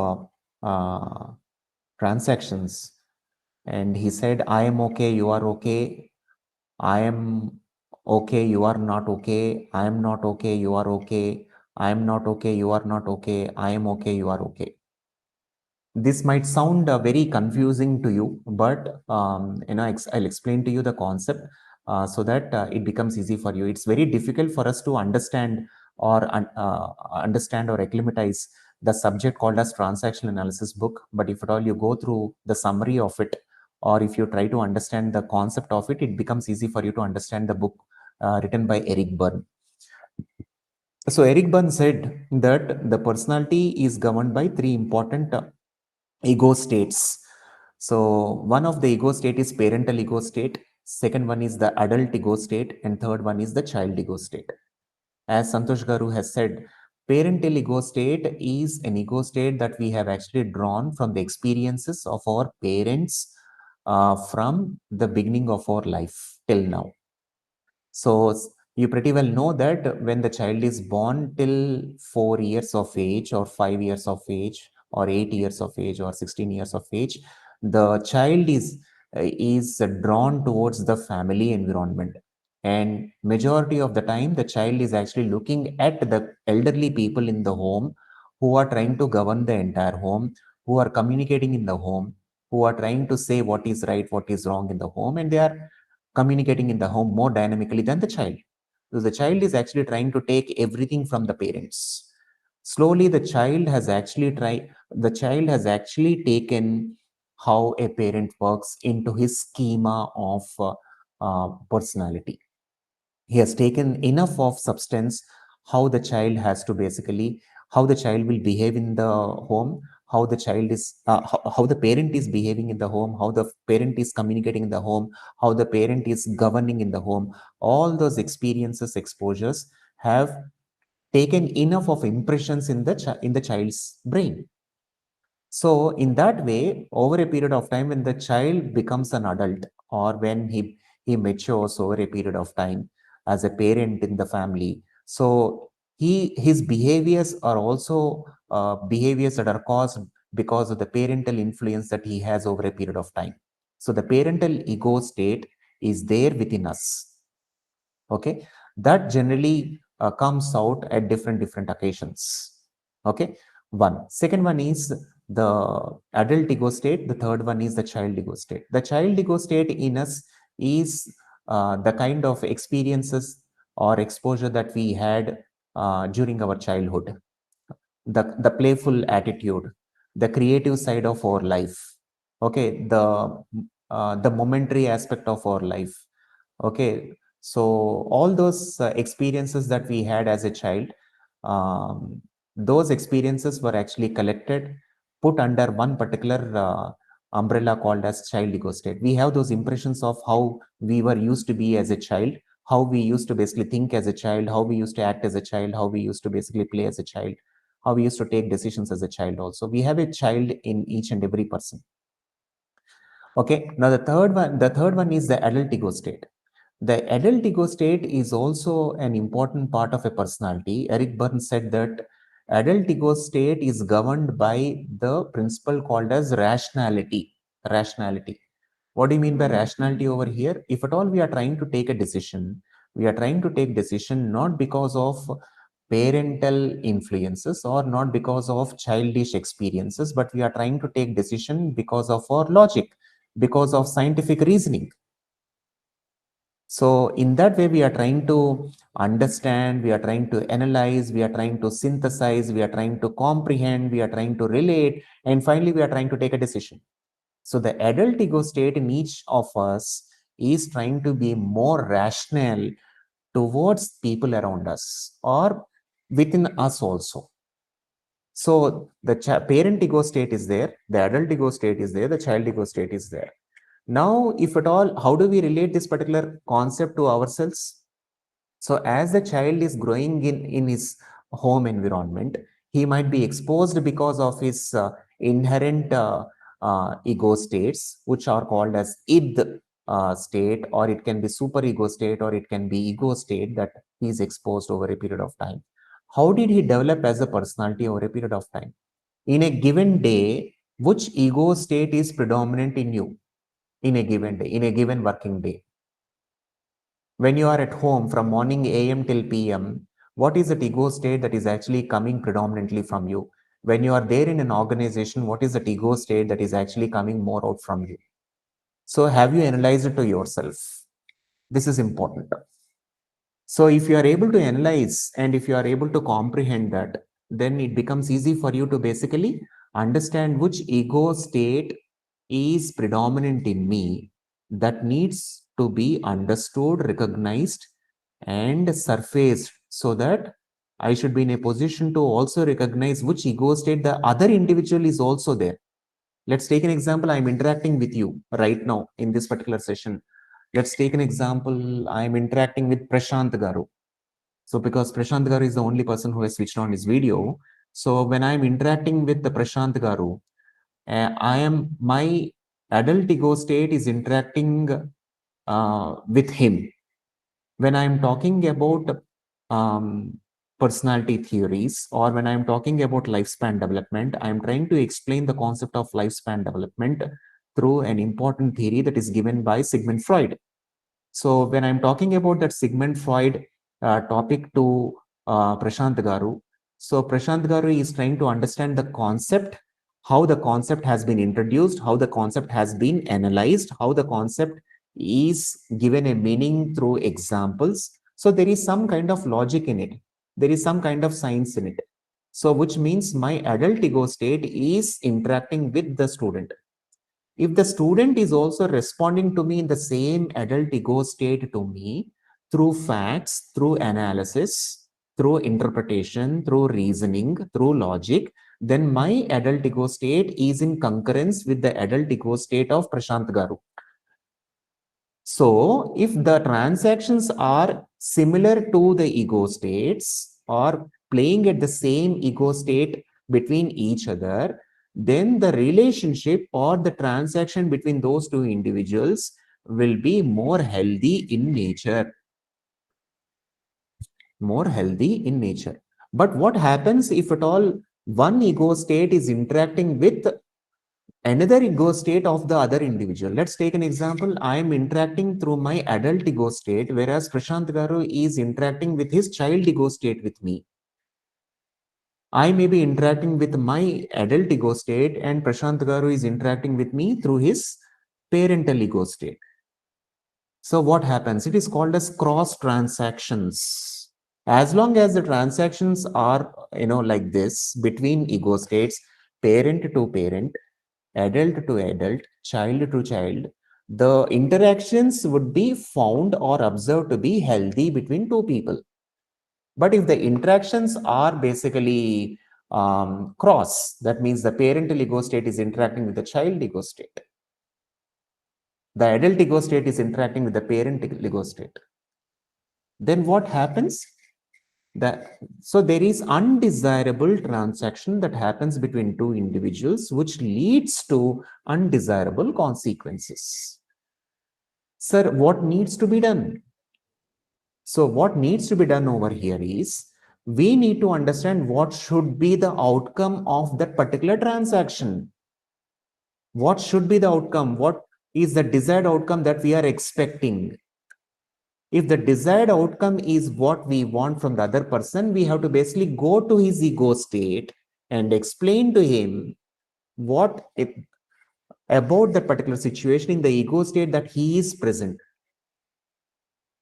transactions, and he said, I am okay, you are okay. I am okay, you are not okay. I am not okay, you are okay. I am not okay, you are not okay. I am okay, you are okay. This might sound very confusing to you, but I'll explain to you the concept so that it becomes easy for you. It's very difficult for us to understand or acclimatize the subject called as transactional analysis book. But if at all you go through the summary of it, or if you try to understand the concept of it, it becomes easy for you to understand the book written by Eric Berne. So Eric Berne said that the personality is governed by three important ego states. So one of the ego state is parental ego state, second one is the adult ego state, and third one is the child ego state. As Santosh Garu has said, parental ego state is an ego state that we have actually drawn from the experiences of our parents from the beginning of our life till now. So you pretty well know that when the child is born till 4 years of age or 5 years of age or 8 years of age or 16 years of age, the child is drawn towards the family environment. And majority of the time, the child is actually looking at the elderly people in the home who are trying to govern the entire home, who are communicating in the home, who are trying to say what is right, what is wrong in the home, and they are communicating in the home more dynamically than the child. So the child is actually trying to take everything from the parents. Slowly, the child has actually taken how a parent works into his schema of personality. He has taken enough of substance how the child has to basically how the child will behave in the home, how the child is how the parent is behaving in the home, how the parent is communicating in the home, how the parent is governing in the home. All those experiences, exposures have taken enough of impressions in the child's brain. So in that way, over a period of time, when the child becomes an adult or when he matures over a period of time as a parent in the family, so his behaviors are also behaviors that are caused because of the parental influence that he has over a period of time. So the parental ego state is there within us. Okay, that generally comes out at different occasions. Okay, second one is the adult ego state. The third one is the child ego state. The child ego state in us is the kind of experiences or exposure that we had during our childhood, the playful attitude, the creative side of our life. Okay, the momentary aspect of our life. Okay, so all those experiences that we had as a child, those experiences were actually collected, put under one particular umbrella called as child ego state. We have those impressions of how we were used to be as a child, how we used to basically think as a child, how we used to act as a child, how we used to basically play as a child, how we used to take decisions as a child also. We have a child in each and every person. Okay, now the third one is the adult ego state. The adult ego state is also an important part of a personality. Eric Berne said that adult ego state is governed by the principle called as rationality. Rationality. What do you mean by rationality over here? If at all we are trying to take a decision, we are trying to take decision not because of parental influences or not because of childish experiences, but we are trying to take decision because of our logic, because of scientific reasoning. So in that way, we are trying to understand, we are trying to analyze, we are trying to synthesize, we are trying to comprehend, we are trying to relate, and finally, we are trying to take a decision. So the adult ego state in each of us is trying to be more rational towards people around us or within us also. So the parent ego state is there, the adult ego state is there, the child ego state is there. Now, if at all, how do we relate this particular concept to ourselves? So as the child is growing in his home environment, he might be exposed because of his inherent ego states, which are called as id state, or it can be super ego state, or it can be ego state that he is exposed over a period of time. How did he develop as a personality over a period of time? In a given day, which ego state is predominant in you? In a given day, in a given working day. When you are at home from morning AM till PM, what is the ego state that is actually coming predominantly from you? When you are there in an organization, what is the ego state that is actually coming more out from you? So have you analyzed it to yourself? This is important. So if you are able to analyze and if you are able to comprehend that, then it becomes easy for you to basically understand which ego state is predominant in me that needs to be understood, recognized, and surfaced so that I should be in a position to also recognize which ego state the other individual is also there. Let's take an example. I'm interacting with you right now in this particular session. Let's take an example. I'm interacting with Prashant Garu. So because Prashant Garu is the only person who has switched on his video. So when I'm interacting with the Prashant Garu, my adult ego state is interacting with him. When I'm talking about personality theories or when I'm talking about lifespan development, I'm trying to explain the concept of lifespan development through an important theory that is given by Sigmund Freud. So when I'm talking about that Sigmund Freud topic to Prashant Garu, so Prashant Garu is trying to understand the concept, how the concept has been introduced, how the concept has been analyzed, how the concept is given a meaning through examples. So there is some kind of logic in it. There is some kind of science in it. So which means my adult ego state is interacting with the student. If the student is also responding to me in the same adult ego state to me through facts, through analysis, through interpretation, through reasoning, through logic, then my adult ego state is in concurrence with the adult ego state of Prashant Garu. So if the transactions are similar to the ego states or playing at the same ego state between each other, then the relationship or the transaction between those two individuals will be more healthy in nature. More healthy in nature. But what happens if at all one ego state is interacting with another ego state of the other individual. Let's take an example. I am interacting through my adult ego state, whereas Prashant Garu is interacting with his child ego state with me. I may be interacting with my adult ego state, and Prashant Garu is interacting with me through his parental ego state. So what happens? It is called as cross transactions. As long as the transactions are, like this between ego states, parent to parent, adult to adult, child to child, the interactions would be found or observed to be healthy between two people. But if the interactions are basically cross, that means the parental ego state is interacting with the child ego state. The adult ego state is interacting with the parent ego state. Then what happens? So there is undesirable transaction that happens between two individuals, which leads to undesirable consequences. Sir, what needs to be done? So what needs to be done over here is, we need to understand what should be the outcome of that particular transaction. What should be the outcome? What is the desired outcome that we are expecting? If the desired outcome is what we want from the other person, we have to basically go to his ego state and explain to him about that particular situation in the ego state that he is present.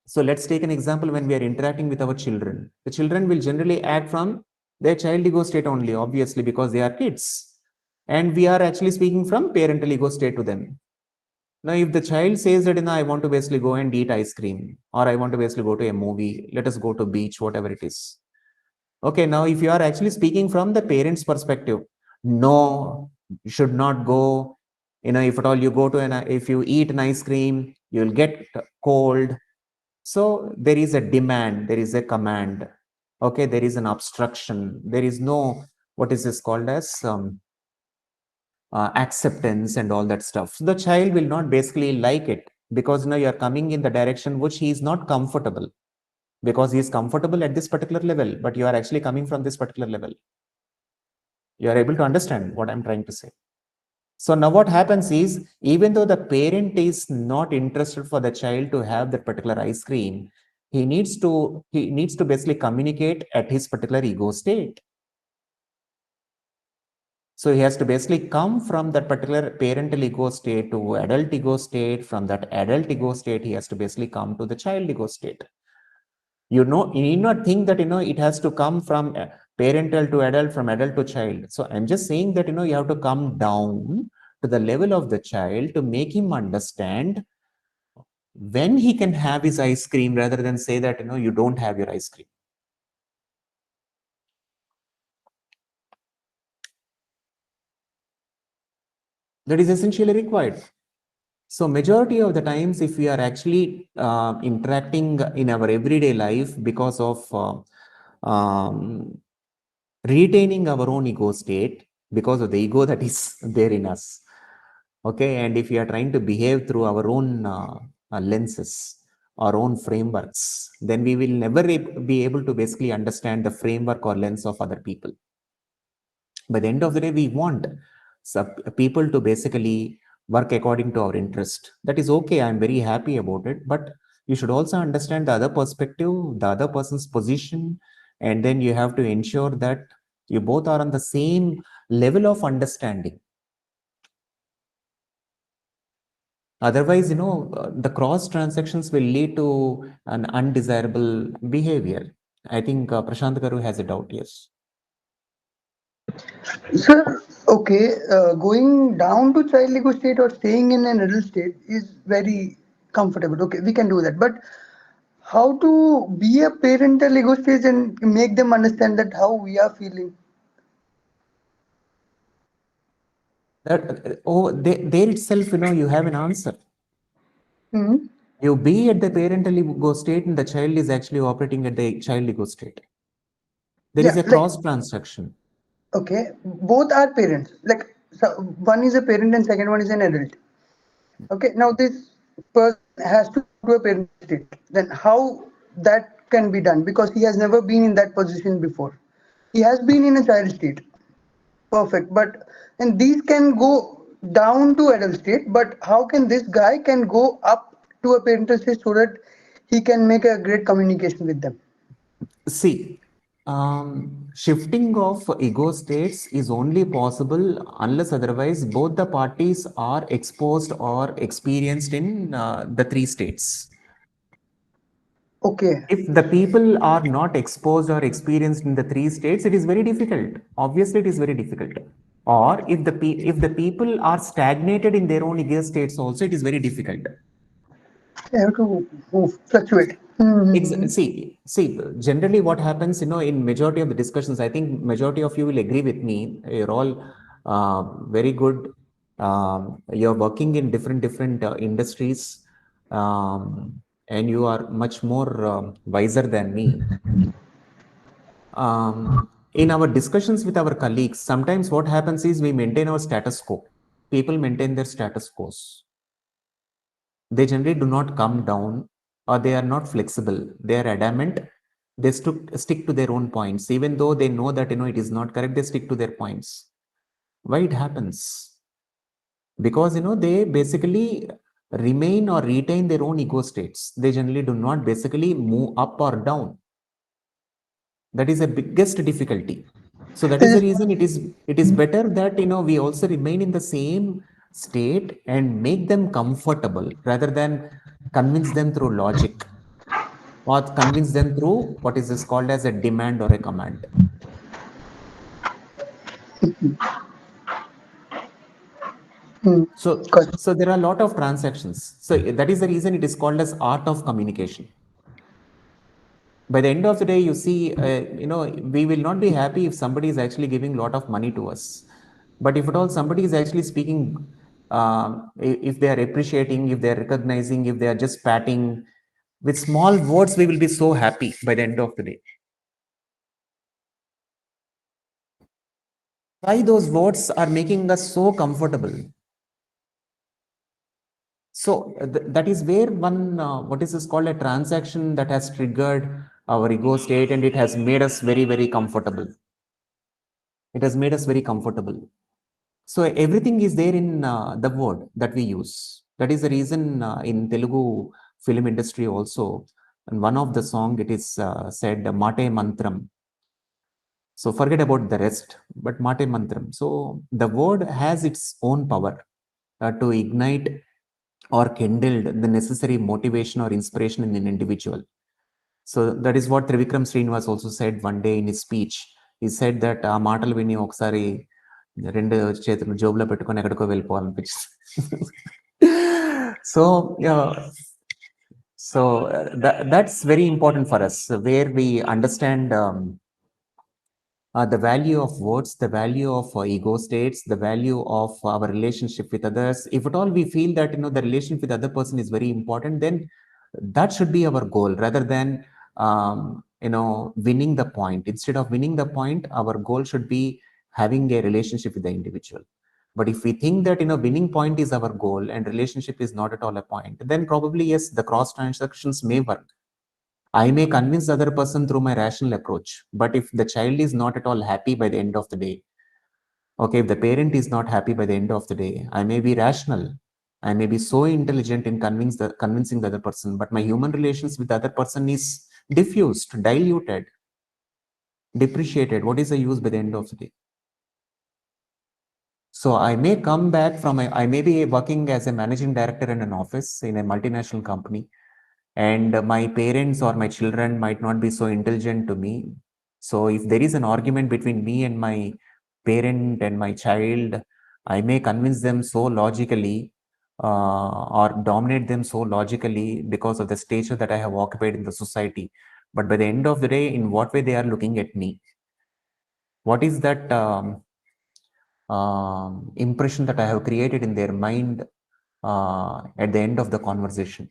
So let's take an example. When we are interacting with our children, the children will generally act from their child ego state only, obviously, because they are kids. And we are actually speaking from parental ego state to them. Now, if the child says that, I want to basically go and eat ice cream, or I want to basically go to a movie, let us go to beach, whatever it is. Okay, now if you are actually speaking from the parent's perspective, no, you should not go. If at all you go to if you eat an ice cream, you'll get cold. So there is a demand, there is a command. Okay, there is an obstruction. There is no, what is this called as acceptance and all that stuff. So the child will not basically like it, because now you are coming in the direction which he is not comfortable, because he is comfortable at this particular level, but you are actually coming from this particular level. You are able to understand what I'm trying to say. So now what happens is, even though the parent is not interested for the child to have that particular ice cream, he needs to basically communicate at his particular ego state. So he has to basically come from that particular parental ego state to adult ego state. From that adult ego state, he has to basically come to the child ego state. You need not think that, it has to come from parental to adult, from adult to child. So I'm just saying that, you have to come down to the level of the child to make him understand when he can have his ice cream, rather than say that, you don't have your ice cream. That is essentially required. So majority of the times, if we are actually interacting in our everyday life, because of retaining our own ego state, because of the ego that is there in us, okay, and if we are trying to behave through our own lenses, our own frameworks, then we will never be able to basically understand the framework or lens of other people. By the end of the day, we want people to basically work according to our interest. That is okay. I'm very happy about it. But you should also understand the other perspective, the other person's position, and then you have to ensure that you both are on the same level of understanding. Otherwise, the cross transactions will lead to an undesirable behavior. I think Prashant Garu has a doubt. Yes. Sir, okay, going down to child ego state or staying in an adult state is very comfortable. Okay, we can do that. But how to be a parental ego state and make them understand that how we are feeling? There itself, you have an answer. Mm-hmm. You be at the parental ego state, and the child is actually operating at the child ego state. There is a cross transaction. Okay, both are parents. Like, so one is a parent and second one is an adult. Okay, now this person has to go to a parent state. Then how that can be done? Because he has never been in that position before. He has been in a child state. Perfect. But and these can go down to adult state, but how can this guy can go up to a parental stage so that he can make a great communication with them? See, shifting of ego states is only possible unless otherwise both the parties are exposed or experienced in the three states. Okay. If the people are not exposed or experienced in the three states, it is very difficult. Obviously, it is very difficult. Or if the people are stagnated in their own ego states, also it is very difficult. They have to fluctuate. Mm-hmm. See, generally what happens, in majority of the discussions, I think majority of you will agree with me. You're all very good. You're working in different industries, and you are much more wiser than me. In our discussions with our colleagues, sometimes what happens is we maintain our status quo. People maintain their status quos. They generally do not come down, or they are not flexible. They are adamant. They stick to their own points. Even though they know that it is not correct, they stick to their points. Why it happens? Because they basically remain or retain their own ego states. They generally do not basically move up or down. That is the biggest difficulty. So that is the reason it is better that we also remain in the same state and make them comfortable rather than convince them through logic or convince them through what is this called as a demand or a command. So there are a lot of transactions. So that is the reason it is called as art of communication. By the end of the day, you see, we will not be happy if somebody is actually giving a lot of money to us. But if at all somebody is actually speaking, if they are appreciating, if they are recognizing, if they are just patting, with small words, we will be so happy by the end of the day. Why those words are making us so comfortable? So that is where one, what is this called, a transaction that has triggered our ego state, and it has made us very, very comfortable. It has made us very comfortable. So everything is there in the word that we use. That is the reason in Telugu film industry also, in one of the song it is said Mate Mantram. So forget about the rest, but Mate Mantram. So the word has its own power to ignite or kindle the necessary motivation or inspiration in an individual. So that is what Trivikram Srinivas also said one day in his speech. He said that ఆ మాటలు విని ఒకసారి రెండు చేతులు జోబులో పెట్టుకొని ఎక్కడికో వెళ్ళిపోవాలనిపించింది. So that's very important for us, where we understand the value of words, the value of ego states, the value of our relationship with others. If at all we feel that the relationship with other person is very important, then that should be our goal rather than winning the point. Instead of winning the point, our goal should be having a relationship with the individual. But if we think that winning point is our goal and relationship is not at all a point, then probably yes, the cross transactions may work. I may convince the other person through my rational approach, but if the child is not at all happy by the end of the day, okay, if the parent is not happy by the end of the day, I may be rational, I may be so intelligent in convincing the other person, but my human relations with the other person is diffused, diluted, depreciated. What is the use by the end of the day? So I may come back I may be working as a managing director in an office in a multinational company, and my parents or my children might not be so intelligent to me. So if there is an argument between me and my parent and my child, I may convince them so logically or dominate them so logically because of the stature that I have occupied in the society. But by the end of the day, in what way they are looking at me? What is that impression that I have created in their mind at the end of the conversation?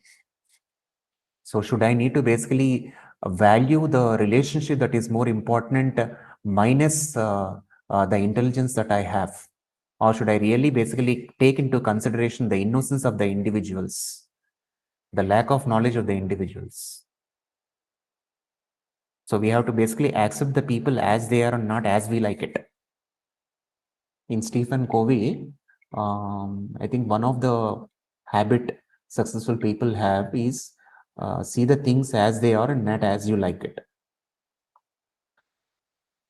So should I need to basically value the relationship that is more important minus the intelligence that I have? Or should I really basically take into consideration the innocence of the individuals, the lack of knowledge of the individuals? So we have to basically accept the people as they are and not as we like it. In Stephen Covey, I think one of the habit successful people have is see the things as they are and not as you like it.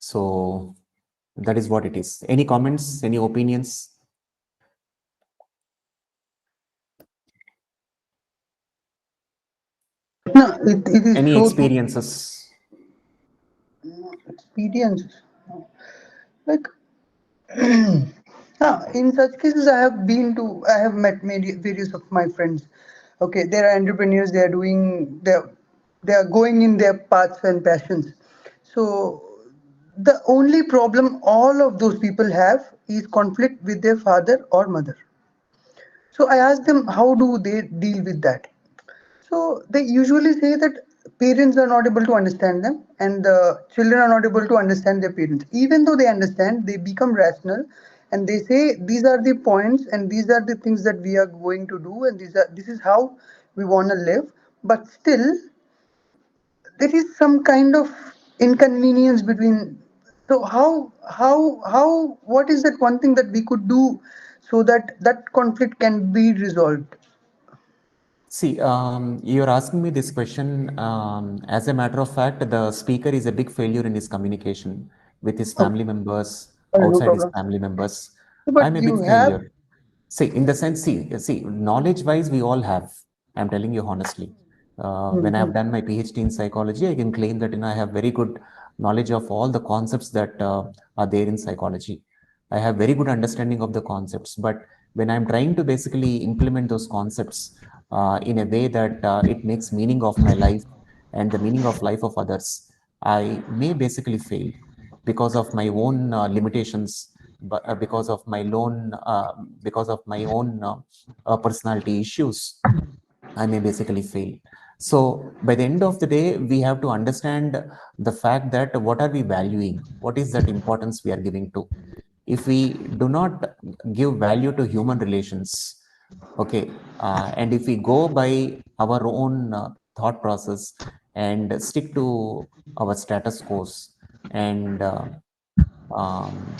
So that is what it is. Any comments, any opinions? No, it is Any so experiences? experience. Like in such cases, I have met many various of my friends. Okay, they are entrepreneurs. They are going in their paths and passions. So the only problem all of those people have is conflict with their father or mother. So I asked them, how do they deal with that? So they usually say that parents are not able to understand them and the children are not able to understand their parents. Even though they understand, they become rational and they say these are the points and these are the things that we are going to do and this is how we want to live. But still, there is some kind of inconvenience between. So what is that one thing that we could do so that that conflict can be resolved? See, you're asking me this question. As a matter of fact, the speaker is a big failure in his communication with his family members, No outside his problem. family members. But I'm a you big have. failure. See, in the sense, see, knowledge-wise, we all have. I'm telling you honestly. When I've done my PhD in psychology, I can claim that I have very good knowledge of all the concepts that are there in psychology. I have very good understanding of the concepts, but when I'm trying to basically implement those concepts in a way that it makes meaning of my life and the meaning of life of others, I may basically fail because of my own limitations, but because of my own personality issues, I may basically fail. So by the end of the day, we have to understand the fact that what are we valuing? What is that importance we are giving to? If we do not give value to human relations, okay, and if we go by our own thought process and stick to our status quos and um,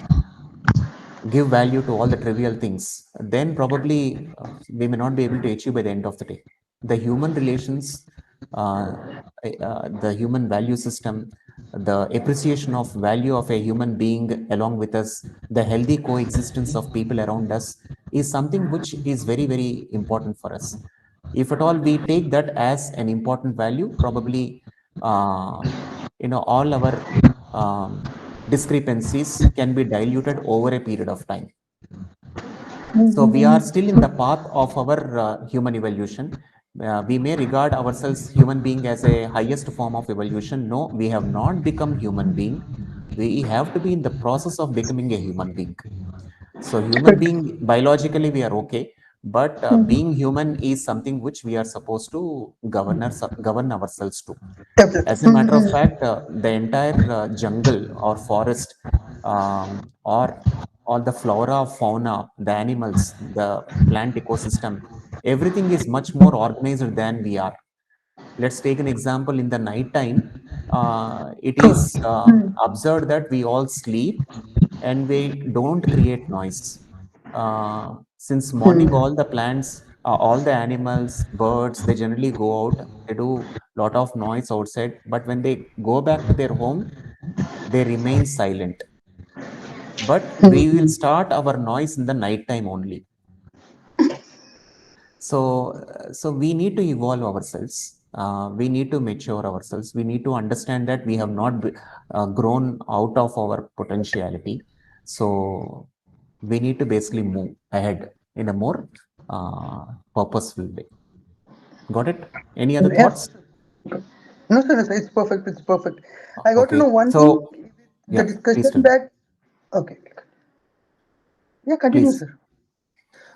give value to all the trivial things, then probably we may not be able to achieve by the end of the day. The human relations, the human value system, the appreciation of value of a human being along with us, the healthy coexistence of people around us is something which is very, very important for us. If at all we take that as an important value, probably all our discrepancies can be diluted over a period of time. So we are still in the path of our human evolution. We may regard ourselves human being as a highest form of evolution. No, we have not become human being. We have to be in the process of becoming a human being. So human being, biologically we are okay, but being human is something which we are supposed to govern ourselves to. As a matter of fact, the entire jungle or forest, or all the flora, fauna, the animals, the plant ecosystem, everything is much more organized than we are. Let's take an example. In the night time, it is observed that we all sleep and we don't create noise. Since morning, all the plants, all the animals, birds, they generally go out, they do lot of noise outside, but when they go back to their home, they remain silent. But we will start our noise in the night time only. So we need to evolve ourselves. We need to mature ourselves. We need to understand that we have not grown out of our potentiality. So we need to basically move ahead in a more purposeful way. Got it? Any other thoughts? No, sir, it's perfect. It's perfect. I got to know Okay. one thing. So The yeah, please discussion tell me. that. Okay. Yeah, continue, Please. sir.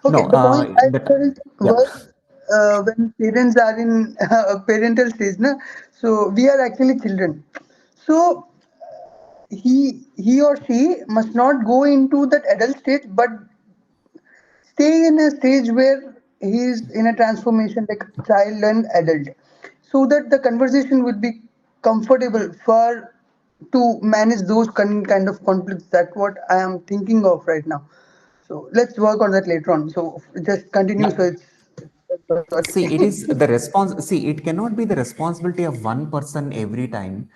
Okay, No, the point I that felt yeah. was when parents are in parental stage, na, so we are actually children. So he or she must not go into that adult stage, but stay in a stage where he is in a transformation like child and adult, so that the conversation would be comfortable for to manage those kind of conflicts. That's what I am thinking of right now. So let's work on that later on. So just continue. Yeah. So it's See, it is the response. See, it cannot be the responsibility of one person every time.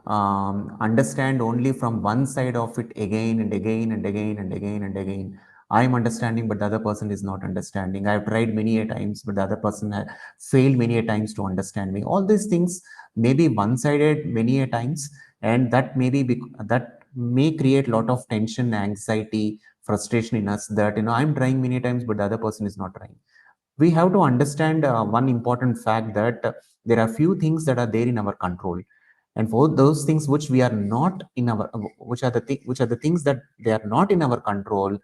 Understand only from one side of it again and again and again and again and again. I'm understanding, but the other person is not understanding. I've tried many a times, but the other person has failed many a times to understand me. All these things may be one-sided many a times, and that may be that may create a lot of tension, anxiety, frustration in us. That I'm trying many times, but the other person is not trying. We have to understand one important fact that there are few things that are there in our control, and for those things which we are not in our which are the things that they are not in our control,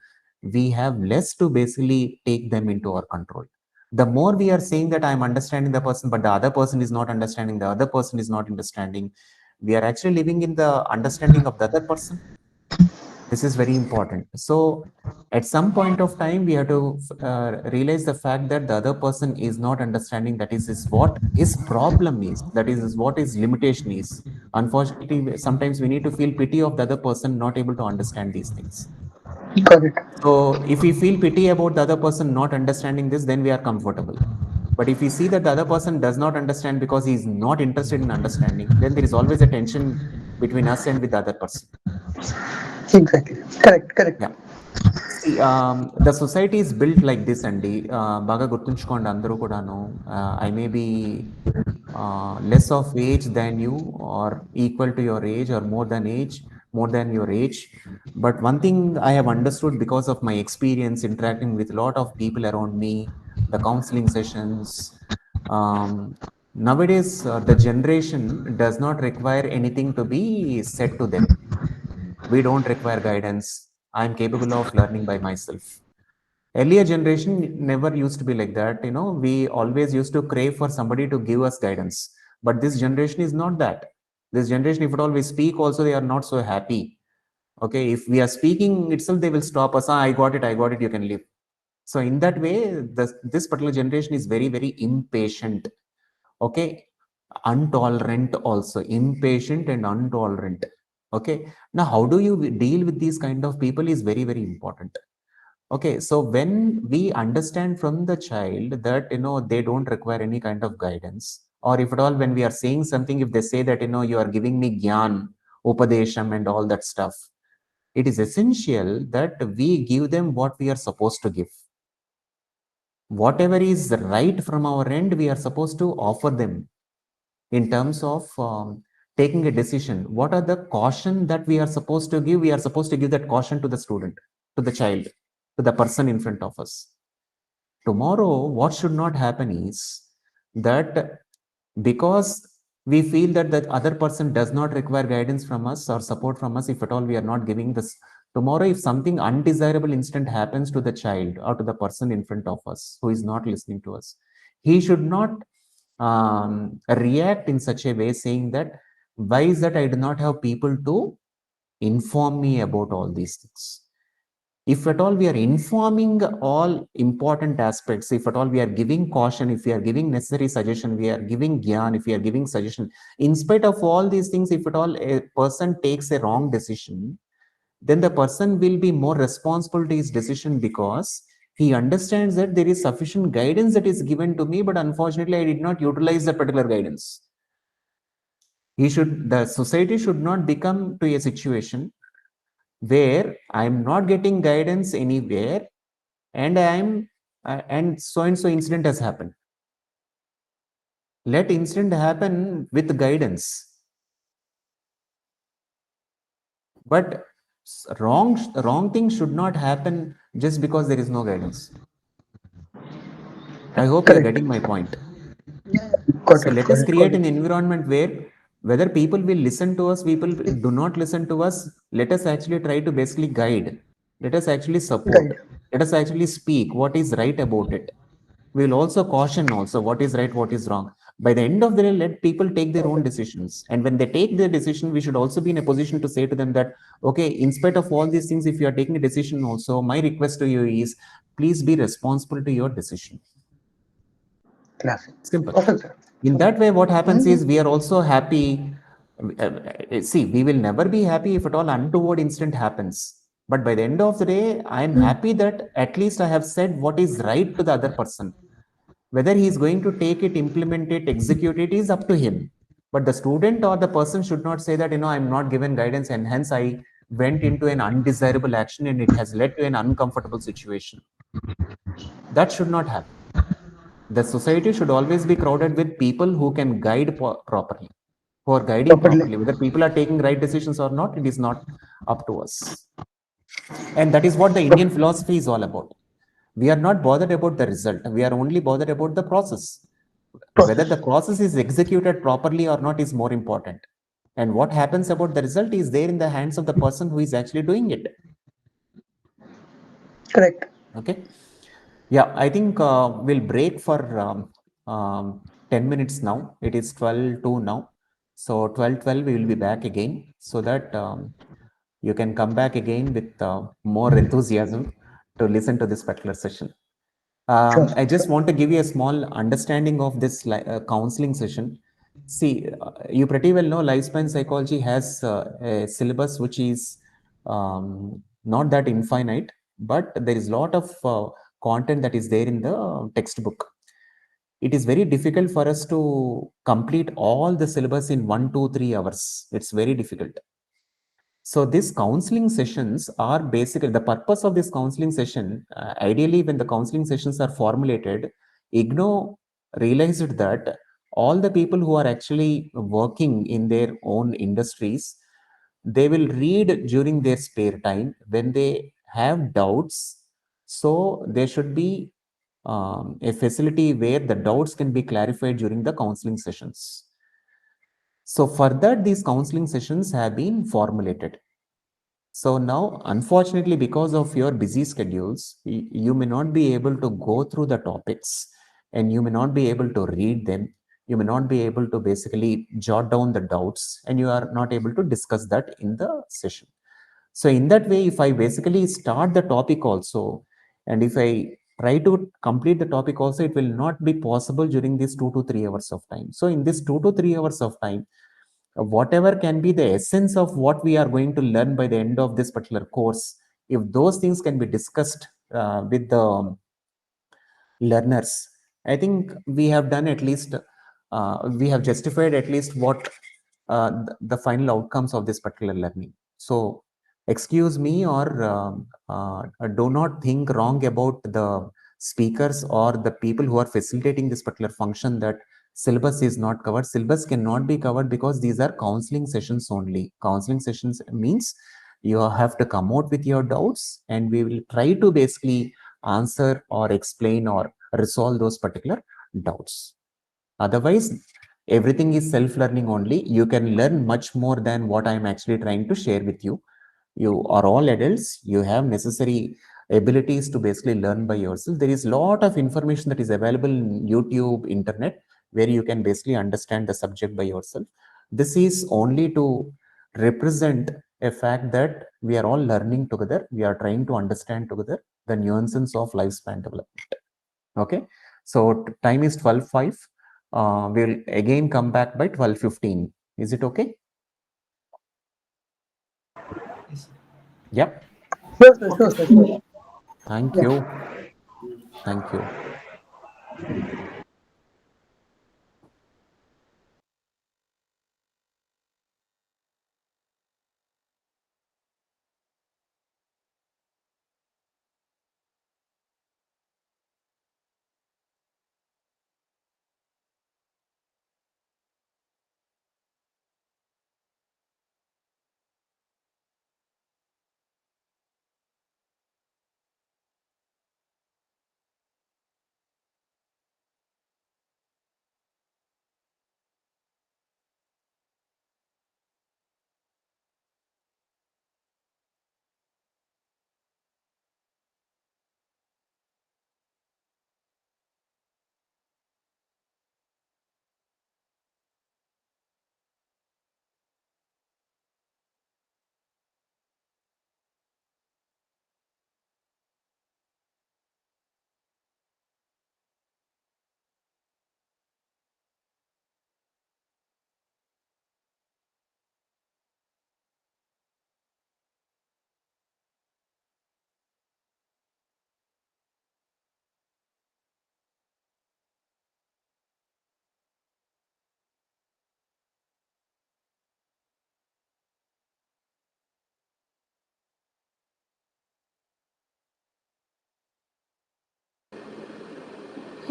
we have less to basically take them into our control. The more we are saying that I'm understanding the person, but the other person is not understanding, the other person is not understanding, we are actually living in the understanding of the other person. This is very important. So at some point of time, we have to realize the fact that the other person is not understanding. That is what his problem is. That is what his limitation is. Unfortunately, sometimes we need to feel pity of the other person not able to understand these things. got it. So if we feel pity about the other person not understanding this, then we are comfortable. But if we see that the other person does not understand because he is not interested in understanding, then there is always a tension between us and with the other person. Exactly. Correct. Yeah. See, the society is built like this, Andy. Baga గుర్తుంచుకోండి అందరూ కూడాను. I may be less of age than you, or equal to your age, or more than your age. But one thing I have understood because of my experience interacting with a lot of people around me, the counseling sessions, nowadays the generation does not require anything to be said to them. We don't require guidance. I'm capable of learning by myself. Earlier generation never used to be like that. We always used to crave for somebody to give us guidance. But this generation is not that. This generation, if at all we speak also, they are not so happy. Okay, if we are speaking itself, they will stop us. I got it, you can leave. So in that way, this particular generation is very, very impatient. Okay, intolerant also, impatient and intolerant. Okay, now how do you deal with these kind of people is very, very important. Okay, so when we understand from the child that they don't require any kind of guidance, or if at all when we are saying something, if they say that you are giving me gyan, upadesham and all that stuff, it is essential that we give them what we are supposed to give. Whatever is right from our end, we are supposed to offer them in terms of taking a decision. What are the caution that we are supposed to give? We are supposed to give that caution to the student, to the child, to the person in front of us. Tomorrow, what should not happen is that because we feel that the other person does not require guidance from us or support from us, if at all we are not giving this, tomorrow if something undesirable incident happens to the child or to the person in front of us who is not listening to us, he should not react in such a way saying that, why is that I do not have people to inform me about all these things? If at all we are informing all important aspects, if at all we are giving caution, if we are giving necessary suggestion, we are giving gyan, if we are giving suggestion, in spite of all these things, if at all a person takes a wrong decision, then the person will be more responsible to his decision because he understands that there is sufficient guidance that is given to me, but unfortunately I did not utilize that particular guidance. The society should not become to a situation where I'm not getting guidance anywhere and and so incident has happened. Let incident happen with guidance. But wrong things should not happen just because there is no guidance. I hope you're getting my point. So let us create an environment where whether people will listen to us, people do not listen to us, let us actually try to basically guide. Let us actually support. Let us actually speak what is right about it. We will also caution also what is right, what is wrong. By the end of the day, let people take their own decisions. And when they take their decision, we should also be in a position to say to them that, okay, in spite of all these things, if you are taking a decision also, my request to you is, please be responsible to your decision. Simple. In that way, what happens is we are also happy. See, we will never be happy if at all untoward incident happens. But by the end of the day, I am happy that at least I have said what is right to the other person. Whether he is going to take it, implement it, execute it is up to him. But the student or the person should not say that, I'm not given guidance and hence I went into an undesirable action and it has led to an uncomfortable situation. That should not happen. The society should always be crowded with people who can guide properly, who are guiding properly. Whether people are taking right decisions or not, it is not up to us. And that is what the Indian philosophy is all about. We are not bothered about the result. We are only bothered about the process. Whether the process is executed properly or not is more important. And what happens about the result is there in the hands of the person who is actually doing it. Correct. Okay. Yeah, I think we'll break for 10 minutes now. It is 12:02 now. So 12:12 we will be back again so that you can come back again with more enthusiasm to listen to this particular session. I just want to give you a small understanding of this counseling session. See, you pretty well know lifespan psychology has a syllabus which is not that infinite, but there is a lot of content that is there in the textbook. It is very difficult for us to complete all the syllabus in 1, 2, 3 hours. It's very difficult. So these counseling sessions are basically the purpose of this counseling session. Ideally, when the counseling sessions are formulated, IGNOU realized that all the people who are actually working in their own industries, they will read during their spare time when they have doubts. So there should be a facility where the doubts can be clarified during the counseling sessions. So for that, these counseling sessions have been formulated. So now, unfortunately, because of your busy schedules, you may not be able to go through the topics and you may not be able to read them. You may not be able to basically jot down the doubts and you are not able to discuss that in the session. So in that way, if I basically start the topic also, and if I try to complete the topic also, it will not be possible during these 2 to 3 hours of time. So in this 2 to 3 hours of time, whatever can be the essence of what we are going to learn by the end of this particular course, if those things can be discussed with the learners, I think we have done at least, we have justified at least what the final outcomes of this particular learning. So excuse me or do not think wrong about the speakers or the people who are facilitating this particular function that syllabus is not covered. Syllabus cannot be covered because these are counseling sessions only. Counseling sessions means you have to come out with your doubts and we will try to basically answer or explain or resolve those particular doubts. Otherwise, everything is self-learning only. You can learn much more than what I'm actually trying to share with you. You are all adults. You have necessary abilities to basically learn by yourself. There is a lot of information that is available in YouTube, internet, where you can basically understand the subject by yourself. This is only to represent a fact that we are all learning together. We are trying to understand together the nuances of lifespan development. Okay. So time is 12:05. We'll again come back by 12:15. Is it okay? Yep. Sure. Thank Yeah. you. Thank you.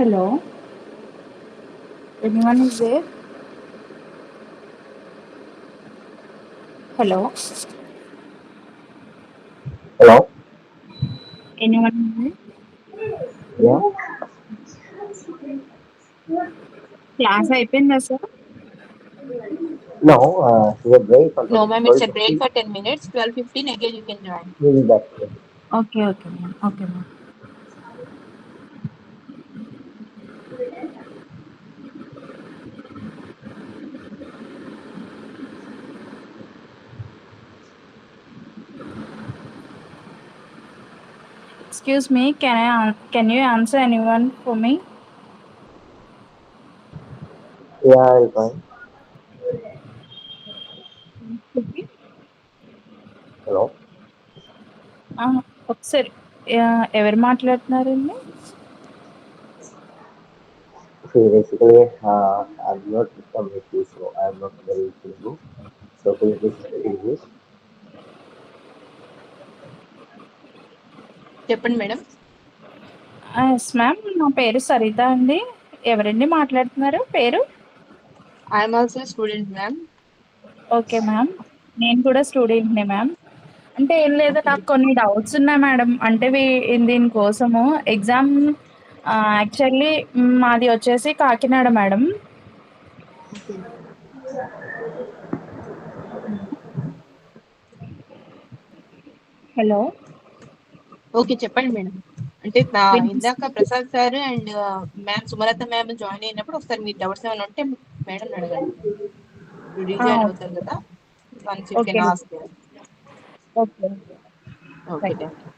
Hello, anyone is there? Hello, Hello? anyone is there? Yeah? Class అయిపోయిందా sir? No, we have break until No, ma'am, it's a break 12:15. for 10 minutes. 12:15 again you can join. We'll be back. Okay okay ma'am, okay ma'am. Excuse me, can you answer anyone for me? Yeah, I'll fine. Hello? ఒకసారి ఎవరు మాట్లాడుతున్నారండి? See, basically, I'm not from AP, so I'm not very Telugu. So could you please speak English? చెప్పండి madam. Yes ma'am, నా పేరు సరిత అండి. ఎవరండి మాట్లాడుతున్నారు? పేరు? I'm also student ma'am. Okay ma'am, నేను కూడా స్టూడెంట్నే మ్యామ్. అంటే ఏం లేదు, నాకు కొన్ని డౌట్స్ ఉన్నాయి మేడం. అంటే దీనికోసము ఎగ్జామ్ యాక్చువల్లీ మాది వచ్చేసి Kakinada madam. Okay. Hello, okay చెప్పండి మేడం. అంటే ఇందాక Prasad sir and ma'am Sumalatha ma'am join అయినప్పుడు ఒకసారి మీ డౌట్స్ ఏమైనా ఉంటే మేడం అడగండి. ఇప్పుడు రీజాయిన్ అవుతారు కదా, once you can ask. Okay okay, thank you.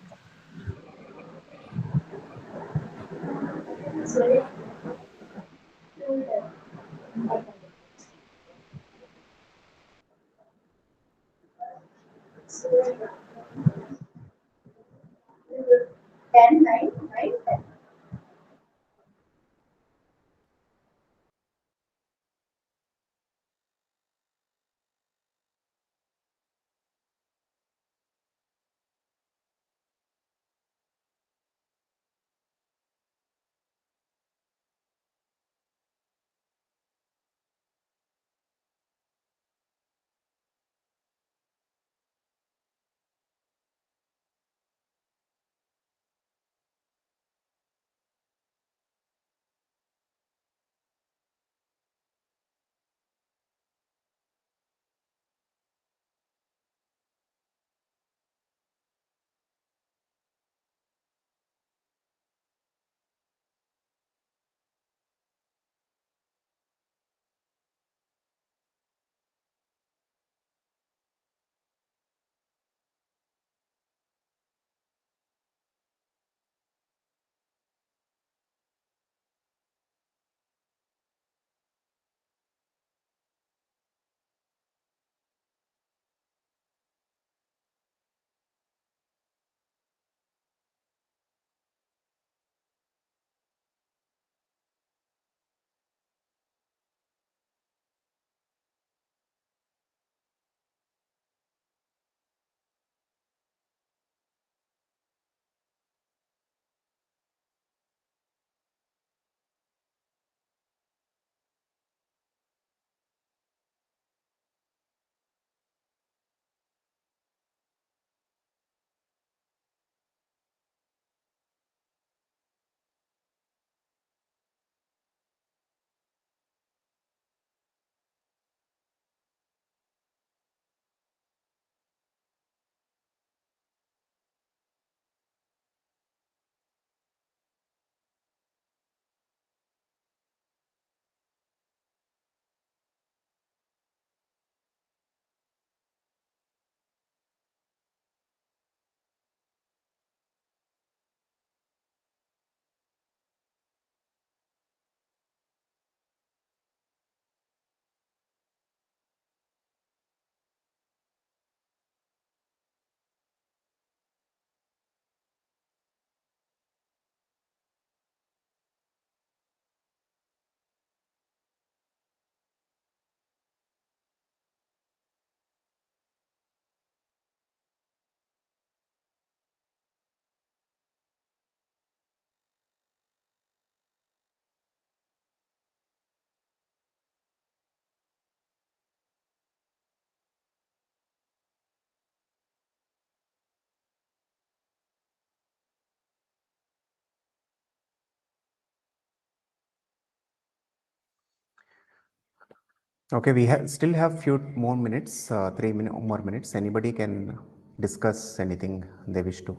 Okay, we still have few more minutes, 3 more minutes. Anybody can discuss anything they wish to.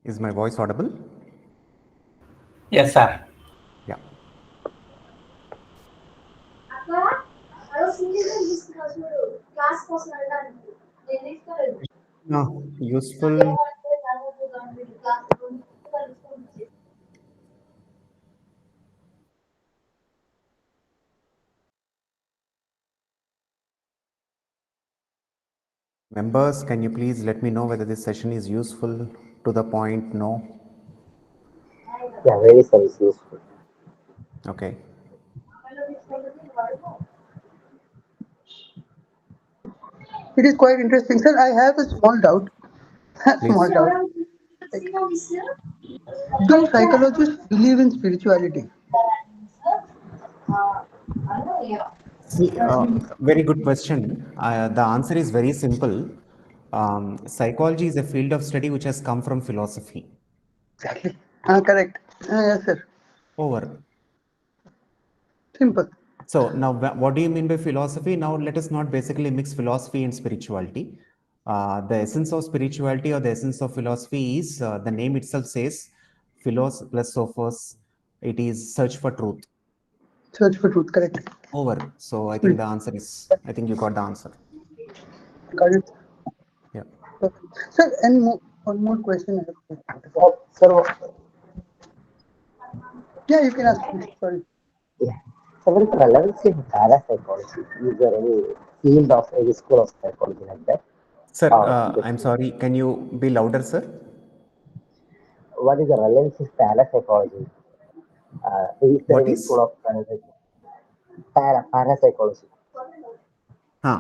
Is my voice audible? Yes, sir. Yeah. No, useful. Members, can you please let me know whether this session is useful? To the point, no? Yeah, very useful. Okay. It is quite interesting, sir. I have a small doubt. Small Please. doubt. Do psychologists believe in spirituality? See, very good question. The answer is very simple. Psychology is a field of study which has come from philosophy. Exactly. Correct. Yes, sir. Over. Simple. So now, what do you mean by philosophy? Now, let us not basically mix philosophy and spirituality. The essence of spirituality or the essence of philosophy is the name itself says, philos plus sophos. It is search for truth. Search for truth. Correct. Over. So I think the answer is, I think you got the answer. Got it. Yeah. Perfect. Sir, and one more question. Sir, Yeah, you can ask me. Sorry. yeah. So what is the relevance in parapsychology? Is there any field of any school of psychology like that? Sir, Or I'm sorry. Can you be louder, sir? what is the relevance of parapsychology? Is there What any is? school of parapsychology? Huh.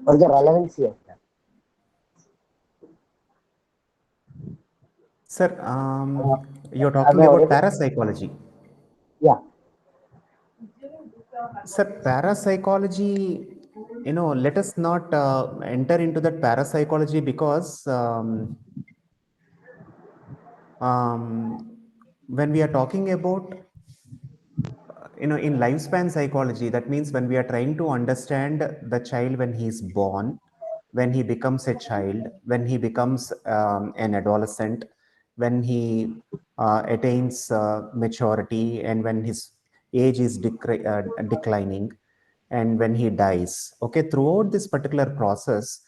What is the relevancy of that? Sir, you're Am talking I about audible? parapsychology. Yeah. Sir, parapsychology, let us not enter into that parapsychology because when we are talking about, in lifespan psychology, that means when we are trying to understand the child when he is born, when he becomes a child, when he becomes an adolescent, when he attains maturity, and when his age is declining, and when he dies. Okay, throughout this particular process,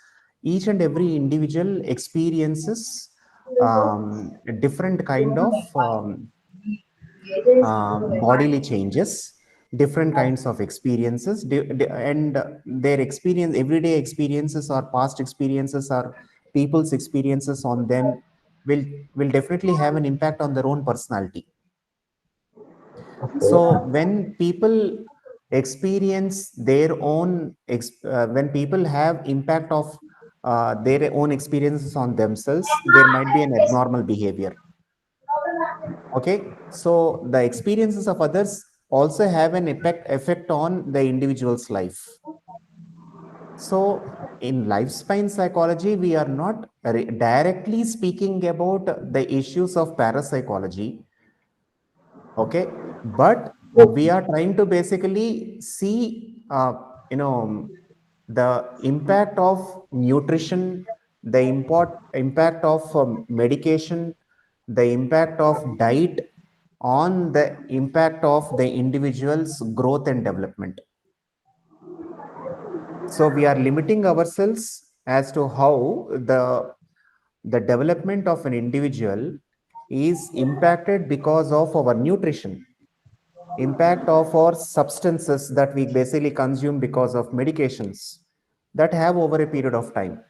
each and every individual experiences a different kind of bodily changes, different kinds of experiences, and their experience, everyday experiences or past experiences or people's experiences on them will definitely have an impact on their own personality. So when people experience their own, when people have impact of their own experiences on themselves, there might be an abnormal behavior. Okay, so the experiences of others also have an effect on the individual's life. So in lifespan psychology, we are not directly speaking about the issues of parapsychology. Okay, but we are trying to basically see, the impact of nutrition, the impact of medication, the impact of diet on the impact of the individual's growth and development. So we are limiting ourselves as to how the development of an individual is impacted because of our nutrition, impact of our substances that we basically consume because of medications that have over a period of time.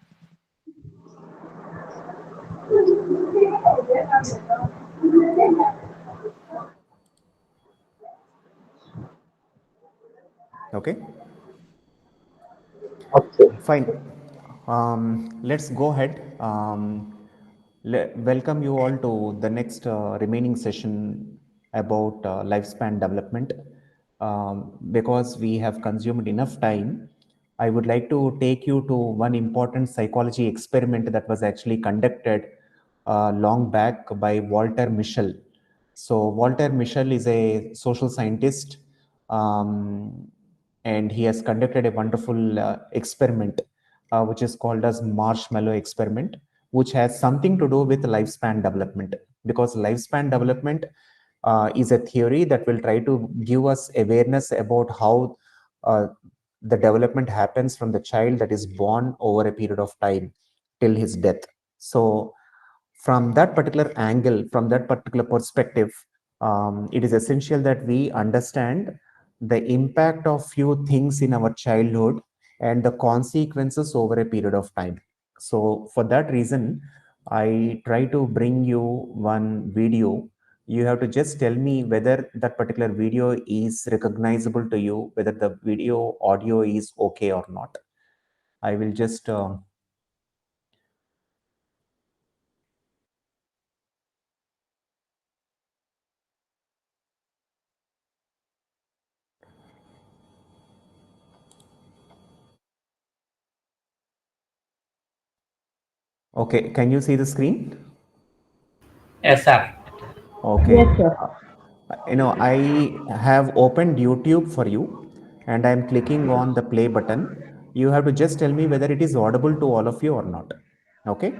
Okay. Okay. Fine. Let's go ahead. Welcome you all to the next remaining session about lifespan development. Because we have consumed enough time, I would like to take you to one important psychology experiment that was actually conducted long back by Walter Mischel. So Walter Mischel is a social scientist, and he has conducted a wonderful experiment, which is called as marshmallow experiment, which has something to do with lifespan development, because lifespan development is a theory that will try to give us awareness about how the development happens from the child that is born over a period of time till his death. So from that particular angle, from that particular perspective, it is essential that we understand the impact of few things in our childhood and the consequences over a period of time. So for that reason, I try to bring you one video. You have to just tell me whether that particular video is recognizable to you, whether the video audio is okay or not. I will just okay, can you see the screen? Yes, sir. Okay. Yes, sir. I have opened YouTube for you and I'm clicking on the play button. You have to just tell me whether it is audible to all of you or not. Okay.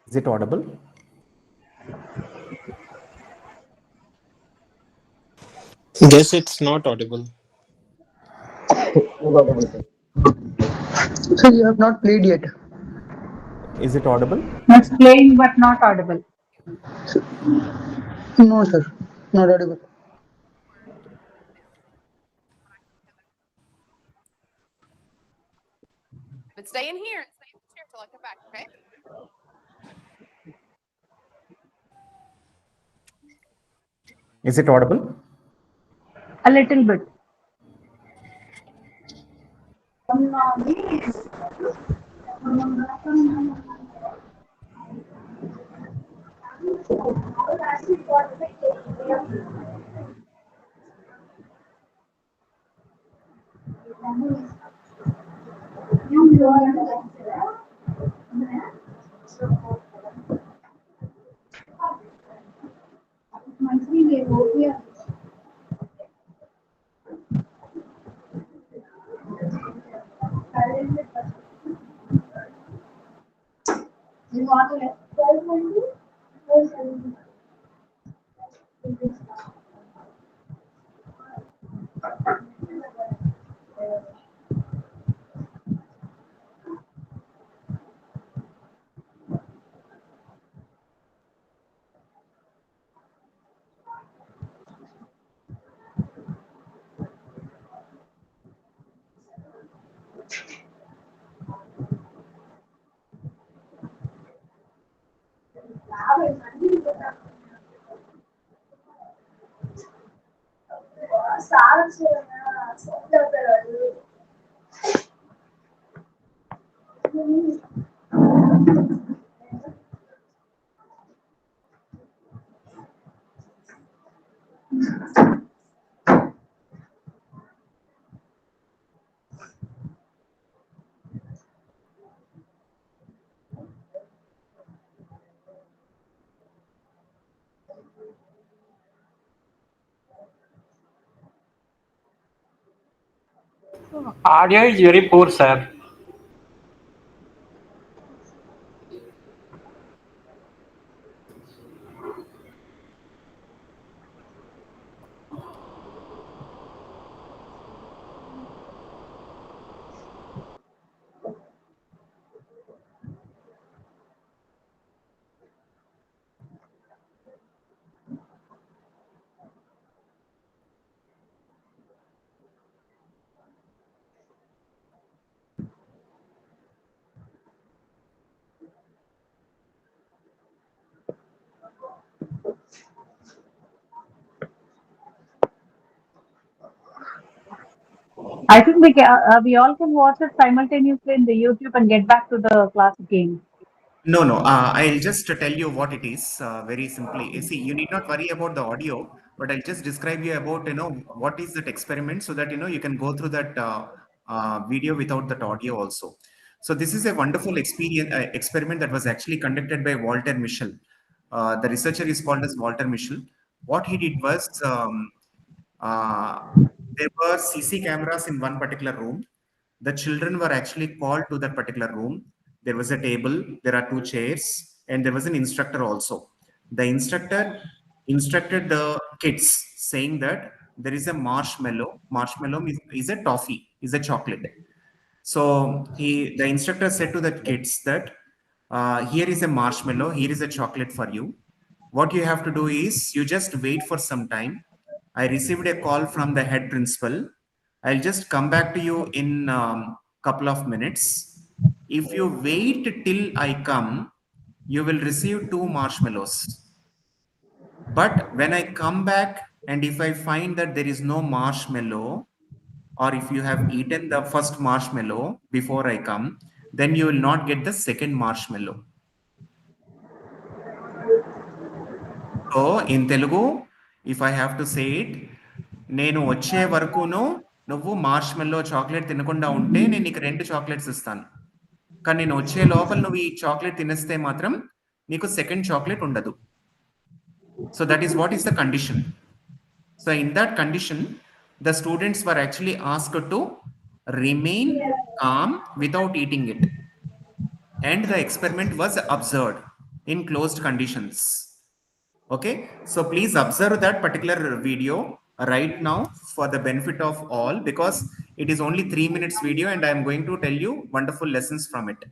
Is it audible? Guess it's not audible. So you have not played yet. Is it audible? It's playing but not audible. No, sir, not audible. But stay in here and stay in the chair till I come back, okay? Is it audible? A little bit. Audio is very poor, sir. I think we all can watch it simultaneously in the YouTube and get back to the class again. No, no. I'll just tell you what it is very simply. You see, you need not worry about the audio, but I'll just describe you about what is that experiment, so that you can go through that video without that audio also. So this is a wonderful experiment that was actually conducted by Walter Mischel. The researcher is called as Walter Mischel. What he did was uh, there were CC cameras in one particular room. The children were actually called to that particular room. There was a table, there are two chairs, and there was an instructor also. The instructor instructed the kids saying that there is a marshmallow. Marshmallow is a toffee, is a chocolate. So the instructor said to the kids that here is a marshmallow, here is a chocolate for you. What you have to do is you just wait for some time. I received a call from the head principal. I'll just come back to you in couple of minutes. If you wait till I come, you will receive two marshmallows. But when I come back and if I find that there is no marshmallow, or if you have eaten the first marshmallow before I come, then you will not get the second marshmallow. So in Telugu, if I have to say it, నేను వచ్చే వరకును నువ్వు మార్ష్మెల్లో chocolate తినకుండా ఉంటే నేను నీకు 2 chocolates ఇస్తాను. కానీ నేను వచ్చే లోపల నువ్వు ఈ చాక్లెట్ తినేస్తే మాత్రం నీకు సెకండ్ చాక్లెట్ ఉండదు. So that is what is the condition. So in that condition, the students were actually asked to remain calm without eating it. And the experiment was observed in closed conditions. Okay, so please observe that particular video right now for the benefit of all, because it is only 3 minutes video and I am going to tell you wonderful lessons from it.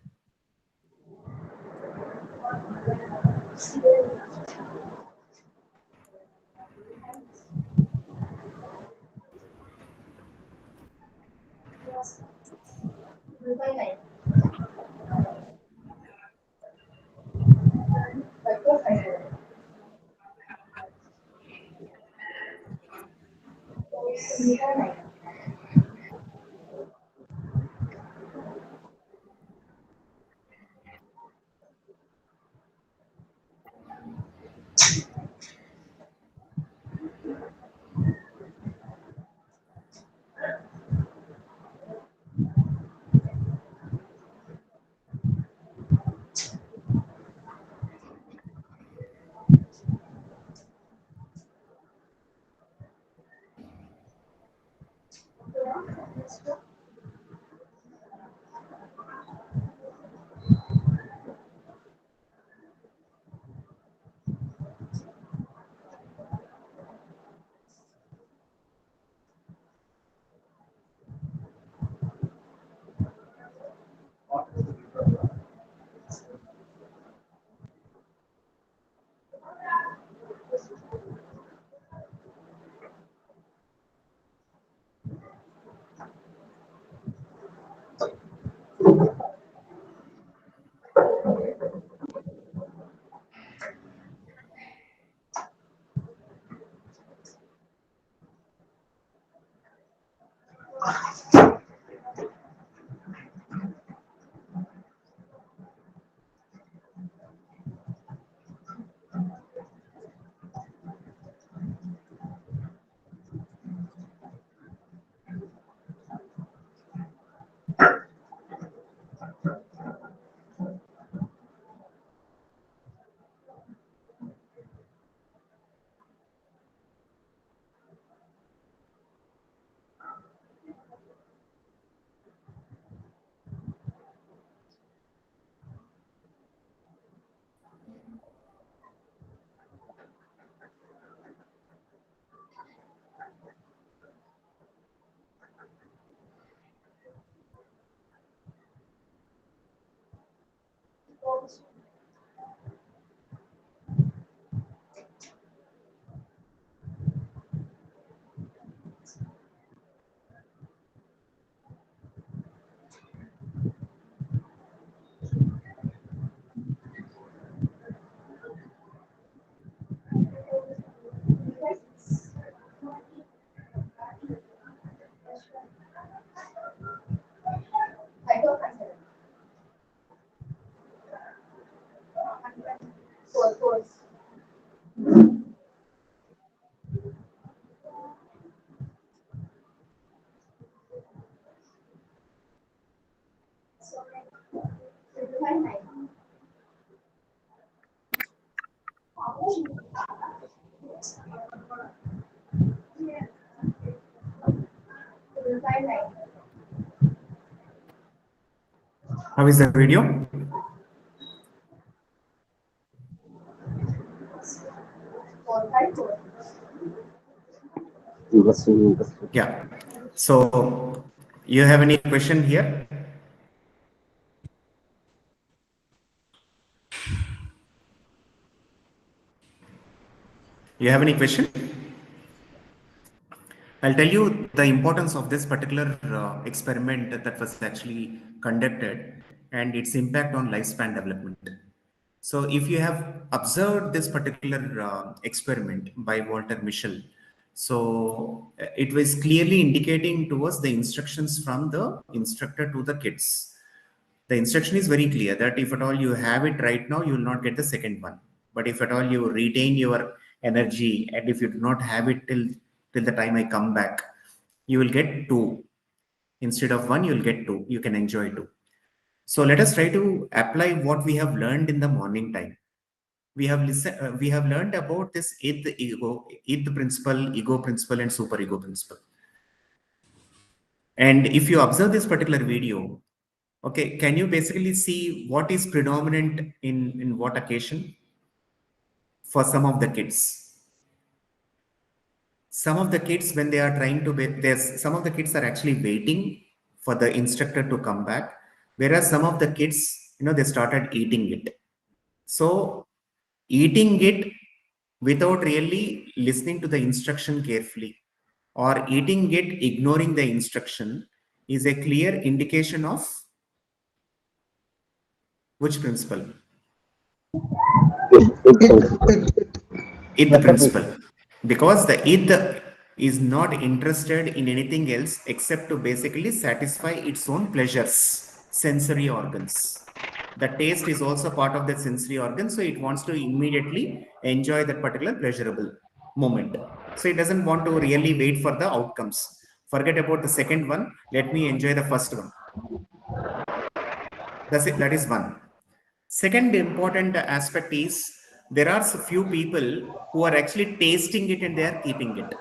How is the video? Interesting. Yeah. So you have any question here? You have any question? I'll tell you the importance of this particular experiment that was actually conducted and its impact on lifespan development. So if you have observed this particular experiment by Walter Mischel, so it was clearly indicating towards the instructions from the instructor to the kids. The instruction is very clear that if at all you have it right now, you will not get the second one. But if at all you retain your energy and if you do not have it till the time I come back, you will get two. Instead of one, you will get two. You can enjoy two. So let us try to apply what we have learned in the morning time. We have learned about this id principle, ego principle, and super ego principle. And if you observe this particular video, okay, can you basically see what is predominant in what occasion for some of the kids? Some of the kids, when they are trying to, there's some of the kids are actually waiting for the instructor to come back, whereas some of the kids, they started eating it. So eating it without really listening to the instruction carefully or eating it ignoring the instruction is a clear indication of which principle? Id principle. Because the id is not interested in anything else except to basically satisfy its own pleasures, sensory organs. The taste is also part of the sensory organ, so it wants to immediately enjoy that particular pleasurable moment. So it doesn't want to really wait for the outcomes. Forget about the second one. Let me enjoy the first one. That's it. That is one. Second important aspect is there are a few people who are actually tasting it and they are keeping it.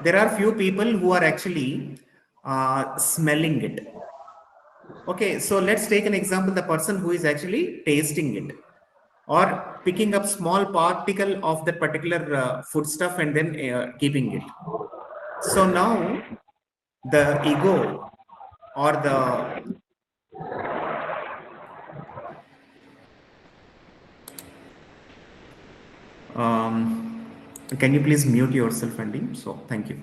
There are few people who are actually smelling it. Okay, so let's take an example, the person who is actually tasting it or picking up small particle of that particular foodstuff and then keeping it. So now the ego or the can you please mute yourself, Andy? So thank you.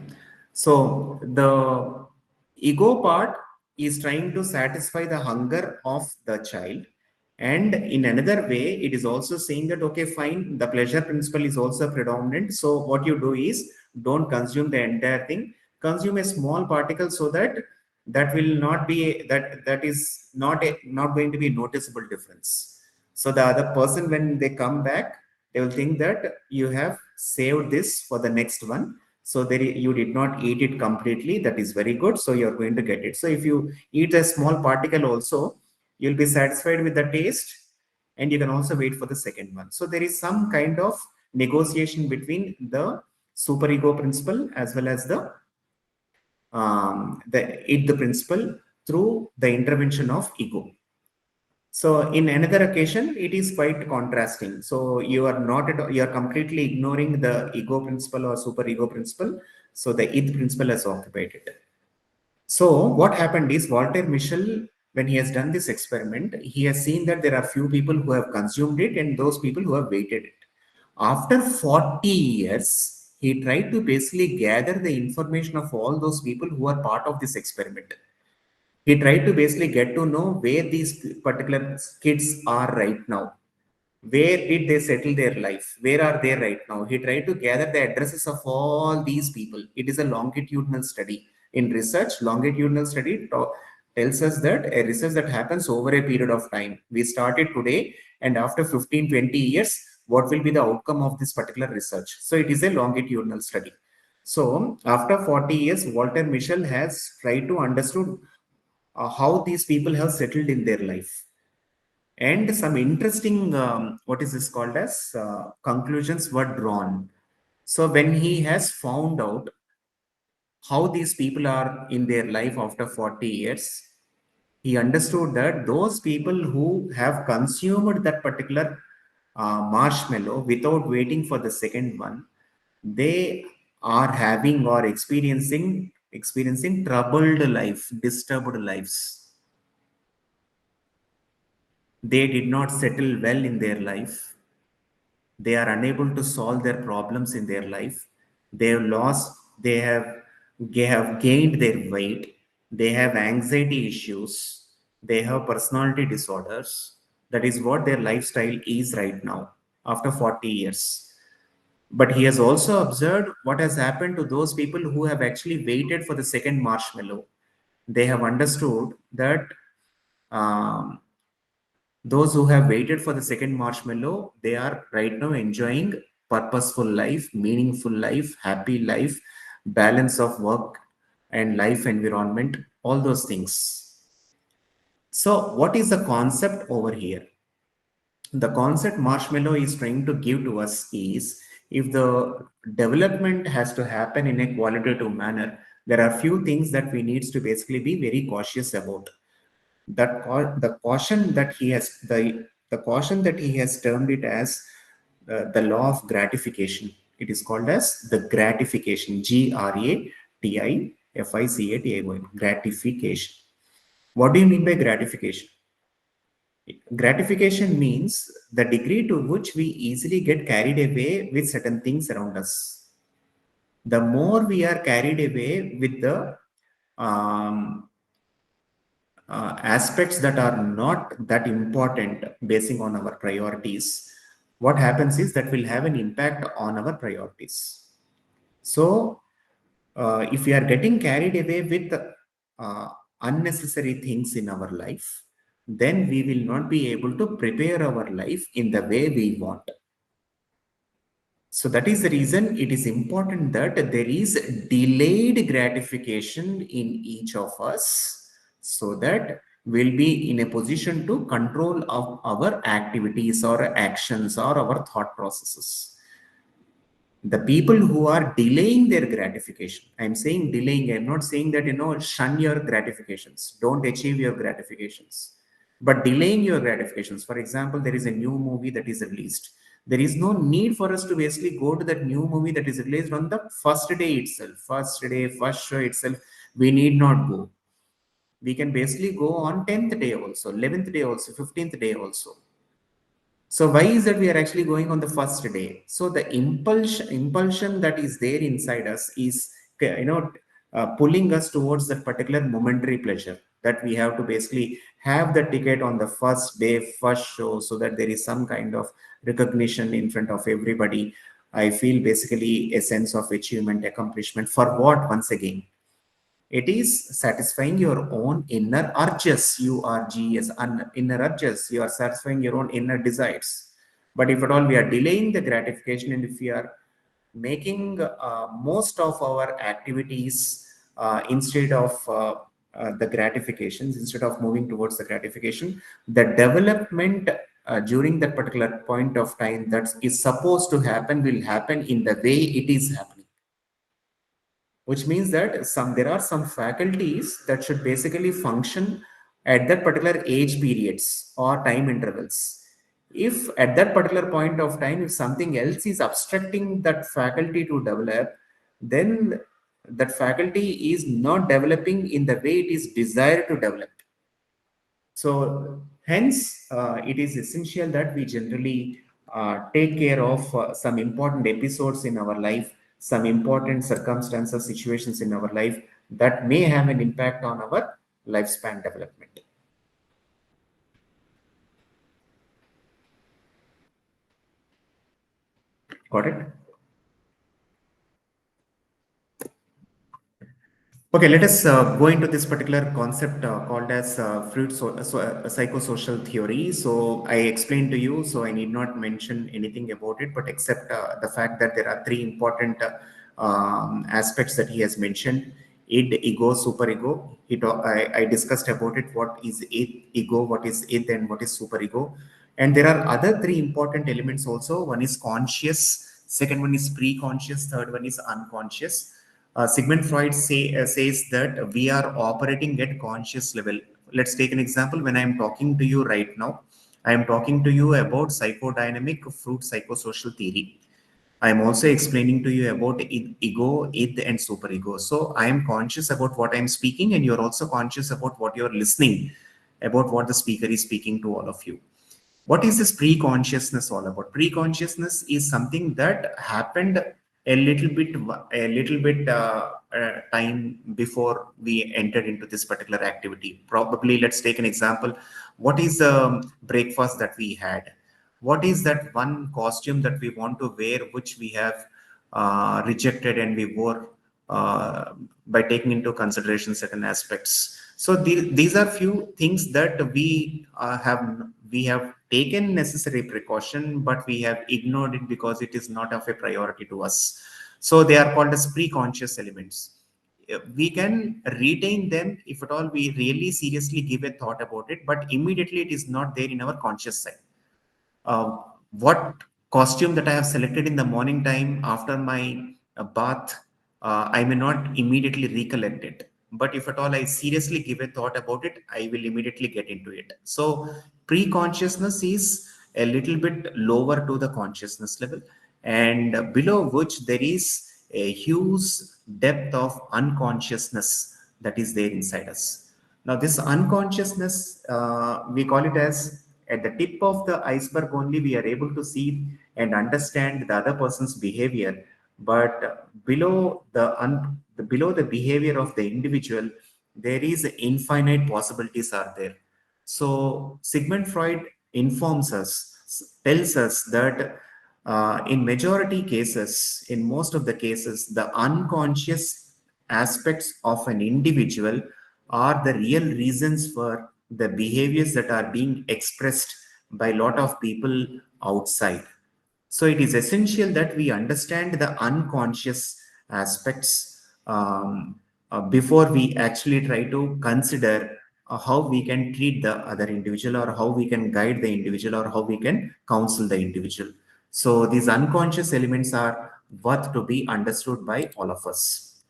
So the ego part is trying to satisfy the hunger of the child. And in another way, it is also saying that, okay, fine, the pleasure principle is also predominant. So what you do is don't consume the entire thing, consume a small particle so that that will not be, that is not going to be a noticeable difference. So the other person, when they come back, they will think that you have saved this for the next one. So you did not eat it completely. That is very good. So you're going to get it. So if you eat a small particle also, you'll be satisfied with the taste and you can also wait for the second one. So there is some kind of negotiation between the superego principle as well as the id principle through the intervention of ego. So in another occasion, it is quite contrasting. So you are completely ignoring the ego principle or super ego principle. So the id principle has occupied it. So what happened is Walter Mischel, when he has done this experiment, he has seen that there are few people who have consumed it and those people who have waited it. After 40 years, he tried to basically gather the information of all those people who are part of this experiment. He tried to basically get to know where these particular kids are right now. Where did they settle their life? Where are they right now? He tried to gather the addresses of all these people. It is a longitudinal study. In research, longitudinal study tells us that a research that happens over a period of time. We started today and after 15-20 years, what will be the outcome of this particular research. So it is a longitudinal study. So after 40 years, Walter Mischel has tried to understood how these people have settled in their life. And some interesting, what is this called as, conclusions were drawn. So when he has found out how these people are in their life after 40 years, he understood that those people who have consumed that particular marshmallow without waiting for the second one, they are having or experiencing troubled life, disturbed lives. They did not settle well in their life. They are unable to solve their problems in their life. They have lost, they have gained their weight. They have anxiety issues. They have personality disorders. That is what their lifestyle is right now after 40 years. But he has also observed what has happened to those people who have actually waited for the second marshmallow. They have understood that um, those who have waited for the second marshmallow, they are right now enjoying purposeful life, meaningful life, happy life, balance of work and life environment, all those things. So what is the concept over here? The concept marshmallow is trying to give to us is, if the development has to happen in a qualitative manner, there are few things that we needs to basically be very cautious about. The caution that he has, the caution that he has termed it as the law of gratification. It is called as the gratification, gratification. Gratification. What do you mean by gratification? Gratification means the degree to which we easily get carried away with certain things around us. The more we are carried away with the aspects that are not that important basing on our priorities, what happens is that will have an impact on our priorities. So if we are getting carried away with unnecessary things in our life, then we will not be able to prepare our life in the way we want. So that is the reason it is important that there is delayed gratification in each of us, so that we'll be in a position to control of our activities or actions or our thought processes. The people who are delaying their gratification, I'm saying delaying, I'm not saying that, shun your gratifications, don't achieve your gratifications, but delaying your gratifications. For example, there is a new movie that is released. There is no need for us to basically go to that new movie that is released on the first day itself, first show itself. We need not go. We can basically go on 10th day also, 11th day also, 15th day also. So why is that we are actually going on the first day? So the impulsion that is there inside us is, pulling us towards that particular momentary pleasure, that we have to basically have the ticket on the first day, first show, so that there is some kind of recognition in front of everybody. I feel basically a sense of achievement, accomplishment. For what? Once again, it is satisfying your own inner urges, URGs, inner urges. You are satisfying your own inner desires. But if at all we are delaying the gratification, and if we are making most of our activities instead of the gratifications, instead of moving towards the gratification, the development during that particular point of time that is supposed to happen will happen in the way it is happening. Which means that there are some faculties that should basically function at that particular age periods or time intervals. If at that particular point of time, if something else is obstructing that faculty to develop, then that faculty is not developing in the way it is desired to develop. So hence, it is essential that we generally take care of some important episodes in our life, some important circumstances, situations in our life that may have an impact on our lifespan development. Got it? Okay, let us go into this particular concept called as psychosocial theory. So I explained to you, so I need not mention anything about it, but except the fact that there are three important aspects that he has mentioned: id, ego, superego. I discussed about it. What is ego? What is id? And what is superego? And there are other three important elements also. One is conscious. Second one is pre-conscious. Third one is unconscious. Sigmund Freud says that we are operating at conscious level. Let's take an example. When I am talking to you right now, I am talking to you about psychodynamic fruit psychosocial theory. I am also explaining to you about ego, id, and superego. So I am conscious about what I am speaking, and you're also conscious about what you're listening, about what the speaker is speaking to all of you. What is this pre-consciousness all about? Pre-consciousness is something that happened a little bit time before we entered into this particular activity. Probably, let's take an example. What is the breakfast that we had? What is that one costume that we want to wear, which we have rejected and we wore by taking into consideration certain aspects? So these are few things that we have taken necessary precaution, but we have ignored it because it is not of a priority to us. So they are called as pre-conscious elements. We can retain them if at all we really seriously give a thought about it, but immediately it is not there in our conscious side. What costume that I have selected in the morning time after my bath, I may not immediately recollect it. But if at all I seriously give a thought about it, I will immediately get into it. So pre-consciousness is a little bit lower to the consciousness level, and below which there is a huge depth of unconsciousness that is there inside us. Now, this unconsciousness, we call it as at the tip of the iceberg only we are able to see and understand the other person's behavior. But below below the behavior of the individual, there is infinite possibilities are there. So Sigmund Freud informs us, tells us that in majority cases, in most of the cases, the unconscious aspects of an individual are the real reasons for the behaviors that are being expressed by a lot of people outside. So it is essential that we understand the unconscious aspects before we actually try to consider how we can treat the other individual, or how we can guide the individual, or how we can counsel the individual. So these unconscious elements are worth to be understood by all of us.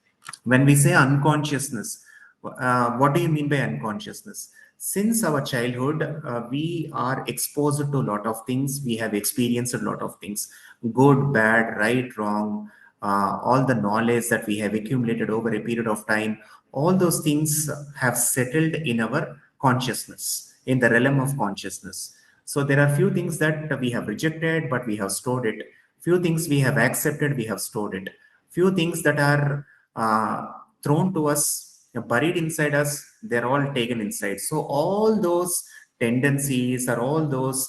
When we say unconsciousness, what do you mean by unconsciousness? Since our childhood, we are exposed to a lot of things. We have experienced a lot of things: good, bad, right, wrong, all the knowledge that we have accumulated over a period of time. All those things have settled in our consciousness, in the realm of consciousness. So there are few things that we have rejected, but we have stored it. Few things we have accepted, we have stored it. Few things that are thrown to us, buried inside us, they're all taken inside. So all those tendencies, or all those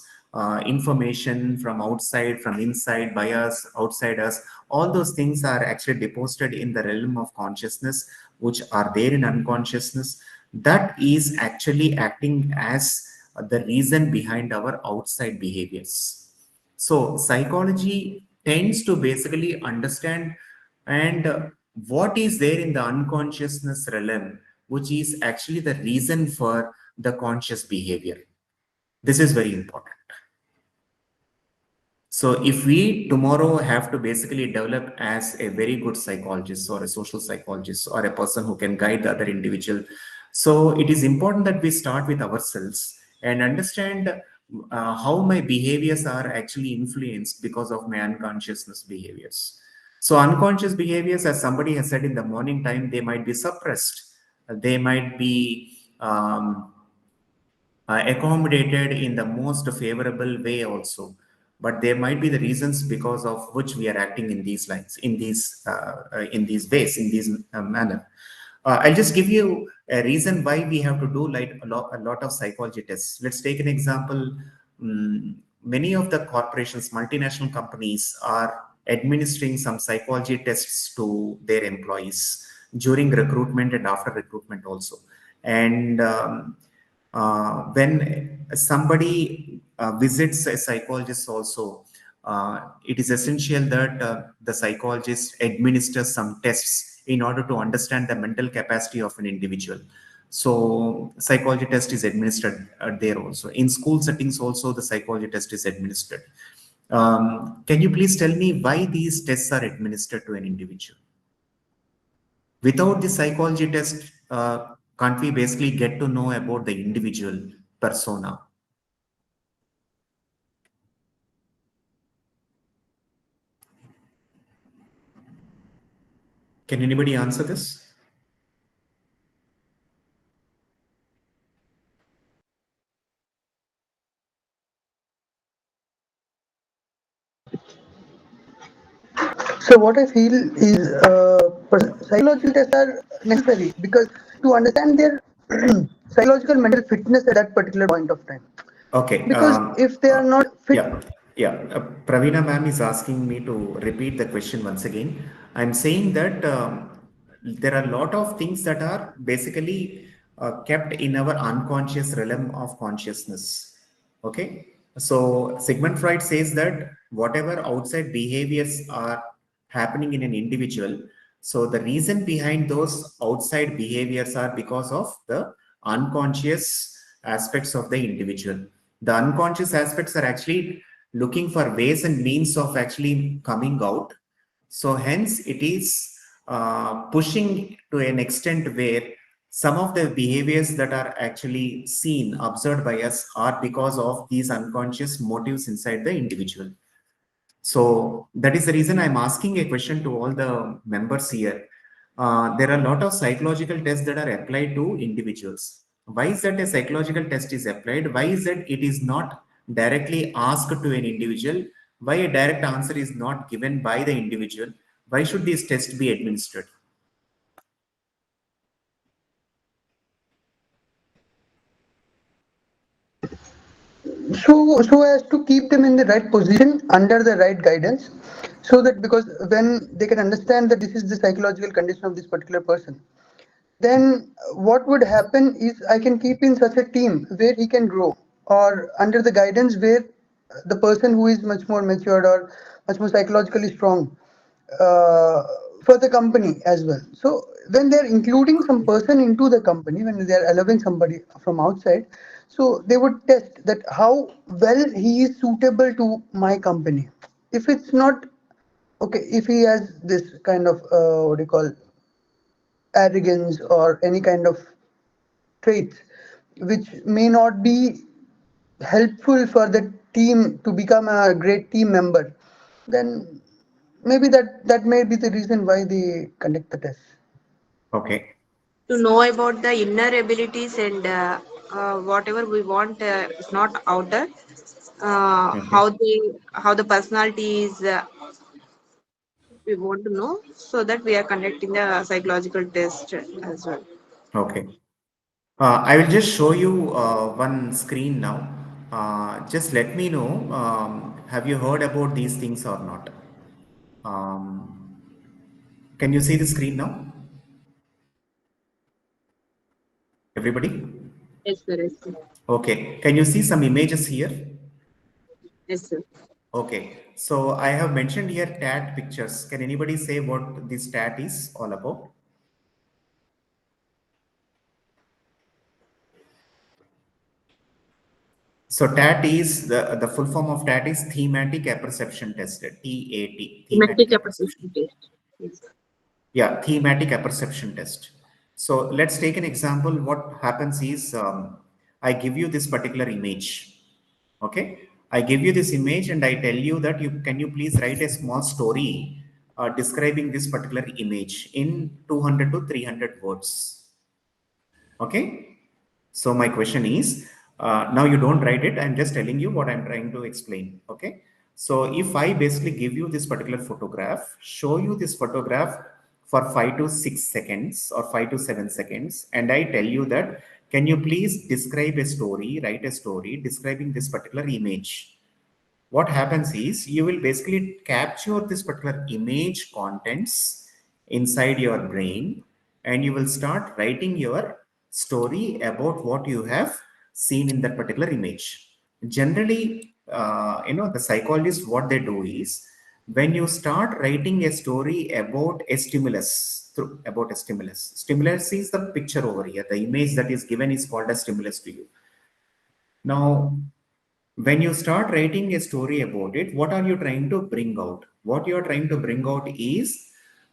information from outside, from inside, by us, outside us, all those things are actually deposited in the realm of consciousness, which are there in unconsciousness. That is actually acting as the reason behind our outside behaviors. So psychology tends to basically understand and what is there in the unconsciousness realm, which is actually the reason for the conscious behavior. This is very important. So if we tomorrow have to basically develop as a very good psychologist, or a social psychologist, or a person who can guide the other individual, so it is important that we start with ourselves and understand how my behaviors are actually influenced because of my unconsciousness behaviors. So unconscious behaviors, as somebody has said, in the morning time, they might be suppressed. They might be accommodated in the most favorable way also, but there might be the reasons because of which we are acting in these lines, in these ways, in this manner. I'll just give you a reason why we have to do like a lot of psychology tests. Let's take an example. Many of the corporations, multinational companies, are administering some psychology tests to their employees. during recruitment and after recruitment also. And when somebody visits a psychologist also, it is essential that the psychologist administers some tests in order to understand the mental capacity of an individual. So psychology test is administered there also. In school settings also, the psychology test is administered. Can you please tell me why these tests are administered to an individual? Without the psychology test, can't we basically get to know about the individual persona? Can anybody answer this? So what I feel is psychological tests are necessary because to understand their psychological mental fitness at that particular point of time. Okay. Because if they are not fit. Yeah. Pravina ma'am is asking me to repeat the question once again. I'm saying that there are a lot of things that are basically kept in our unconscious realm of consciousness. Okay. So Sigmund Freud says that whatever outside behaviors are happening in an individual, so the reason behind those outside behaviors are because of the unconscious aspects of the individual. The unconscious aspects are actually looking for ways and means of actually coming out. So hence it is pushing to an extent where some of the behaviors that are actually seen, observed by us are because of these unconscious motives inside the individual. So that is the reason I'm asking a question to all the members here. There are a lot of psychological tests that are applied to individuals. Why is that a psychological test is applied? Why is that it is not directly asked to an individual? Why a direct answer is not given by the individual? Why should these tests be administered? So as to keep them in the right position under the right guidance, so that because when they can understand that this is the psychological condition of this particular person, then what would happen is I can keep in such a team where he can grow, or under the guidance where the person who is much more matured or much more psychologically strong uh, for the company as well. So when they're including some person into the company, when they're allowing somebody from outside, so they would test that how well he is suitable to my company. If it's not okay, if he has this kind of what do you call arrogance or any kind of traits which may not be helpful for the team to become a great team member, then maybe that may be the reason why they conduct the test. Okay. To know about the inner abilities and whatever we want is not outer. How the personality is we want to know, so that we are conducting the psychological test as well. Okay. I will just show you one screen now. Just let me know, have you heard about these things or not? Can you see the screen now? Everybody? Yes, sir. Yes, sir. Okay. Can you see some images here? Yes, sir. Okay. So I have mentioned here TAT pictures. Can anybody say what this TAT is all about? So TAT is the full form of TAT is thematic apperception test. TAT. Thematic apperception test. Yes. Yeah, thematic apperception test. So let's take an example. What happens is I give you this particular image. Okay, I give you this image and I tell you that you please write a small story describing this particular image in 200 to 300 words. Okay, so my question is, now you don't write it. I'm just telling you what I'm trying to explain. Okay, so if I basically give you this particular photograph, show you this photograph for 5 to 6 seconds or 5 to 7 seconds, and I tell you that, can you please describe a story, write a story describing this particular image? What happens is you will basically capture this particular image contents inside your brain, and you will start writing your story about what you have seen in that particular image. Generally, the psychologists, what they do is, when you start writing a story about a stimulus, stimulus is the picture over here. The image that is given is called a stimulus to you. Now, when you start writing a story about it, what are you trying to bring out? What you are trying to bring out is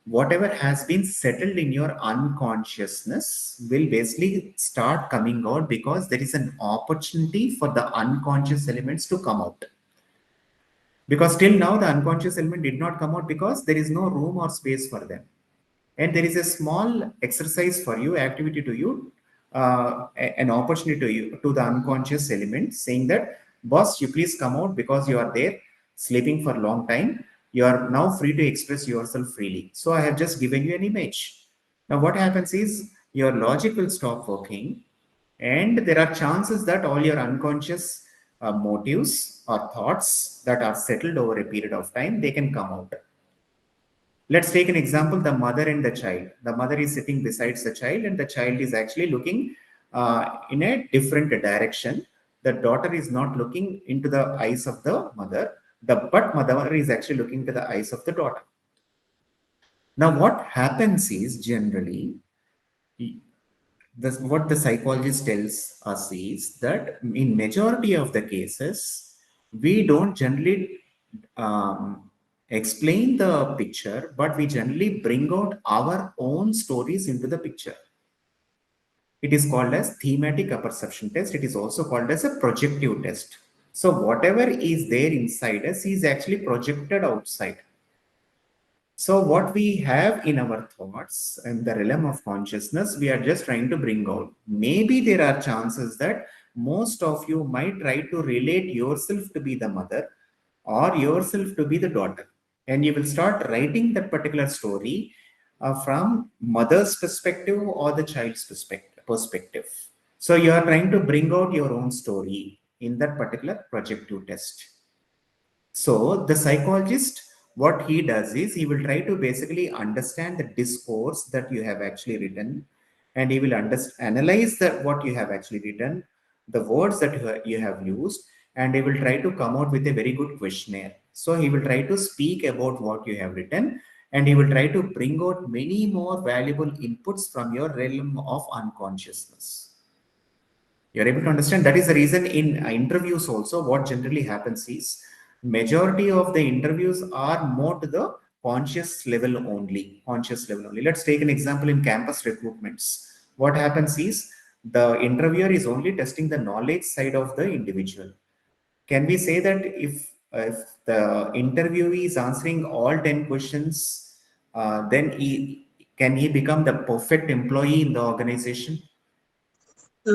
whatever has been settled in your unconsciousness will basically start coming out, because there is an opportunity for the unconscious elements to come out. Because till now the unconscious element did not come out because there is no room or space for them. And there is a small exercise for you, activity to you, an opportunity to you, to the unconscious element, saying that, boss, you please come out because you are there sleeping for a long time. You are now free to express yourself freely. So I have just given you an image. Now what happens is your logic will stop working, and there are chances that all your unconscious motives or thoughts that are settled over a period of time, they can come out. Let's take an example, the mother and the child. The mother is sitting besides the child, and the child is actually looking in a different direction. The daughter is not looking into the eyes of the mother, but mother is actually looking to the eyes of the daughter. Now what happens is, generally, what the psychologist tells us is that in majority of the cases, we don't generally explain the picture, but we generally bring out our own stories into the picture. It is called as thematic apperception test. It is also called as a projective test. So whatever is there inside us is actually projected outside. So what we have in our thoughts and the realm of consciousness, we are just trying to bring out. Maybe there are chances that most of you might try to relate yourself to be the mother or yourself to be the daughter. And you will start writing that particular story from mother's perspective or the child's perspective. So you are trying to bring out your own story in that particular projective test. So the psychologist, what he does is, he will try to basically understand the discourse that you have actually written, and he will analyze what you have actually written, the words that you have used, and he will try to come out with a very good questionnaire. So he will try to speak about what you have written, and he will try to bring out many more valuable inputs from your realm of unconsciousness. You're able to understand? That is the reason in interviews also, what generally happens is, majority of the interviews are more to the conscious level only. Let's take an example in campus recruitments. What happens is, the interviewer is only testing the knowledge side of the individual. Can we say that if the interviewee is answering all 10 questions, then can he become the perfect employee in the organization?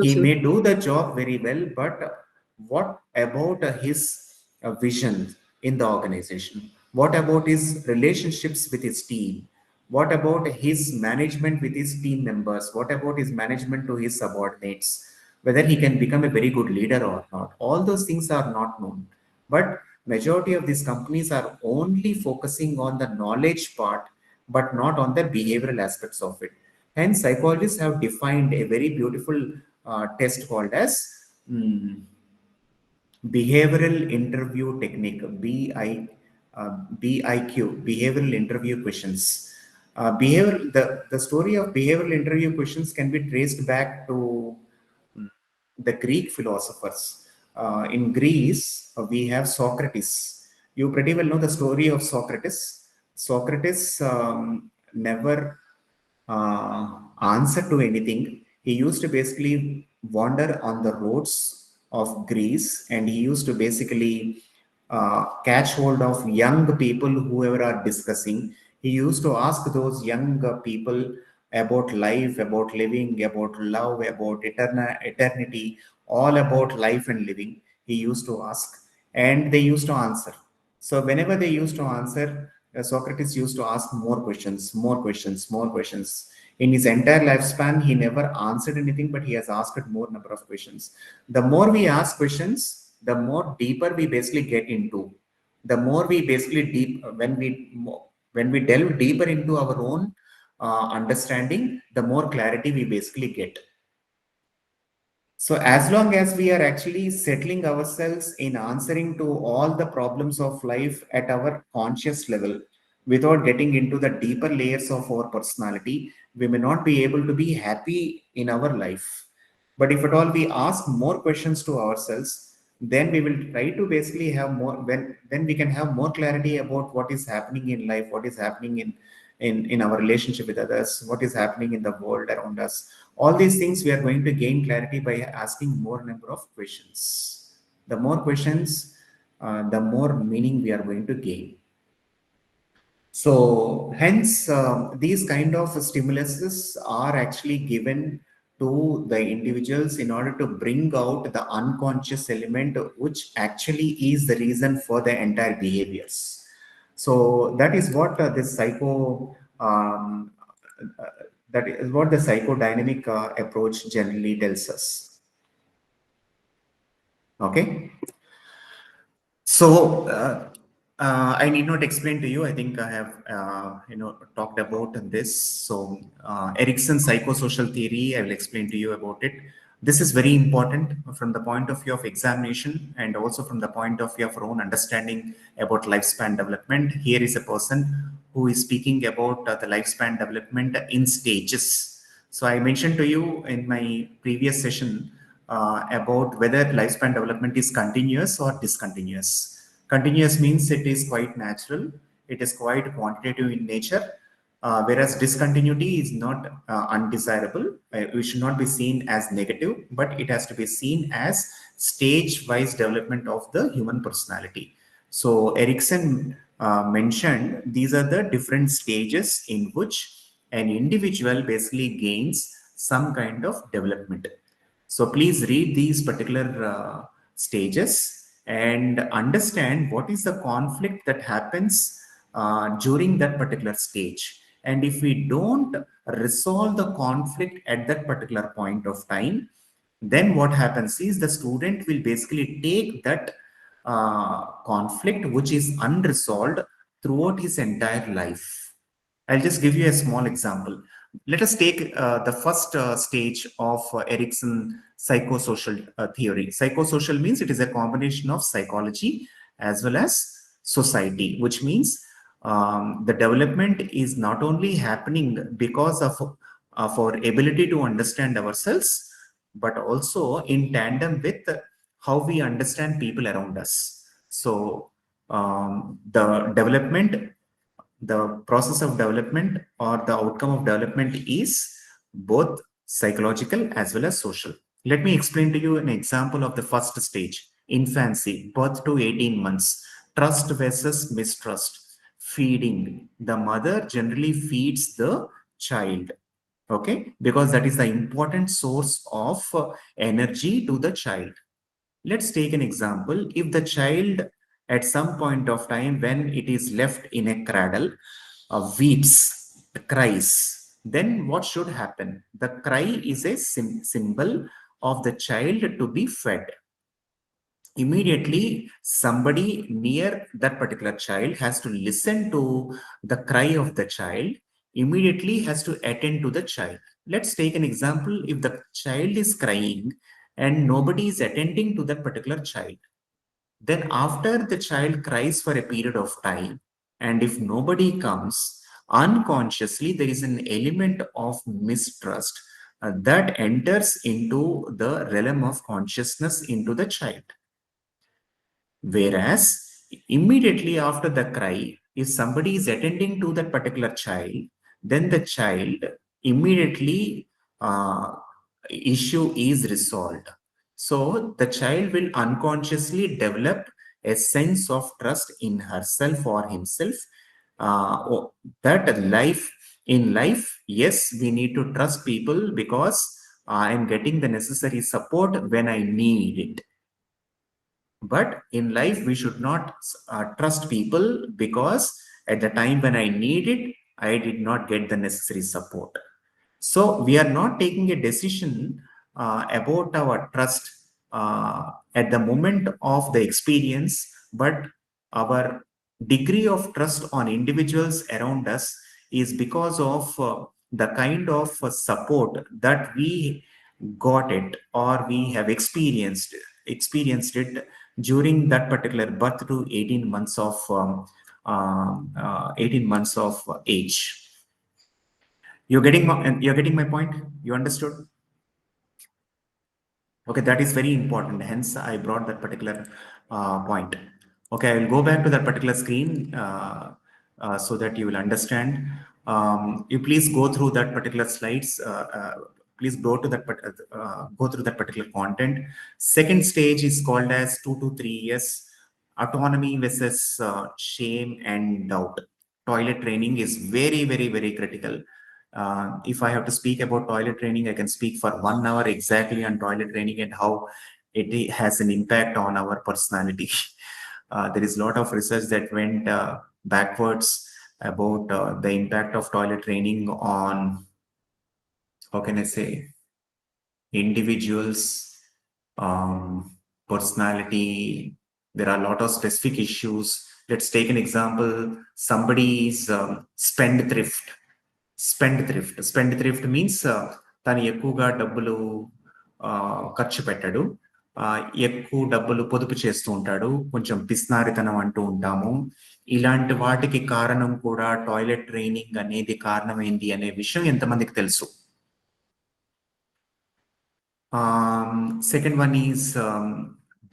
He may do the job very well, but what about his vision in the organization? What about his relationships with his team? What about his management with his team members? What about his management to his subordinates? Whether he can become a very good leader or not. All those things are not known. But majority of these companies are only focusing on the knowledge part, but not on the behavioral aspects of it. Hence, psychologists have defined a very beautiful test called as behavioral interview technique, BIQ, behavioral interview questions. The story of behavioral interview questions can be traced back to the Greek philosophers. In Greece, we have Socrates. You pretty well know the story of Socrates. Socrates never answer to anything. He used to basically wander on the roads of Greece, and he used to basically catch hold of young people, whoever are discussing. He used to ask those young people about life, about living, about love, about eternity, all about life and living. He used to ask, and they used to answer. So whenever they used to answer, Socrates used to ask more questions, more questions, more questions. In his entire lifespan, he never answered anything, but he has asked more number of questions. The more we ask questions, the more deeper we basically get into. The more we basically when we delve deeper into our own understanding, the more clarity we basically get. So as long as we are actually settling ourselves in answering to all the problems of life at our conscious level, without getting into the deeper layers of our personality, we may not be able to be happy in our life. But if at all we ask more questions to ourselves, then we will try to basically have more, when then we can have more clarity about what is happening in life, what is happening in our relationship with others, what is happening in the world around us. All these things we are going to gain clarity by asking more number of questions. The more questions, the more meaning we are going to gain. So hence, these kind of stimuluses are actually given to the individuals in order to bring out the unconscious element, which actually is the reason for the entire behaviors. So that is what this that is what the psychodynamic approach generally tells us. Okay. So I need not explain to you. I think I have talked about this. So Erickson's psychosocial theory, I will explain to you about it. This is very important from the point of view of examination and also from the point of view of our own understanding about lifespan development. Here is a person who is speaking about the lifespan development in stages. So I mentioned to you in my previous session about whether lifespan development is continuous or discontinuous. Continuous means it is quite natural, it is quite quantitative in nature, whereas discontinuity is not undesirable. It should not be seen as negative, but it has to be seen as stage-wise development of the human personality. So Erickson mentioned these are the different stages in which an individual basically gains some kind of development. So please read these particular stages and understand what is the conflict that happens during that particular stage. And if we don't resolve the conflict at that particular point of time, then what happens is the student will basically take that conflict which is unresolved throughout his entire life. I'll just give you a small example. Let us take the first stage of Erickson psychosocial theory. Psychosocial means it is a combination of psychology as well as society, which means the development is not only happening because of our ability to understand ourselves, but also in tandem with how we understand people around us. So the process of development or the outcome of development is both psychological as well as social. Let me explain to you an example of the first stage, infancy, birth to 18 months, trust versus mistrust, feeding. The mother generally feeds the child, okay, because that is the important source of energy to the child. Let's take an example. If the child at some point of time when it is left in a cradle weeps, cries, then what should happen? The cry is a symbol of the child to be fed. Immediately somebody near that particular child has to listen to the cry of the child, immediately has to attend to the child. Let's take an example. If the child is crying and nobody is attending to that particular child, then after the child cries for a period of time, and if nobody comes, unconsciously there is an element of mistrust that enters into the realm of consciousness into the child. Whereas immediately after the cry, if somebody is attending to that particular child, then the child immediately issue is resolved. So the child will unconsciously develop a sense of trust in herself or himself, that in life, yes, we need to trust people because I am getting the necessary support when I need it. But in life, we should not trust people because at the time when I need it, I did not get the necessary support. So we are not taking a decision about our trust at the moment of the experience, but our degree of trust on individuals around us is because of the kind of support that we got it or we have experienced it during that particular birth to 18 months of 18 months of age. You're getting my point? You understood? Okay, that is very important. Hence, I brought that particular point. Okay, I will go back to that particular screen so that you will understand. You please go through that particular slides. Please go through that particular content. Second stage is called as 2 to 3 years autonomy versus shame and doubt. Toilet training is very, very, very critical. If I have to speak about toilet training, I can speak for 1 hour exactly on toilet training and how it has an impact on our personality. There is a lot of research that went backwards about the impact of toilet training on, how can I say, individuals, personality. There are a lot of specific issues. Let's take an example. Somebody is spendthrift. Spendthrift means తను ఎక్కువగా డబ్బులు ఖర్చు పెట్టడు, ఎక్కువ డబ్బులు పొదుపు చేస్తూ ఉంటాడు, కొంచెం పిస్నారితనం అంటూ ఉంటాము. ఇలాంటి వాటికి కారణం కూడా టాయిలెట్ ట్రైనింగ్ అనేది కారణమైంది అనే విషయం ఎంతమందికి తెలుసు? Second one is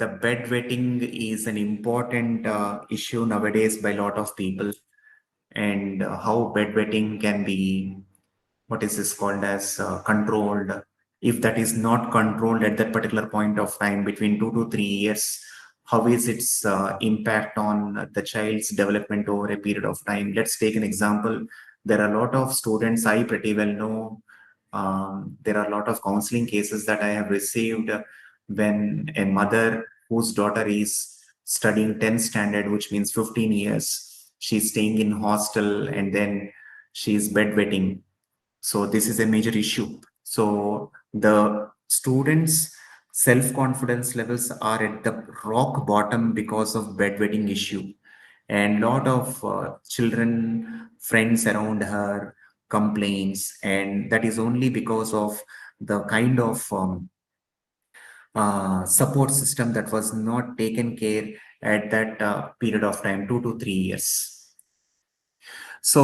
the bedwetting is an important issue nowadays by a lot of people, and how bedwetting can be, what is this called as, controlled. If that is not controlled at that particular point of time between 2 to 3 years, how is its impact on the child's development over a period of time? Let's take an example. There are a lot of students I pretty well know. There are a lot of counseling cases that I have received when a mother whose daughter is studying 10th standard, which means 15 years, she's staying in hostel and then she's bedwetting. So this is a major issue. So the students' self-confidence levels are at the rock bottom because of bedwetting issue. And lot of children, friends around her complains, and that is only because of the kind of support system that was not taken care at that period of time, 2 to 3 years. So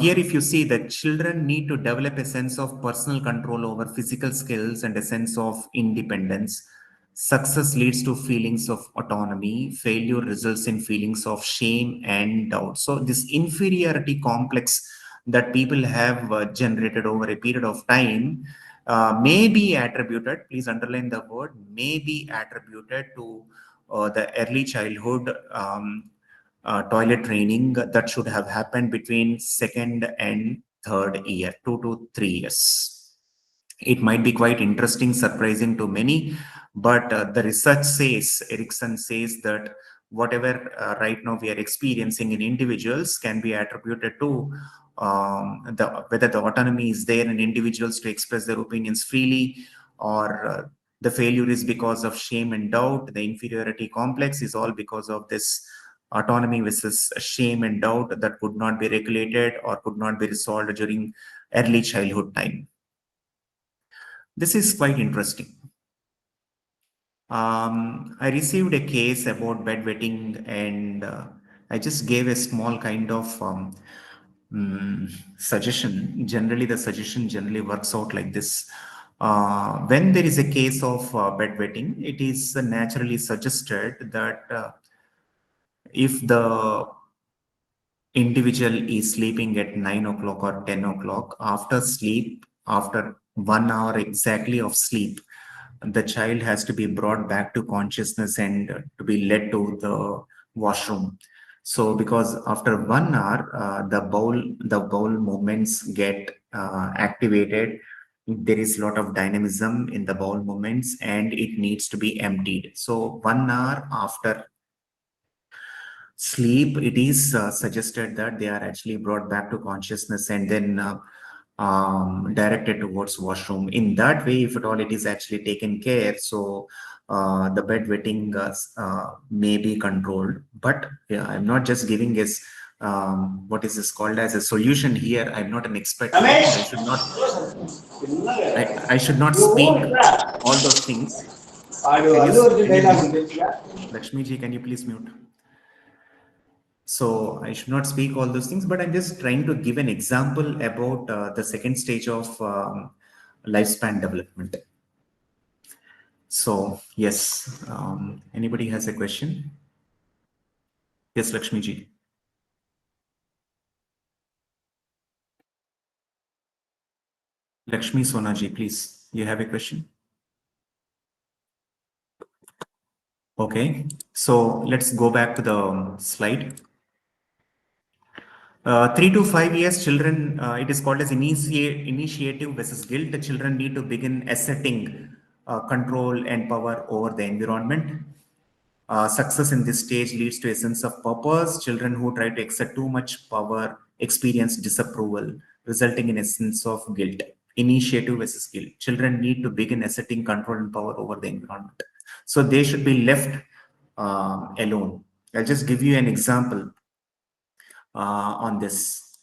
here, if you see that children need to develop a sense of personal control over physical skills and a sense of independence. Success leads to feelings of autonomy. Failure results in feelings of shame and doubt. So this inferiority complex that people have generated over a period of time may be attributed, please underline the word, may be attributed to the early childhood toilet training that should have happened between second and third year, 2 to 3 years. It might be quite interesting, surprising to many, but the research says, Erickson says, that whatever right now we are experiencing in individuals can be attributed to whether the autonomy is there in individuals to express their opinions freely, or the failure is because of shame and doubt. The inferiority complex is all because of this autonomy versus shame and doubt that could not be regulated or could not be resolved during early childhood time. This is quite interesting. I received a case about bedwetting, and I just gave a small kind of suggestion. Generally, the suggestion generally works out like this. When there is a case of bedwetting, it is naturally suggested that if the individual is sleeping at 9 o'clock or 10 o'clock, after sleep, after 1 hour exactly of sleep, the child has to be brought back to consciousness and to be led to the washroom. So because after 1 hour, the bowel movements get activated. There is a lot of dynamism in the bowel movements and it needs to be emptied. So 1 hour after sleep, it is suggested that they are actually brought back to consciousness and then directed towards washroom. In that way, if at all it is actually taken care, so the bedwetting may be controlled. But yeah, I'm not just giving as what is this called as a solution here. I'm not an expert here, and I should not speak all those things. Lakshmi ji, can you please mute? So I should not speak all those things, but I'm just trying to give an example about the second stage of lifespan development. So yes, anybody has a question? Yes, Lakshmi ji. Lakshmi Sonaji, please. You have a question? Okay, so let's go back to the slide. 3 to 5 years, children, it is called as initiative versus guilt. The children need to begin asserting control and power over the environment. Success in this stage leads to a sense of purpose. Children who try to exert too much power experience disapproval, resulting in a sense of guilt. Initiative versus guilt. Children need to begin asserting control and power over the environment. So they should be left alone. I'll just give you an example on this.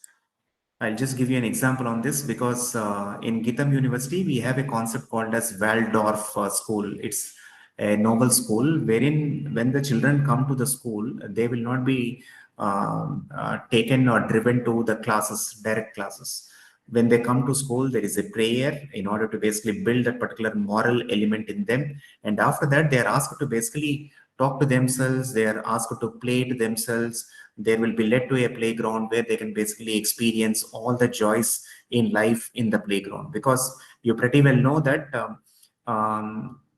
I'll just give you an example on this because in Gitam University, we have a concept called as Waldorf school. It's a noble school wherein when the children come to the school, they will not be taken or driven to the classes, direct classes. When they come to school, there is a prayer in order to basically build that particular moral element in them. And after that, they are asked to basically talk to themselves. They are asked to play to themselves. They will be led to a playground where they can basically experience all the joys in life in the playground. Because you pretty well know that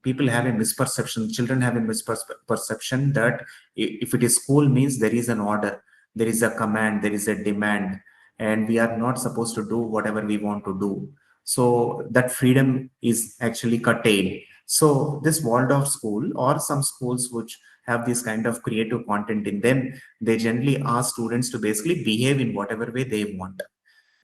people have a misperception, children have a misperception that if it is school means there is an order, there is a command, there is a demand, and we are not supposed to do whatever we want to do. So that freedom is actually curtailed. So this Waldorf school or some schools which have this kind of creative content in them, they generally ask students to basically behave in whatever way they want.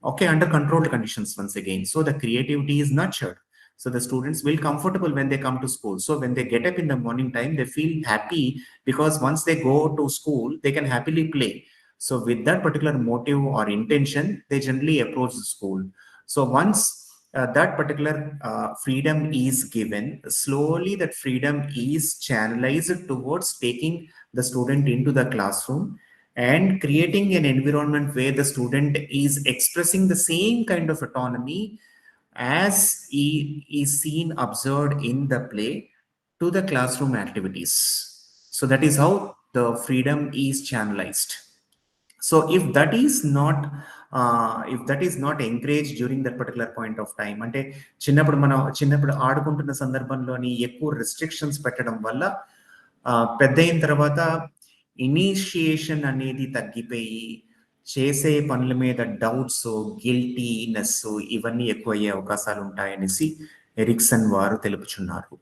Okay, under controlled conditions once again. So the creativity is nurtured. So the students will comfortable when they come to school. So when they get up in the morning time, they feel happy because once they go to school, they can happily play. So with that particular motive or intention, they generally approach the school. So once that particular freedom is given, slowly that freedom is channelized towards taking the student into the classroom and creating an environment where the student is expressing the same kind of autonomy as he is seen, observed in the play to the classroom activities. So that is how the freedom is channelized. So if that is not encouraged during that particular point of time, అంటే చిన్నప్పుడు ఆడుకుంటున్న సందర్భంలోని ఎక్కువ restrictions పెట్టడం వల్ల పెద్ద అయిన తర్వాత initiation అనేది తగ్గిపోయి చేసే పనుల మీద డౌట్స్, గిల్టీనెస్ ఇవన్నీ ఎక్కువయ్యే అవకాశాలు ఉంటాయనేసి ఎరిక్సన్ వారు తెలుపుచున్నారు.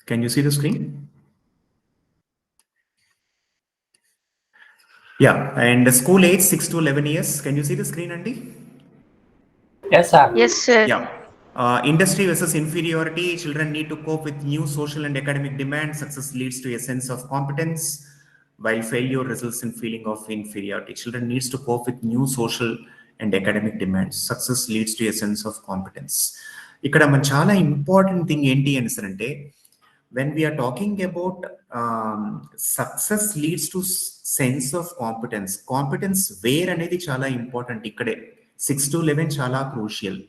Can you see the screen? Yeah, and the school age 6 to 11 years. Can you see the screen, Andy? Yes, sir. Yes, sir. Yeah. Industry versus inferiority. Children need to cope with new social and academic demands. Success leads to a sense of competence, while failure results in feeling of inferiority. Children needs to cope with new social and academic demands. Success leads to a sense of competence. ఇక్కడ మన చాలా important thing ఏంటి అంటే when we are talking about success leads to sense of competence where అనేది చాలా important. ఇక్కడే 6 to 11 చాలా crucial.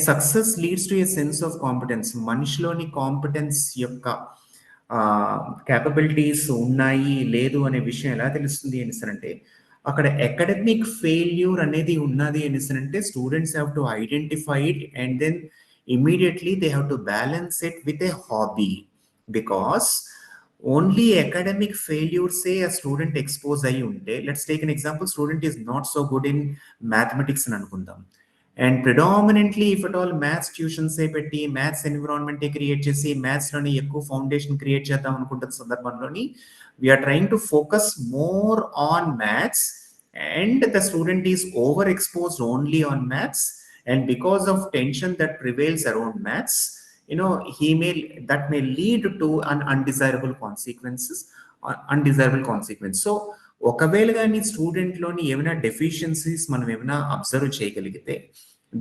Success leads to a sense of competence. మనిషిలోని కాంపిటెన్స్ యొక్క క్యాపబిలిటీస్ ఉన్నాయి లేదు అనే విషయం ఎలా తెలుస్తుంది అంటే అక్కడ అకాడమిక్ ఫెయిల్యూర్ అనేది ఉన్నది అంటే students have to identify it and then immediately they have to balance it with a hobby, because only academic failure say a student expose ayi unte, let's take an example, student is not so good in mathematics అని అనుకుందాం, and predominantly if at all maths tuitions ఏ పెట్టి maths environment create చేసి maths లోని ఎక్కువ foundation create చేద్దాం అనుకుంటున్న సందర్భంలోని we are trying to focus more on maths and the student is overexposed only on maths, and because of tension that prevails around maths, that may lead to an undesirable consequence. So ఒకవేళ కానీ స్టూడెంట్లోని ఏమైనా deficiencies మనం ఏమైనా observe చేయగలిగితే,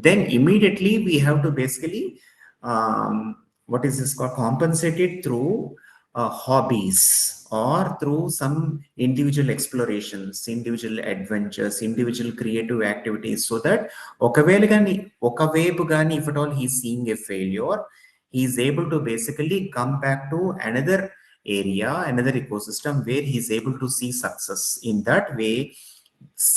then immediately we have to basically what is this called, compensated through hobbies or through some individual explorations, individual adventures, individual creative activities, so that ఒకవేళ కానీ ఒకవైపు కానీ if at all he is seeing a failure, he is able to basically come back to another area, another ecosystem where he is able to see success. In that way,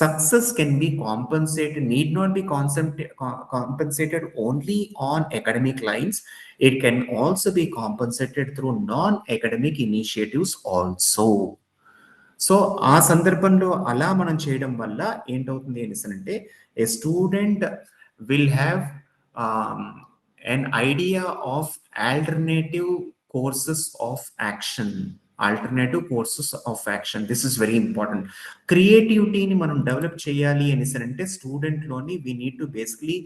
success can be compensated, need not be compensated only on academic lines. It can also be compensated through non-academic initiatives also. So ఆ సందర్భంలో అలా మనం చేయడం వల్ల ఏంటవుతుంది అంటే, a student will have an idea of alternative courses of action. This is very important. Creativity ni manam develop cheyali anisante student loni we need to basically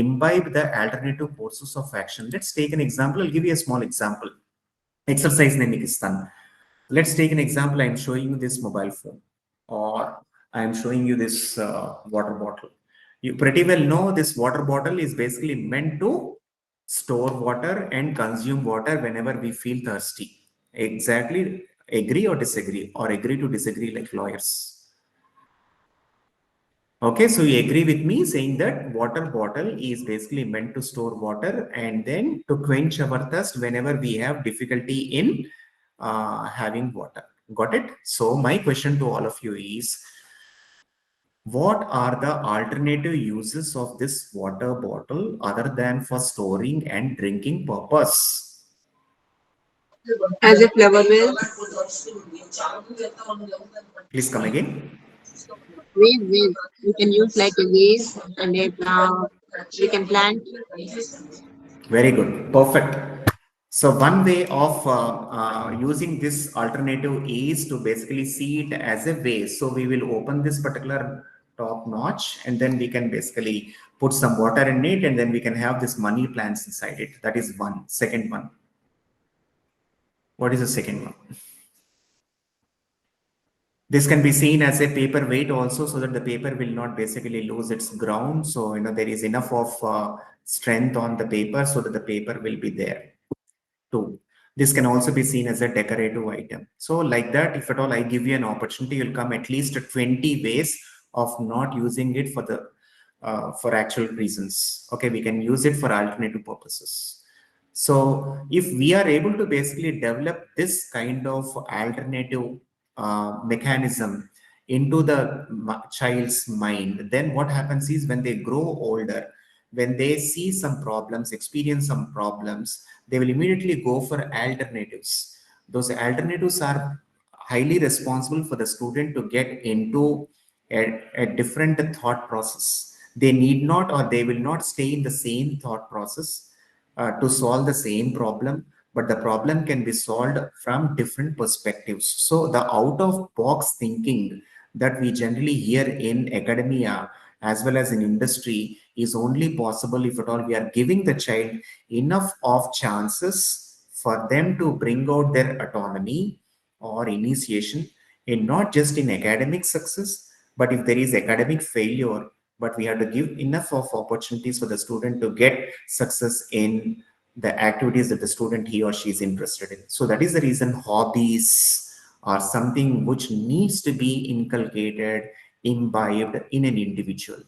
imbibe the alternative courses of action. Let's take an example. I'll give you a small example. Exercise ne meeku istanu. Let's take an example. I am showing you this mobile phone, or I am showing you this water bottle. You pretty well know this water bottle is basically meant to store water and consume water whenever we feel thirsty. Exactly. Agree or disagree, or agree to disagree like lawyers? Okay, so you agree with me saying that water bottle is basically meant to store water and then to quench our thirst whenever we have difficulty in having water. Got it? So my question to all of you is, what are the alternative uses of this water bottle other than for storing and drinking purpose? As a flower vase. Please come again. Vase. We can use like a vase, and we can plant. Very good. Perfect. So one way of using this alternative is to basically see it as a vase. So we will open this particular top notch, and then we can basically put some water in it, and then we can have this money plants inside it. That is one. Second one. What is the second one? This can be seen as a paperweight also, so that the paper will not basically lose its ground. So there is enough of strength on the paper so that the paper will be there. 2. This can also be seen as a decorative item. So like that, if at all I give you an opportunity, you'll come at least 20 ways of not using it for actual reasons. Okay, we can use it for alternative purposes. So if we are able to basically develop this kind of alternative mechanism into the child's mind, then what happens is, when they grow older, when they see some problems, experience some problems, they will immediately go for alternatives. Those alternatives are highly responsible for the student to get into a different thought process. They need not, or they will not stay in the same thought process to solve the same problem, but the problem can be solved from different perspectives. So the out of box thinking that we generally hear in academia as well as in industry is only possible if at all we are giving the child enough of chances for them to bring out their autonomy or initiation in not just in academic success, but if there is academic failure, but we have to give enough of opportunities for the student to get success in the activities that the student, he or she, is interested in. So that is the reason hobbies are something which needs to be inculcated, imbibed in an individual.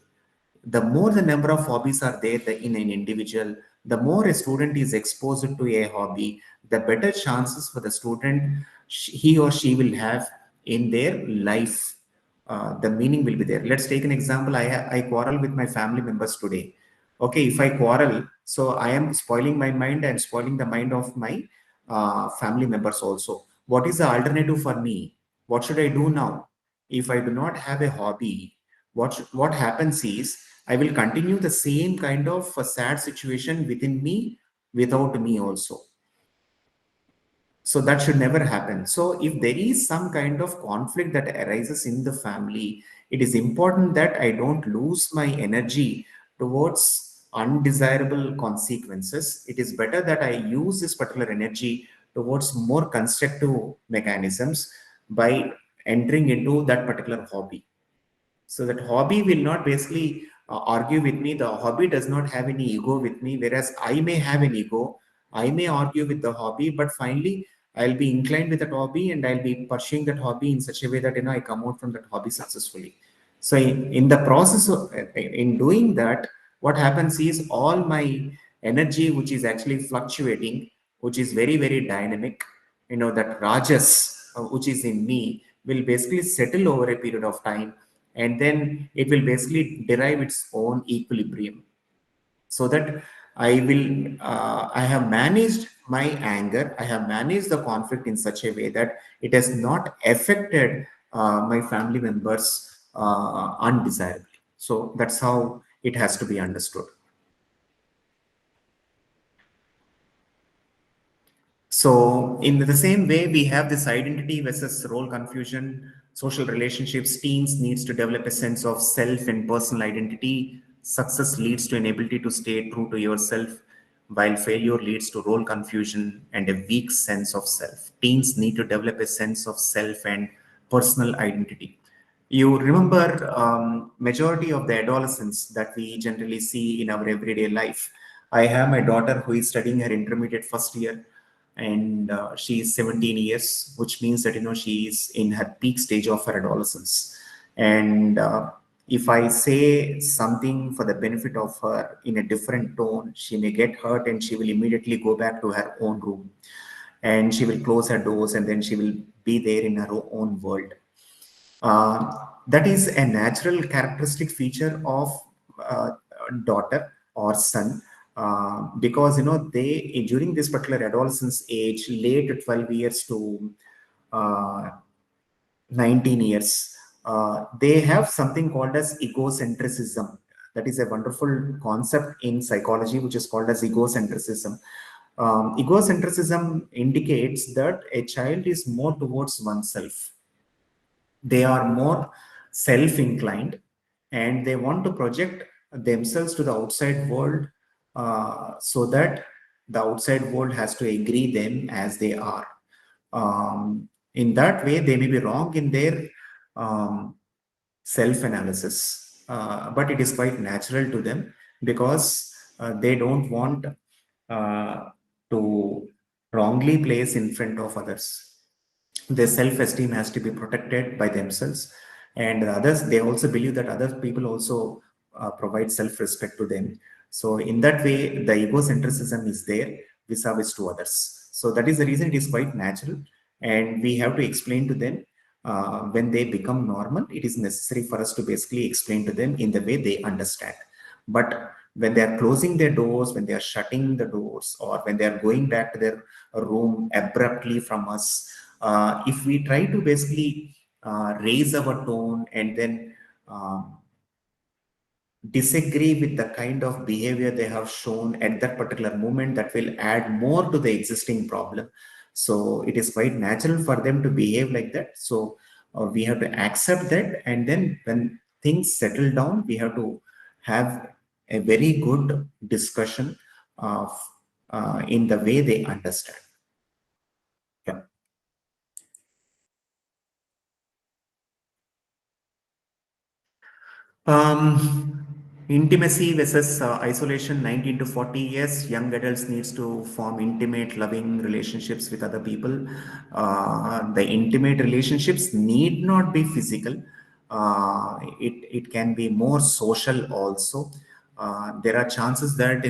The more the number of hobbies are there in an individual, the more a student is exposed to a hobby, the better chances for the student he or she will have in their life. The meaning will be there. Let's take an example. I quarrel with my family members today. Okay, if I quarrel, so I am spoiling my mind and spoiling the mind of my family members also. What is the alternative for me? What should I do now? If I do not have a hobby, what happens is, I will continue the same kind of sad situation within me, without me also. So that should never happen. So if there is some kind of conflict that arises in the family, It is important that I don't lose my energy towards undesirable consequences. It is better that I use this particular energy towards more constructive mechanisms by entering into that particular hobby. So that hobby will not basically argue with me. The hobby does not have any ego with me, whereas I may have an ego. I may argue with the hobby, but finally I'll be inclined with that hobby and I'll be pursuing that hobby in such a way that I come out from that hobby successfully. So in the process of in doing that, what happens is all my energy, which is actually fluctuating, which is very, very dynamic, that rajas, which is in me, will basically settle over a period of time, and then it will basically derive its own equilibrium, so that I have managed my anger, I have managed the conflict in such a way that it has not affected my family members undesirably. So that's how it has to be understood. So in the same way, we have this identity versus role confusion, social relationships. Teens needs to develop a sense of self and personal identity. Success leads to an ability to stay true to yourself, while failure leads to role confusion and a weak sense of self. Teens need to develop a sense of self and personal identity. You remember majority of the adolescents that we generally see in our everyday life. I have my daughter who is studying her intermediate first year, and she is 17 years, which means that she is in her peak stage of her adolescence. And if I say something for the benefit of her in a different tone, she may get hurt and she will immediately go back to her own room, and she will close her doors, and then she will be there in her own world. That is a natural characteristic feature of daughter or son, because they, during this particular adolescence age, late 12 years to 19 years, they have something called as egocentrism. That is a wonderful concept in psychology, which is called as egocentrism. Egocentrism indicates that a child is more towards oneself. They are more self-inclined, and they want to project themselves to the outside world, so that the outside world has to agree them as they are. In that way, they may be wrong in their self-analysis, but it is quite natural to them, because they don't want to wrongly place in front of others. Their self-esteem has to be protected by themselves, and others, they also believe that other people also provide self-respect to them. So in that way, the egocentrism is there vis-a-vis to others. So that is the reason it is quite natural, and we have to explain to them when they become normal. It is necessary for us to basically explain to them in the way they understand. But when they are closing their doors, when they are shutting the doors, or when they are going back to their room abruptly from us, if we try to basically raise our tone and then disagree with the kind of behavior they have shown at that particular moment, that will add more to the existing problem. So it is quite natural for them to behave like that. So we have to accept that, and then when things settle down, we have to have a very good discussion of in the way they understand. Yeah. Intimacy versus isolation. 19 to 40 years, young adults needs to form intimate, loving relationships with other people. The intimate relationships need not be physical. It can be more social also. There are chances that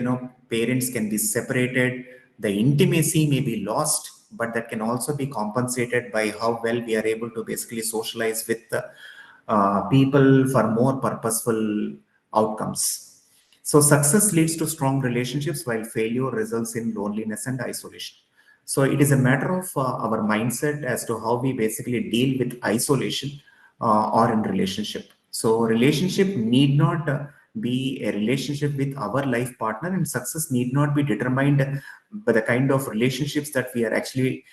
parents can be separated. The intimacy may be lost, but that can also be compensated by how well we are able to basically socialize with people for more purposeful outcomes. So success leads to strong relationships, while failure results in loneliness and isolation. So it is a matter of our mindset as to how we basically deal with isolation or in relationship. So relationship need not be a relationship with our life partner, and success need not be determined by the kind of relationships that we are actually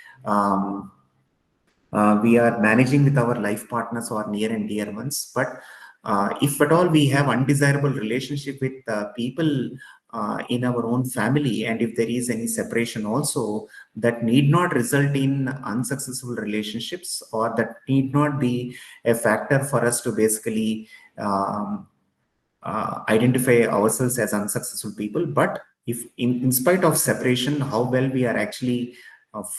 we are managing with our life partners or near and dear ones. But if at all we have undesirable relationship with people in our own family, and if there is any separation also, that need not result in unsuccessful relationships, or that need not be a factor for us to basically identify ourselves as unsuccessful people. But if in spite of separation, how well we are actually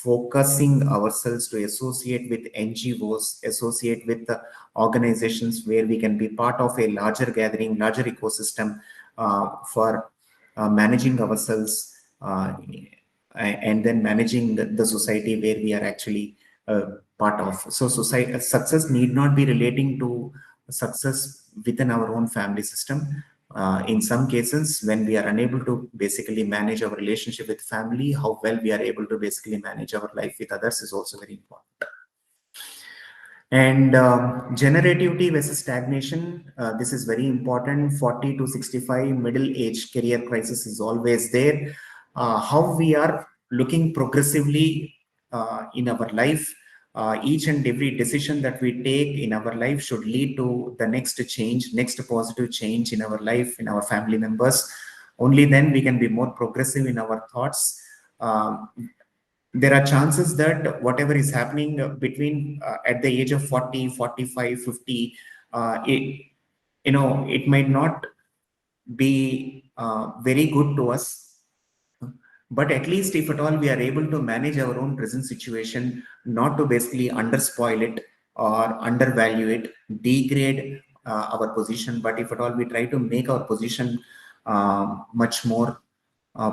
focusing ourselves to associate with NGOs, associate with the organizations where we can be part of a larger gathering, larger ecosystem for managing ourselves, and then managing the society where we are actually part of. So society success need not be relating to success within our own family system. In some cases, when we are unable to basically manage our relationship with family, how well we are able to basically manage our life with others is also very important. And generativity versus stagnation, this is very important. 40 to 65 middle age career crisis is always there. How we are looking progressively in our life, each and every decision that we take in our life should lead to the next change, next positive change in our life, in our family members. Only then we can be more progressive in our thoughts. There are chances that whatever is happening between at the age of 40, 45, 50, it might not be very good to us. But at least if at all we are able to manage our own present situation, not to basically underspoil it or undervalue it, degrade our position, but if at all we try to make our position much more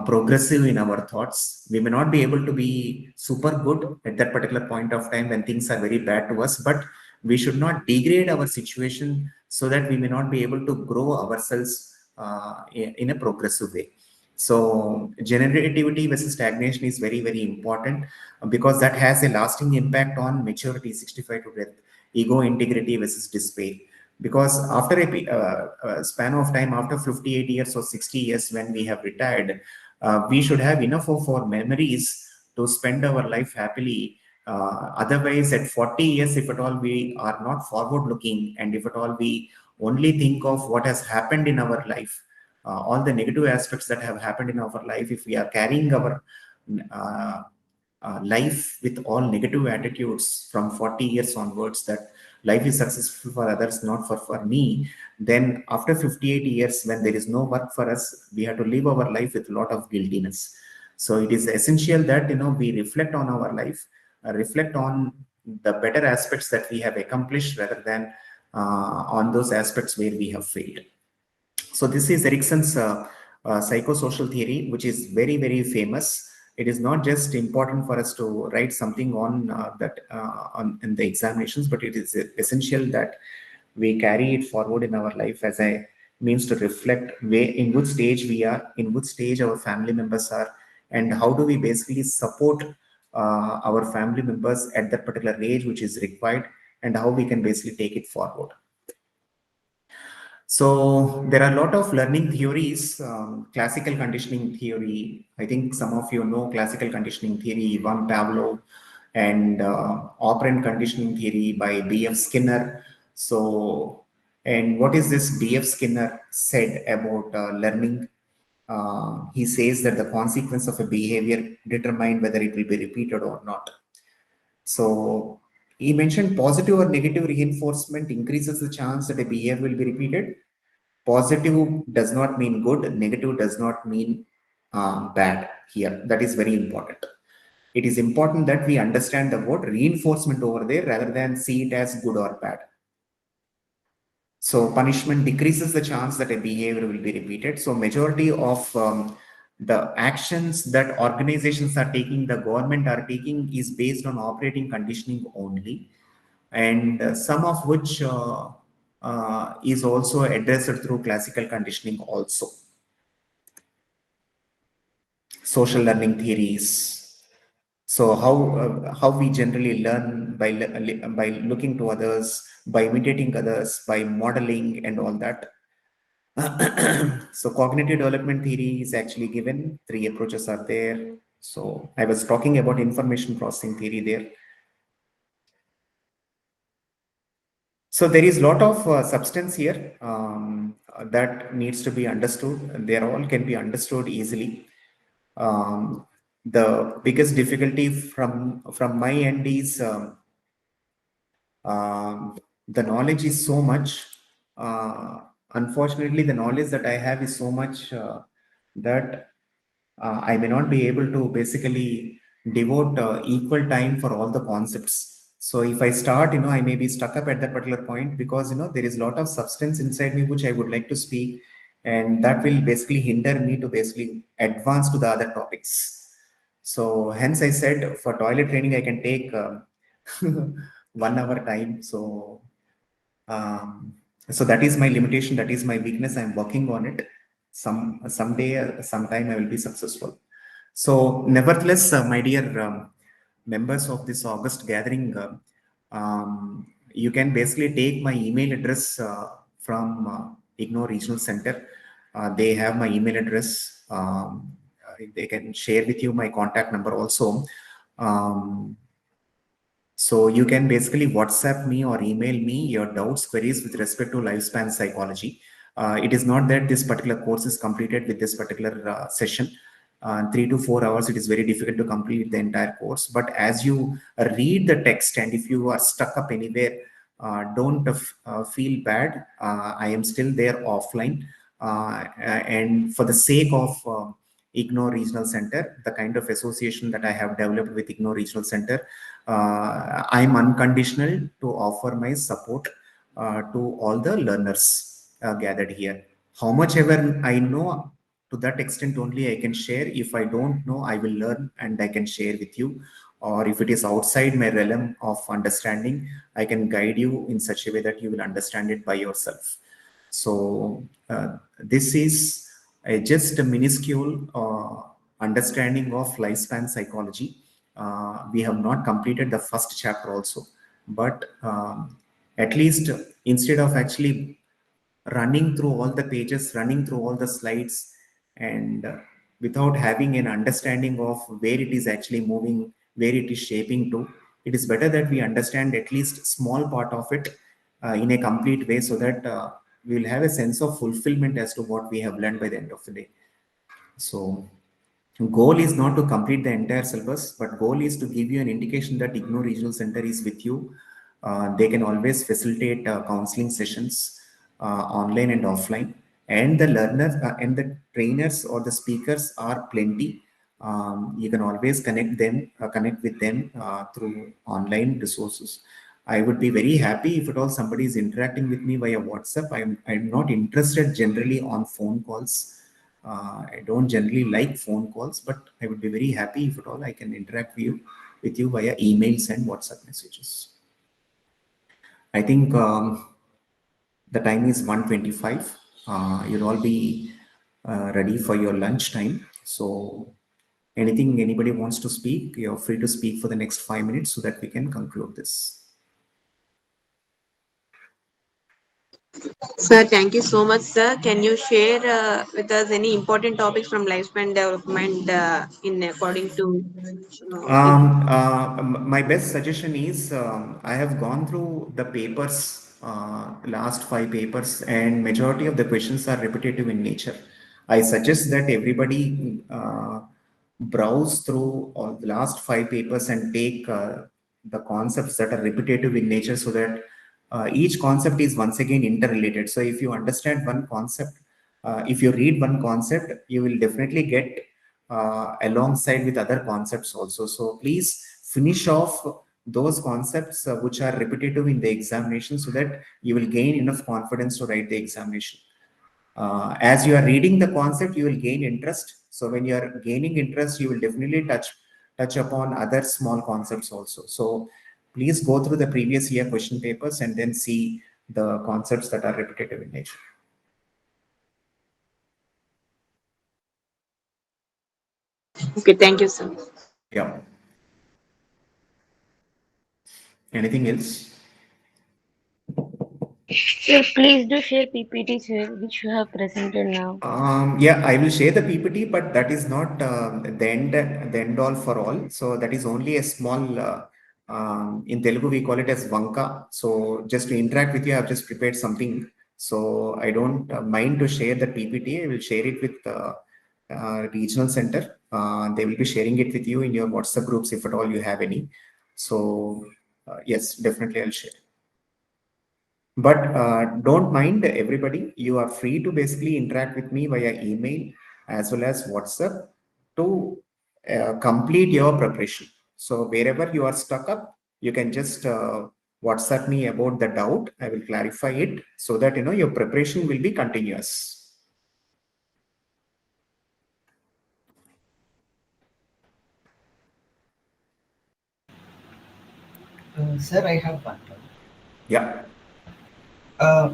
progressive in our thoughts, we may not be able to be super good at that particular point of time when things are very bad to us, but we should not degrade our situation so that we may not be able to grow ourselves in a progressive way. So generativity versus stagnation is very, very important, because that has a lasting impact on maturity, 65 to death, ego integrity versus despair. Because after a span of time, after 58 years or 60 years, when we have retired, we should have enough of our memories to spend our life happily. Otherwise, at 40 years, if at all we are not forward looking, and if at all we only think of what has happened in our life, all the negative aspects that have happened in our life, if we are carrying our life with all negative attitudes from 40 years onwards, that life is successful for others, not for me, then after 58 years, when there is no work for us, we have to live our life with a lot of guiltiness. So it is essential that we reflect on our life, reflect on the better aspects that we have accomplished, rather than on those aspects where we have failed. So this is Erickson's psychosocial theory, which is very, very famous. It is not just important for us to write something on that in the examinations, but it is essential that we carry it forward in our life as a means to reflect in which stage we are, in which stage our family members are, and how do we basically support our family members at that particular age which is required, and how we can basically take it forward. So there are a lot of learning theories, classical conditioning theory. I think some of you know classical conditioning theory, Ivan Pavlov, and operant conditioning theory by B.F. Skinner. So, and what is this B.F. Skinner said about learning? He says that the consequence of a behavior determine whether it will be repeated or not. So he mentioned positive or negative reinforcement increases the chance that a behavior will be repeated. Positive does not mean good, negative does not mean bad here. That is very important. It is important that we understand the word reinforcement over there rather than see it as good or bad. So punishment decreases the chance that a behavior will be repeated. So majority of the actions that organizations are taking, the government are taking, is based on operating conditioning only, and some of which is also addressed through classical conditioning also. Social learning theories. So how we generally learn by looking to others, by imitating others, by modeling and all that. So cognitive development theory is actually given. 3 approaches are there. So I was talking about information processing theory there. So there is a lot of substance here that needs to be understood. They all can be understood easily. The biggest difficulty from my end is the knowledge is so much. Unfortunately, the knowledge that I have is so much that I may not be able to basically devote equal time for all the concepts. So if I start, I may be stuck up at that particular point because, there is a lot of substance inside me which I would like to speak, and that will basically hinder me to basically advance to the other topics. So hence I said for toilet training, I can take 1 hour time. Um, so that is my limitation. That is my weakness. I'm working on it. Someday, sometime I will be successful. So nevertheless, my dear members of this August gathering, you can basically take my email address from IGNOU Regional Center. They have my email address. They can share with you my contact number also. So you can basically WhatsApp me or email me your doubts, queries with respect to lifespan psychology. It is not that this particular course is completed with this particular session. 3 to 4 hours, it is very difficult to complete the entire course. But as you read the text and if you are stuck up anywhere, don't feel bad. I am still there offline. And for the sake of IGNOU Regional Center, the kind of association that I have developed with IGNOU Regional Center, I am unconditional to offer my support to all the learners gathered here. How much ever I know, to that extent only I can share. If I don't know, I will learn and I can share with you. Or if it is outside my realm of understanding, I can guide you in such a way that you will understand it by yourself. So this is just a minuscule understanding of lifespan psychology. We have not completed the first chapter also, but at least instead of actually running through all the pages, running through all the slides, and without having an understanding of where it is actually moving, where it is shaping to, it is better that we understand at least small part of it in a complete way, so that we will have a sense of fulfillment as to what we have learned by the end of the day. So goal is not to complete the entire syllabus, but goal is to give you an indication that IGNOU Regional Center is with you. They can always facilitate counseling sessions online and offline, and the learners and the trainers or the speakers are plenty. You can always connect with them through online resources. I would be very happy if at all somebody is interacting with me via WhatsApp. I'm not interested generally on phone calls. I don't generally like phone calls, but I would be very happy if at all I can interact with you via emails and WhatsApp messages. I think the time is 1:25. You'll all be ready for your lunch time. So anything anybody wants to speak, you're free to speak for the next 5 minutes so that we can conclude this. Sir, thank you so much, sir. Can you share with us any important topics from lifespan development in according to? My best suggestion is I have gone through the papers, last 5 papers, and majority of the questions are repetitive in nature. I suggest that everybody browse through all the last 5 papers and take the concepts that are repetitive in nature, so that each concept is once again interrelated. So if you understand one concept, if you read one concept, you will definitely get alongside with other concepts also. So please finish off those concepts which are repetitive in the examination, so that you will gain enough confidence to write the examination. As you are reading the concept, you will gain interest. So when you are gaining interest, you will definitely touch upon other small concepts also. So please go through the previous year question papers and then see the concepts that are repetitive in nature. Okay, thank you, sir. Yeah. Anything else? Sir, please do share PPT, sir, which you have presented now. Yeah, I will share the PPT, but that is not the end all for all. So that is only a small In Telugu, we call it as Vanka. So just to interact with you, I've just prepared something. So I don't mind to share the PPT. I will share it with regional center. They will be sharing it with you in your WhatsApp groups if at all you have any. So yes, definitely I'll share. But don't mind everybody. You are free to basically interact with me via email as well as WhatsApp to complete your preparation. So wherever you are stuck up, you can just WhatsApp me about the doubt. I will clarify it so that your preparation will be continuous. Sir, I have one. Yeah.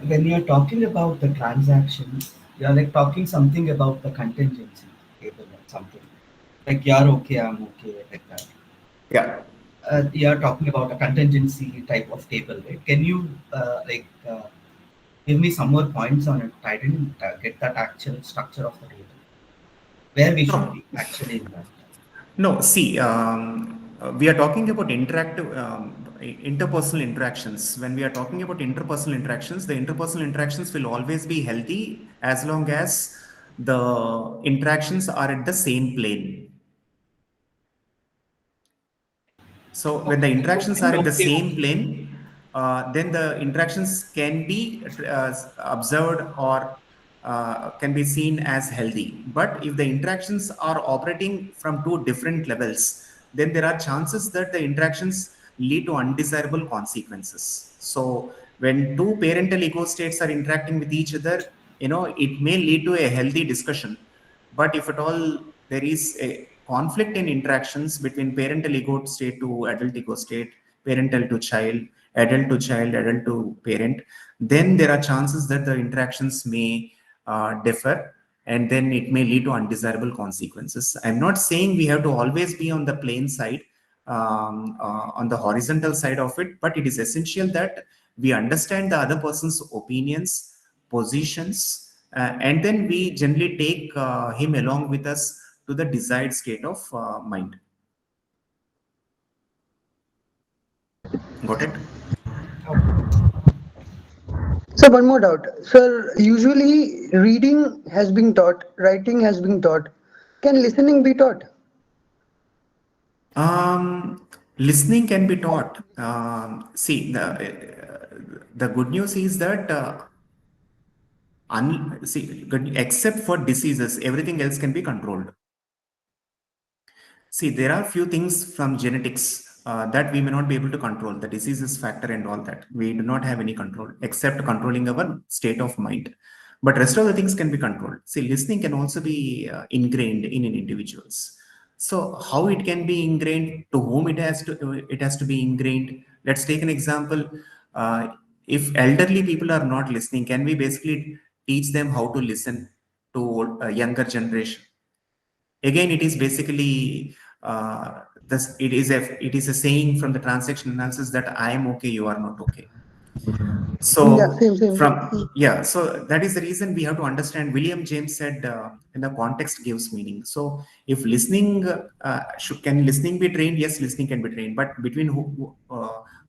When you're talking about the transactions, you're like talking something about the contingency table or something. Like you're okay, I'm okay, like that. Yeah. You're talking about a contingency type of table, right? Can you give me some more points on it? I didn't get that actual structure of the table. Where we should be actually in that. No, see, we are talking about interactive interpersonal interactions. When we are talking about interpersonal interactions, the interpersonal interactions will always be healthy as long as the interactions are at the same plane. So when the interactions are at the same plane, then the interactions can be observed or can be seen as healthy. But if the interactions are operating from two different levels, then there are chances that the interactions lead to undesirable consequences. So when two parental ego states are interacting with each other, it may lead to a healthy discussion. But if at all there is a conflict in interactions between parental ego state to adult ego state, parental to child, adult to parent, then there are chances that the interactions may differ, and then it may lead to undesirable consequences. I'm not saying we have to always be on the plain side, on the horizontal side of it, but it is essential that we understand the other person's opinions, positions, and then we generally take him along with us to the desired state of mind. Got it? So one more doubt. Sir, usually reading has been taught, writing has been taught. Can listening be taught? Listening can be taught. See, the good news is that except for diseases, everything else can be controlled. See, there are few things from genetics that we may not be able to control, the diseases factor and all that. We do not have any control except controlling our state of mind. But rest of the things can be controlled. See, listening can also be ingrained in individuals. So how it can be ingrained, to whom it has to be ingrained. Let's take an example. If elderly people are not listening, can we basically teach them how to listen to a younger generation? Again, it is basically it is a saying from the transaction analysis that I am okay, you are not okay. So so that is the reason we have to understand. William James said, in the context gives meaning. So if listening can listening be trained? Yes, listening can be trained, but between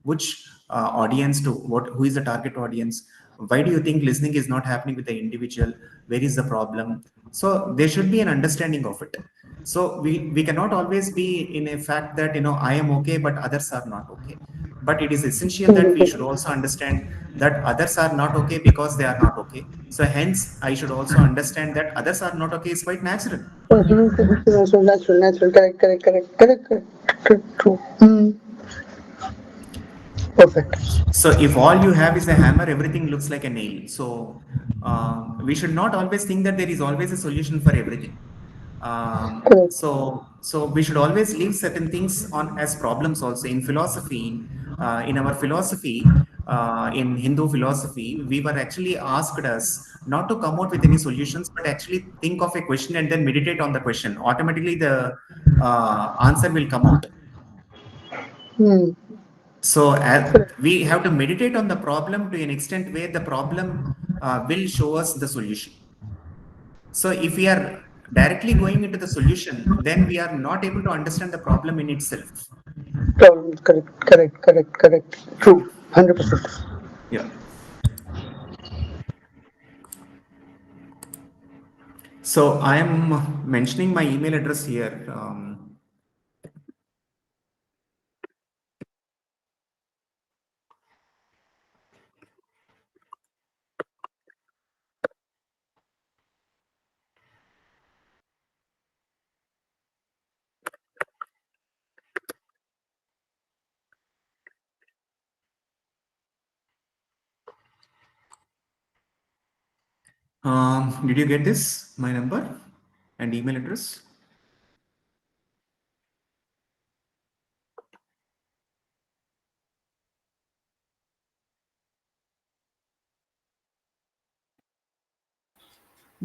which audience to who is the target audience? Why do you think listening is not happening with the individual? Where is the problem? So there should be an understanding of it. So we cannot always be in a fact that I am okay but others are not okay. But it is essential that we should also understand that others are not okay because they are not okay. So hence I should also understand that others are not okay is quite natural. Natural. Correct. True. Perfect. So if all you have is a hammer, everything looks like a nail. So we should not always think that there is always a solution for everything. So we should always leave certain things on as problems also. In philosophy, in our philosophy, in Hindu philosophy, we were actually asked us not to come out with any solutions, but actually think of a question and then meditate on the question. Automatically the answer will come out. So we have to meditate on the problem to an extent where the problem will show us the solution. So if we are directly going into the solution, then we are not able to understand the problem in itself. problems. Correct. True, 100%. Yeah. So I am mentioning my email address here. Did you get this? My number and email address?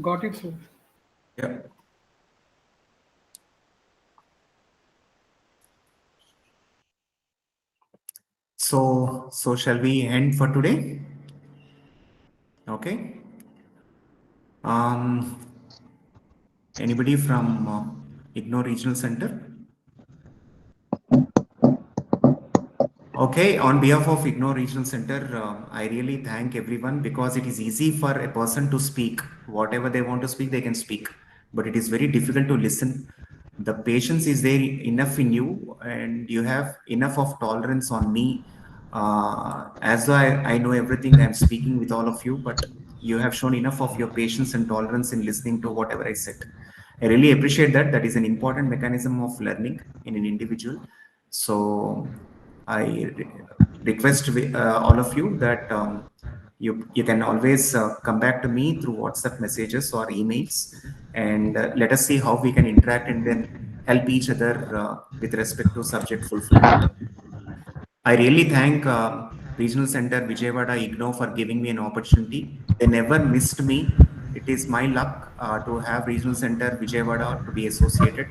Got it, sir. Yeah. So shall we end for today? Okay. Anybody from IGNOU Regional Center? Okay, on behalf of IGNOU Regional Center, I really thank everyone because it is easy for a person to speak. Whatever they want to speak, they can speak. But it is very difficult to listen. The patience is there enough in you, and you have enough of tolerance on me. As I know everything, I'm speaking with all of you, but you have shown enough of your patience and tolerance in listening to whatever I said. I really appreciate that. That is an important mechanism of learning in an individual. So I request all of you that you can always come back to me through WhatsApp messages or emails, and let us see how we can interact and then help each other with respect to subject fulfillment. I really thank Regional Center Vijayawada IGNOU for giving me an opportunity. They never missed me. It is my luck to have Regional Center Vijayawada to be associated.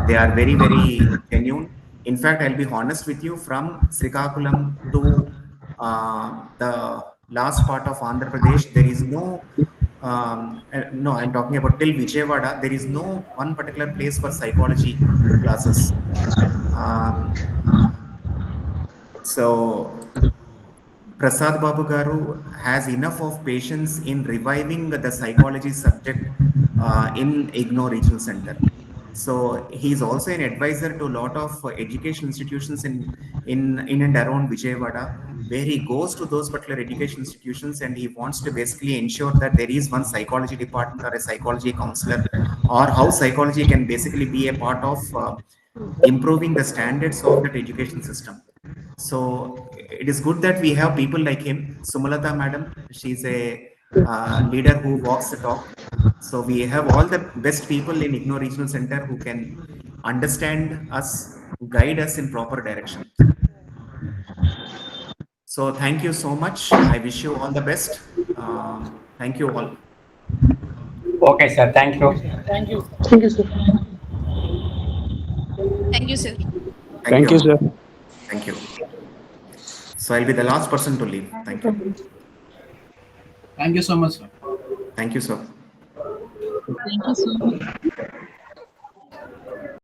They are very, very genuine. In fact, I'll be honest with you, from Srikakulam to the last part of Andhra Pradesh, there is no, no, I'm talking about till Vijayawada, there is no one particular place for psychology classes. So Prasad Babu Garu has enough of patience in reviving the psychology subject in IGNOU Regional Center. So he is also an advisor to a lot of education institutions in and around Vijayawada, where he goes to those particular education institutions and he wants to basically ensure that there is one psychology department or a psychology counselor, or how psychology can basically be a part of improving the standards of that education system. So it is good that we have people like him. Sumalata madam, she's a leader who walks the talk. So we have all the best people in IGNOU Regional Center who can understand us, guide us in proper direction. So thank you so much. I wish you all the best. Thank you all. Okay, sir. Thank you. Thank you. Thank you, sir. Thank you, sir. Thank you, sir. Thank you. So I'll be the last person to leave. Thank you. Thank you so much, sir. Thank you, sir. Thank you so much.